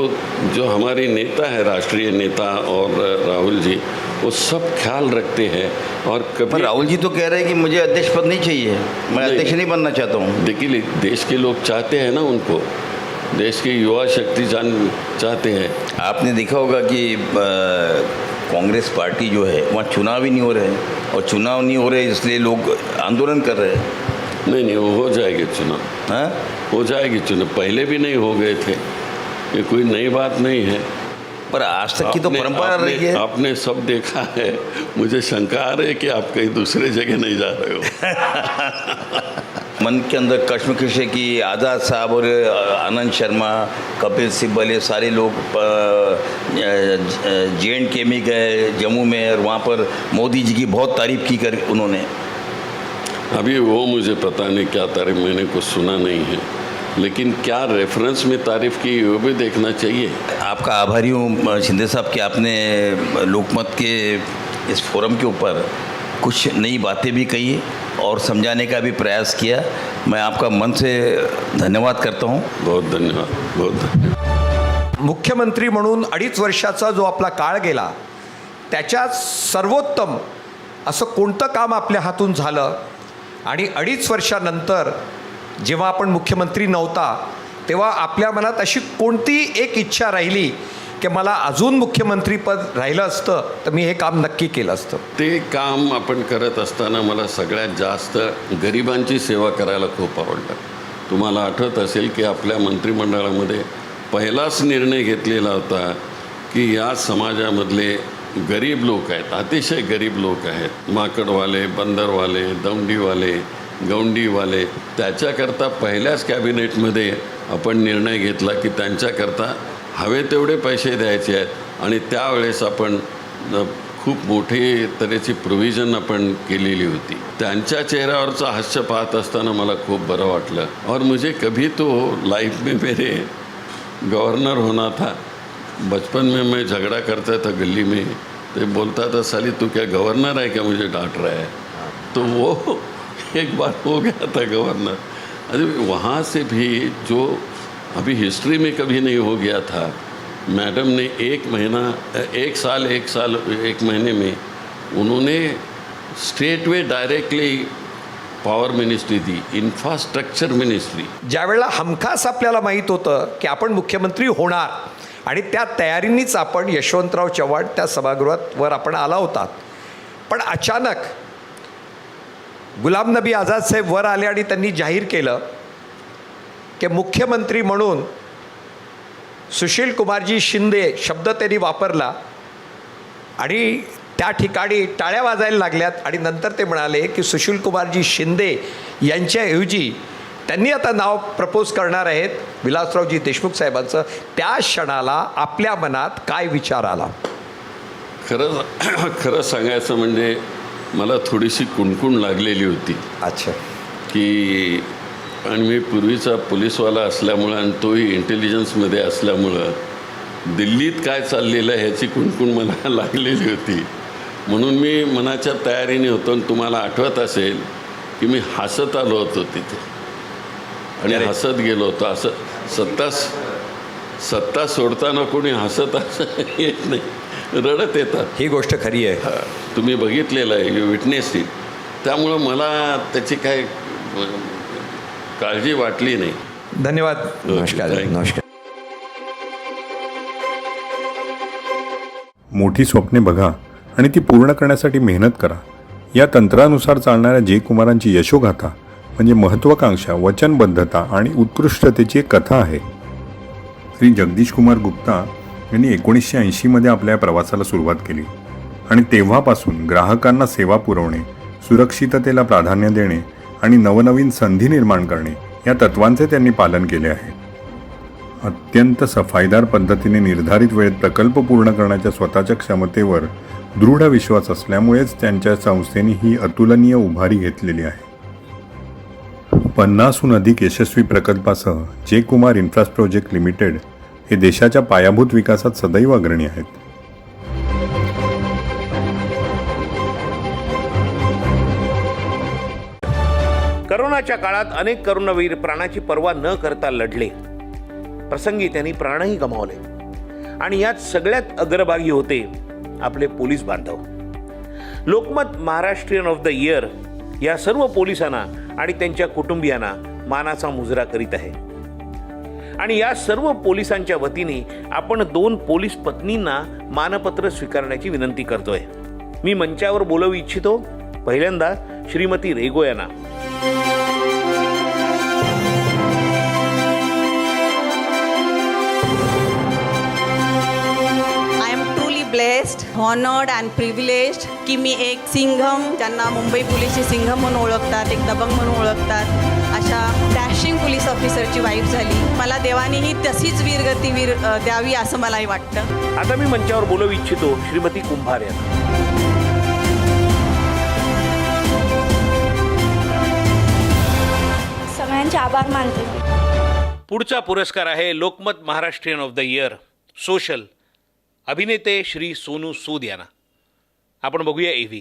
जो हमारे नेता है, राष्ट्रीय नेता और राहुल जी, वो सब ख्याल रखते हैं। और कभी राहुल जी तो कह रहे हैं कि मुझे अध्यक्ष पद नहीं चाहिए, मैं अध्यक्ष नहीं बनना चाहता हूँ। देखिए, देश के लोग चाहते हैं ना उनको, देश की युवा शक्ति चाहते हैं। आपने देखा होगा कि कांग्रेस पार्टी जो है वहाँ चुनाव ही नहीं हो रहे हैं, और चुनाव नहीं हो रहे इसलिए लोग आंदोलन कर रहे हैं। नहीं, वो हो जाएगी चुनाव। हाँ, हो जाएगी चुनाव, पहले भी नहीं हो गए थे, ये कोई नई बात नहीं है। पर आज तक की तो परंपरा रही है। आपने सब देखा है। मुझे शंका आ रही है कि आप कहीं दूसरे जगह नहीं जा रहे हो। मन के अंदर कश्मकश है कि आज़ाद साहब और आनंद शर्मा, कपिल सिब्बल, ये सारे लोग JNK में गए, जम्मू में, और वहाँ पर मोदी जी की बहुत तारीफ़ की कर उन्होंने। अभी वो मुझे पता नहीं क्या तारीफ, मैंने कुछ सुना नहीं है, लेकिन क्या रेफरेंस में तारीफ़ की वो भी देखना चाहिए। आपका आभारी हूँ शिंदे साहब कि आपने लोकमत के इस फोरम के ऊपर कुछ नई बातें भी कही और समझाने का भी प्रयास किया। मैं आपका मन से धन्यवाद करता हूँ। बहुत धन्यवाद, बहुत धन्यवाद। मुख्यमंत्री म्हणून 2.5 वर्षाचा जो आपला काळ गेला, त्याच्यात सर्वोत्तम असं कोणतं काम आपल्या हातून झालं, आणि 2.5 वर्षानंतर जेव्हा आपण मुख्यमंत्री नव्हता तेव्हा आपल्या मनात अशी कोणती एक इच्छा राहिली की मला अजून मुख्यमंत्रीपद राहिलं असतं तर मी हे काम नक्की केलं असतं? ते काम आपण करत असताना मला सगळ्यात जास्त गरिबांची सेवा करायला खूप आवडलं. तुम्हाला आठवत असेल की आपल्या मंत्रिमंडळामध्ये पहिलाच निर्णय घेतलेला होता की या समाजामधले गरीब लोक आहेत, अतिशय गरीब लोक आहेत, माकडवाले, बंदरवाले, दौंडीवाले, गौंडीवाले, त्याच्याकरता पहिल्याच कॅबिनेटमध्ये आपण निर्णय घेतला की त्यांच्याकरता हवे तेवढे पैसे द्यायचे आहेत, आणि त्यावेळेस आपण खूप मोठी तऱ्हेची प्रोव्हिजन आपण केलेली होती. त्यांच्या चेहऱ्यावरचं हास्य पाहत असताना मला खूप बरं वाटलं. और मुझे कभी तो लाइफ में मेरे गवर्नर होना था. बचपन में मैं झगड़ा करता था गली में, तो बोलता था साली तू क्या गवर्नर है क्या, मुझे डांट रहा है. तो वो एक बार हो गया था गवर्नर. अरे वहाँ से भी जो अभी हिस्ट्री में कभी नहीं हो गया था, मैडम ने एक महीने में उन्होंने स्टेट वे डायरेक्टली पॉवर मिनिस्ट्री दी, इन्फ्रास्ट्रक्चर मिनिस्ट्री. ज्यावेळेला हमखास आपल्याला माहीत होतं की आपण मुख्यमंत्री होणार आणि त्या तयारींनीच आपण यशवंतराव चव्हाण त्या सभागृहात वर आपण आला होतात, पण अचानक गुलाम नबी आझाद साहेब वर आले आणि त्यांनी जाहीर केलं की मुख्यमंत्री म्हणून सुशील कुमारजी शिंदे शब्द त्यांनी वापरला आणि त्या ठिकाणी टाळ्या वाजायला लागल्यात आणि नंतर ते म्हणाले की सुशील कुमारजी शिंदे यांच्याऐवजी त्यांनी आता नाव प्रपोज करणार आहेत विलासरावजी देशमुख साहेबांचं. त्या क्षणाला आपल्या मनात काय विचार आला? खरं सांगायचं म्हणजे मला थोडीशी कुणकुण लागलेली होती. अच्छा. की आणि मी पूर्वीचा पोलीसवाला असल्यामुळं आणि तोही इंटेलिजन्समध्ये असल्यामुळं दिल्लीत काय चाललेलं आहे ह्याची कुणकुण मला लागलेली होती. म्हणून मी मनाच्या तयारीने होतो. आणि तुम्हाला आठवत असेल की मी हसत आलो होतो तिथे आणि हसत गेलो होतो. असं सत्ता सोडताना कोणी हसत असं येत नाही, रडत येतात. ही गोष्ट खरी आहे. तुम्ही बघितलेलं आहे, यू विटनेस इट. त्यामुळं मला त्याची काय काळजी वाटली नाही. धन्यवाद. नमस्कार. नमस्कार. मोठी स्वप्ने बघा आणि ती पूर्ण करण्यासाठी मेहनत करा. या तंत्रानुसार चालणाऱ्या जे कुमारांची यशोगाथा म्हणजे महत्त्वाकांक्षा, वचनबद्धता आणि उत्कृष्टतेची एक कथा आहे. श्री जगदीश कुमार गुप्ता यांनी 1980मध्ये आपल्या प्रवासाला सुरुवात केली आणि तेव्हापासून ग्राहकांना सेवा पुरवणे, सुरक्षिततेला प्राधान्य देणे आणि नवनवीन संधी निर्माण करणे या तत्वांचे त्यांनी पालन केले आहे. अत्यंत सफाईदार पद्धतीने निर्धारित वेळेत प्रकल्प पूर्ण करण्याच्या स्वतःच्या क्षमतेवर दृढ विश्वास असल्यामुळेच त्यांच्या संस्थेने ही अतुलनीय उभारी घेतलेली आहे. 50हून अधिक यशस्वी प्रकल्पासह जे कुमार इन्फ्रास्प्रोजेक्ट लिमिटेड हे देशाच्या पायाभूत विकासात सदैव अग्रणी आहेत. करोनाच्या काळात अनेक करुणवीर प्राणाची पर्वा न करता लढले. प्रसंगी त्यांनी प्राणही गमावले आणि यात सगळ्यात अग्रभागी होते आपले पोलीस बांधव. Lokmat Maharashtrian of the year या सर्व पोलिसांना आणि त्यांच्या कुटुंबियांना मानाचा मुजरा करीत आहे. आणि या सर्व पोलिसांच्या वतीने आपण 2 पोलीस पत्नींना मानपत्र स्वीकारण्याची विनंती करतोय. मी मंचावर बोलवू इच्छितो पहिल्यांदा श्रीमती रेगो यांना. ब्लेस्ड, हॉनर्ड अँड प्रिव्हिलेज्ड की मी एक सिंघम, ज्यांना मुंबई पोलीसचे सिंघम म्हणून ओळखतात, एक दबंग म्हणून ओळखतात, अशा डॅशिंग पोलीस ऑफिसरची वाईफ झाली. मला देवानेही तशीच वीरगती द्यावी असं मलाही वाटतं. आता मी मंचावर बोलवू इच्छितो श्रीमती कुंभार यांना. सगळ्यांचे आभार मानते. पुढचा पुरस्कार आहे Lokmat Maharashtrian of the year social अभिनेते श्री सोनू सूद यांना. आपण बघूया एव्ही.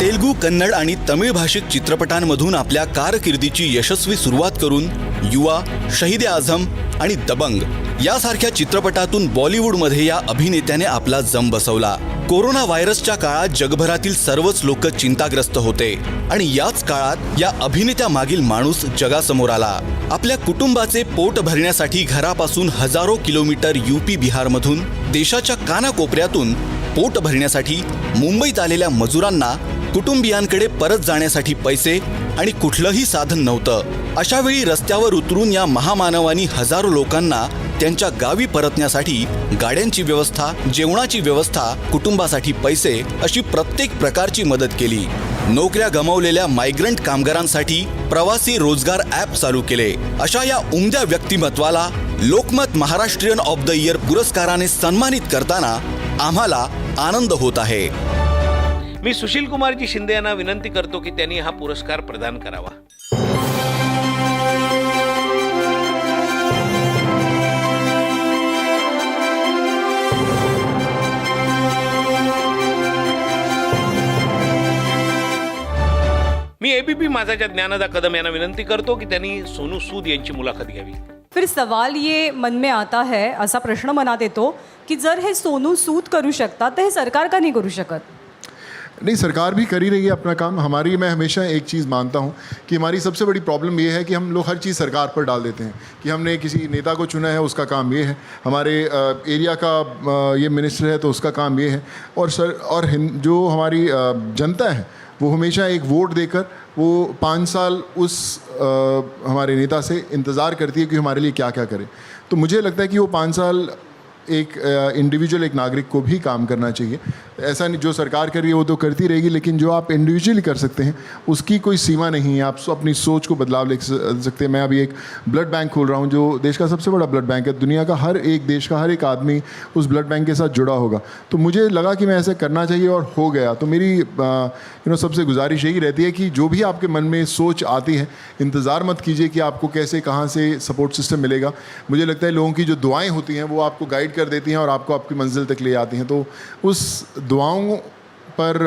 तेलुगू, कन्नड आणि तमिळ भाषिक चित्रपटांमधून आपल्या कारकिर्दीची यशस्वी सुरुवात करून युवा, शहीद आझम आणि दबंग यासारख्या चित्रपटातून बॉलिवूडमध्ये या अभिनेत्याने आपला जम बसवला. कोरोना व्हायरसच्या काळात जगभरातील सर्वच लोक चिंताग्रस्त होते आणि याच काळात या अभिनेत्यामागील माणूस जगासमोर आला. आपल्या कुटुंबाचे पोट भरण्यासाठी घरापासून हजारो किलोमीटर यूपी बिहारमधून देशाच्या कानाकोपऱ्यातून पोट भरण्यासाठी मुंबईत आलेल्या मजुरांना कुटुंबियांकडे परत जाण्यासाठी पैसे आणि कुठलंही साधन नव्हतं. अशावेळी रस्त्यावर उतरून या महामानवानी हजारो लोकांना त्यांच्या गावी परतण्यासाठी गाड्यांची व्यवस्था, जेवणाची व्यवस्था, कुटुंबासाठी पैसे अशी प्रत्येक प्रकारची मदत केली. नोकऱ्या गमावलेल्या मायग्रंट कामगारांसाठी प्रवासी रोजगार ॲप चालू केले. अशा या उमद्या व्यक्तिमत्वाला Lokmat Maharashtrian of the year पुरस्काराने सन्मानित करताना आम्हाला आनंद होत आहे. मी सुशील कुमारजी शिंदे यांना विनंती करतो की त्यांनी हा पुरस्कार प्रदान करावा. मी एबीपी माझाच्या ज्ञानदा कदम यांना विनंती करतो की त्यांनी सोनू सूद यांची मुलाखत घ्यावी. फिर सवाल ये मन में आता है, असा प्रश्न मनात येतो की जर हे सोनू सूद करू शकतात तर हे सरकार का नहीं करू शकत? नहीं, सरकार भी कर ही रही है अपना काम. मैं हमेशा एक चीज़ मानता हूँ कि हमारी सबसे बड़ी प्रॉब्लम ये है कि हम लोग हर चीज़ सरकार पर डाल देते हैं कि हमने किसी नेता को चुना है, उसका काम ये है, हमारे एरिया का ये मिनिस्टर है तो उसका काम ये है. और जो हमारी जनता है वो हमेशा एक वोट देकर वो 5 साल उस हमारे नेता से इंतज़ार करती है कि हमारे लिए क्या क्या करे. तो मुझे लगता है कि वो 5 साल एक इंडिविजुअल, एक नागरिक को भी काम करना चाहिए. ऐसा नहीं, जो सरकार कर रही है वो तो करती रहेगी, लेकिन जो आप इंडिविजुअली कर सकते हैं उसकी कोई सीमा नहीं है. आप अपनी सोच को बदलाव ले सकते हैं. मैं अभी एक ब्लड बैंक खोल रहा हूँ जो देश का सबसे बड़ा ब्लड बैंक है. दुनिया का हर एक देश का हर एक आदमी उस ब्लड बैंक के साथ जुड़ा होगा. तो मुझे लगा कि मैं ऐसा करना चाहिए और हो गया. तो मेरी सबसे गुजारिश यही रहती है कि जो भी आपके मन में सोच आती है, इंतज़ार मत कीजिए कि आपको कैसे कहाँ से सपोर्ट सिस्टम मिलेगा. मुझे लगता है लोगों की जो दुआएँ होती हैं वो आपको गाइड कर देती हैं और आपको आपकी मंजिल तक ले आती हैं. तो उस दुआओं पर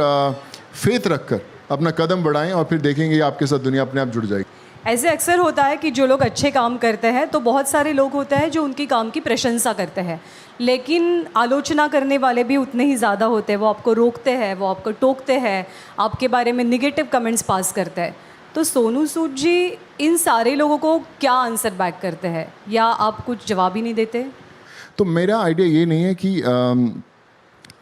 फेथ रखकर अपना कदम बढ़ाएं और फिर देखेंगे आपके साथ दुनिया अपने आप जुड़ जाएगी. ऐसे अक्सर होता है कि जो लोग अच्छे काम करते हैं तो बहुत सारे लोग होते हैं जो उनकी काम की प्रशंसा करते हैं, लेकिन आलोचना करने वाले भी उतने ही ज़्यादा होते हैं. वो आपको रोकते हैं, वो आपको टोकते हैं, आपके बारे में निगेटिव कमेंट्स पास करते हैं. तो सोनू सूद जी इन सारे लोगों को क्या आंसर बैक करते हैं, या आप कुछ जवाब ही नहीं देते? तो मेरा आइडिया ये नहीं है कि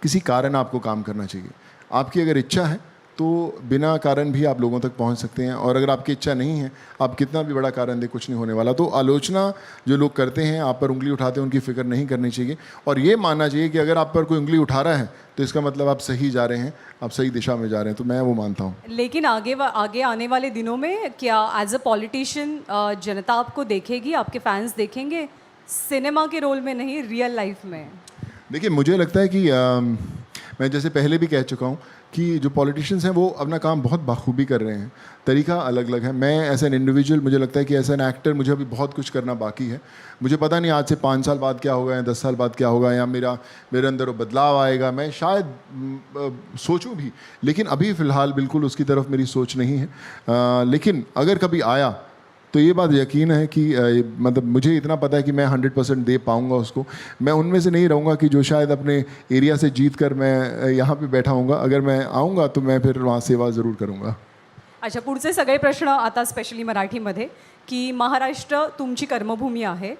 किसी कारण आपको काम करना चाहिए. आपकी अगर इच्छा है तो बिना कारण भी आप लोगों तक पहुंच सकते हैं, और अगर आपकी इच्छा नहीं है, आप कितना भी बड़ा कारण दें, कुछ नहीं होने वाला. तो आलोचना जो लोग करते हैं, आप पर उंगली उठाते हैं, उनकी फ़िक्र नहीं करनी चाहिए. और ये मानना चाहिए कि अगर आप पर कोई उंगली उठा रहा है तो इसका मतलब आप सही जा रहे हैं, आप सही दिशा में जा रहे हैं. तो मैं वो मानता हूँ. लेकिन आगे आने वाले दिनों में क्या एज अ पॉलिटिशियन जनता आपको देखेगी, आपके फैंस देखेंगे, सिनेमा के रोल में नहीं, रियल लाइफ में? देखिए, मुझे लगता है कि मैं जैसे पहले भी कह चुका हूँ कि जो पॉलिटिशियंस हैं वो अपना काम बहुत बाखूबी कर रहे हैं. तरीका अलग अलग है. मैं एज एन इंडिविजुअल, मुझे लगता है कि एज एन एक्टर मुझे अभी बहुत कुछ करना बाकी है. मुझे पता नहीं आज से 5 साल बाद क्या होगा या 10 साल बाद क्या होगा, या मेरे अंदर वो बदलाव आएगा. मैं शायद सोचूं भी, लेकिन अभी फ़िलहाल बिल्कुल उसकी तरफ मेरी सोच नहीं है. लेकिन अगर कभी आया तो ये बात यकीन है कि मतलब मुझे इतना पता है कि मैं 100% दे पाऊँगा उसको. मैं उनमें से नहीं रहूँगा कि जो शायद अपने एरिया से जीत कर मैं यहाँ पे बैठा हूँगा. अगर मैं आऊँगा तो मैं फिर वहाँ सेवा ज़रूर करूँगा. अच्छा, पुढचे सगळे प्रश्न आता स्पेशली मराठीमध्ये, की महाराष्ट्र तुमची कर्मभूमी आहे,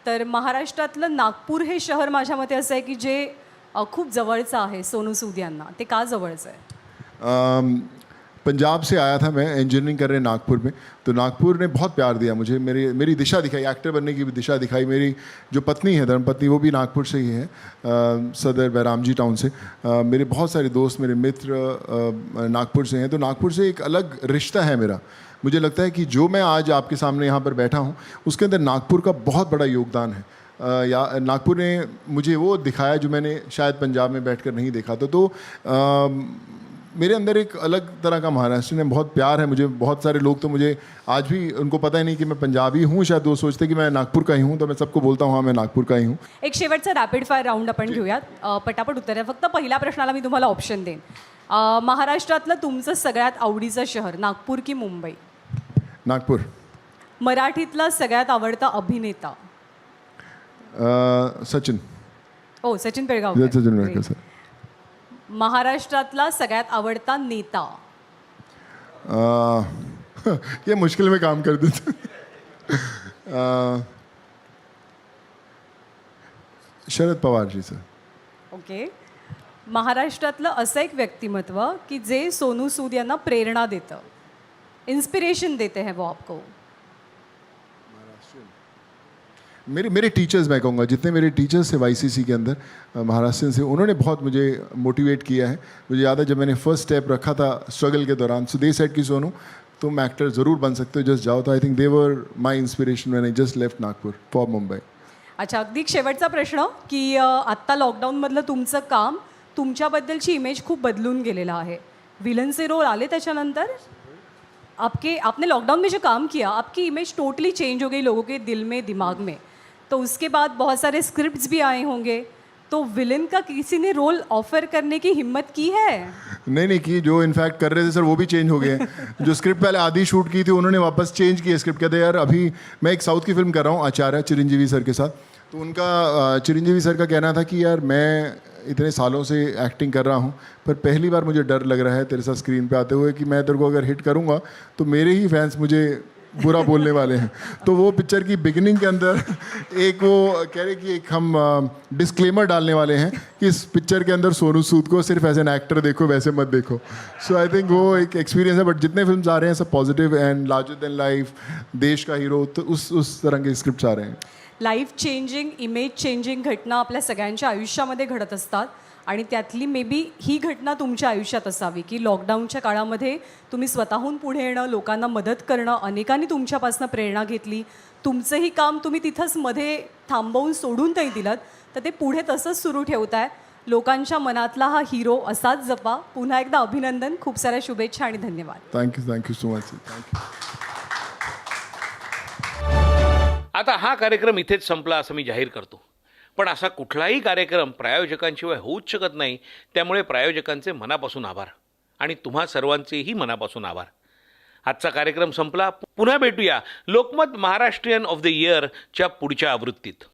तर महाराष्ट्रातलं नागपूर हे शहर माझ्या मते असं आहे की जे खूप जवळचं आहे सोनू सूद यांना. ते का जवळचं आहे? पंजाब से आया था मैं, इंजीनियरिंग कर रहे नागपुर में. तो नागपुर ने बहुत प्यार दिया मुझे, मेरी दिशा दिखाई, एक्टर बनने की भी दिशा दिखाई. मेरी जो पत्नी है, धर्मपत्नी, वो भी नागपुर से ही है, सदर बैरामजी टाउन से. मेरे बहुत सारे दोस्त, मेरे मित्र नागपुर से हैं. तो नागपुर से एक अलग रिश्ता है मेरा. मुझे लगता है कि जो मैं आज आपके सामने यहाँ पर बैठा हूँ उसके अंदर नागपुर का बहुत बड़ा योगदान है. या नागपुर ने मुझे वो दिखाया जो मैंने शायद पंजाब में बैठकर नहीं देखा था. तो मेरे अंदर एक अलग तरह का महाराष्ट्र में बहुत प्यार है मुझे. बहुत सारे लोग तो मुझे आज भी, उनको पता ही नहीं कि मैं पंजाबी हूँ, शायद वो सोचते कि मैं नागपुर का ही हूँ. तो मैं सबको बोलता हूँ हाँ, मैं नागपुर का ही हूँ. एक शेवटचा रॅपिड फायर राऊंड आपण घेऊयात. पटापट उत्तर आहे. फक्त पहिल्या प्रश्नाला मी तुम्हाला ऑप्शन देईन. महाराष्ट्रातलं तुमचं सगळ्यात आवडीचं शहर नागपूर की मुंबई? नागपूर. मराठीतला सगळ्यात आवडता अभिनेता? सचिन. हो, सचिन पिळगावकर. सचिन पिळगावकर सर. महाराष्ट्रातला सगळ्यात आवडता नेता? ये मुश्किल में काम कर देते. शरद पवार जी सर. ओके. महाराष्ट्रातलं असं एक व्यक्तिमत्व की जे सोनू सूद यांना प्रेरणा देतं, इंस्पिरेशन देते हैं वो आपको? मेरे टीचर्स, मैं कहूँगा जितने मेरे टीचर्स थे YCC के अंदर महाराष्ट्र से, उन्होंने बहुत मुझे मोटिवेट किया है. मुझे याद है जब मैंने फर्स्ट स्टेप रखा था स्ट्रगल के दौरान, सो दे सेड कि सोनू तुम एक्टर ज़रूर बन सकते हो, जस्ट जाओ. तो आई थिंक दे वर माय inspiration when I just left Nagpur for Mumbai. अच्छा, अगदी शेवटचा प्रश्न की आत्ता लॉकडाऊनमधलं तुमचं काम, तुमच्याबद्दलची इमेज खूप बदलून गेलेला आहे. विलनचे रोल आले त्याच्यानंतर आपने लॉकडाउन में जो काम किया, आपकी इमेज टोटली चेंज हो गई लोगों के दिल में, दिमाग में. तो उसके बाद बहुत सारे स्क्रिप्ट्स भी आए होंगे, तो विलन का किसी ने रोल ऑफर करने की हिम्मत की है? नहीं की, जो इनफैक्ट कर रहे थे सर वो भी चेंज हो गए हैं। जो स्क्रिप्ट पहले आधी शूट की थी उन्होंने वापस चेंज की स्क्रिप्ट। कहते यार अभी मैं एक साउथ की फिल्म कर रहा हूँ आचार्य चिरंजीवी सर के साथ, तो उनका चिरंजीवी सर का कहना था कि यार मैं इतने सालों से एक्टिंग कर रहा हूँ पर पहली बार मुझे डर लग रहा है तेरे साथ स्क्रीन पे आते हुए कि मैं तेरे को अगर हिट करूँगा तो मेरे ही फैंस मुझे बुरा बोलने वाले हैं। तो वो पिक्चर की बिगिनिंग के अंदर एक वो कह रहे कि एक हम डिस्क्लेमर डालने वाले हैं कि इस पिक्चर के अंदर सोनू सूद को सिर्फ एज एन एक्टर देखो, वैसे मत देखो। सो आई थिंक वो एक एक्सपिरियंस है। बट जितने फिल्म आ रहे हैं सब positive and larger than life, देश का हीरो, तो उस तरह के स्क्रिप्ट आ रहे हैं। लाईफ चेंजिंग, इमेज चेंजिंग घटना आपल्या सगळ्यांच्या आयुष्यामध्ये घडत असतात आणि त्यातली मे बी ही घटना तुमच्या आयुष्यात असावी की लॉकडाऊनच्या काळामध्ये तुम्ही स्वतःहून पुढे येणं, लोकांना मदत करणं, अनेकांनी तुमच्यापासून प्रेरणा घेतली, तुमचंही काम तुम्ही तिथंच मध्ये थांबवून सोडून नाही दिलं, तर ते पुढे तसंच सुरू ठेवताय। लोकांच्या मनातला हा हिरो असाच जपा। पुन्हा एकदा अभिनंदन, खूप साऱ्या शुभेच्छा आणि धन्यवाद। Thank you so much. थँक्यू। आता हा कार्यक्रम इथेच संपला असं मी जाहीर करतो, पण असा कुठलाही कार्यक्रम प्रायोजकांशिवाय होऊच शकत नाही। त्यामुळे प्रायोजकांचे मनापासून आभार आणि तुम्हा सर्वांचेही मनापासून आभार। आजचा कार्यक्रम संपला, पुन्हा भेटूया लोकमत महाराष्ट्रीयन ऑफ द इयरच्या पुढच्या आवृत्तीत।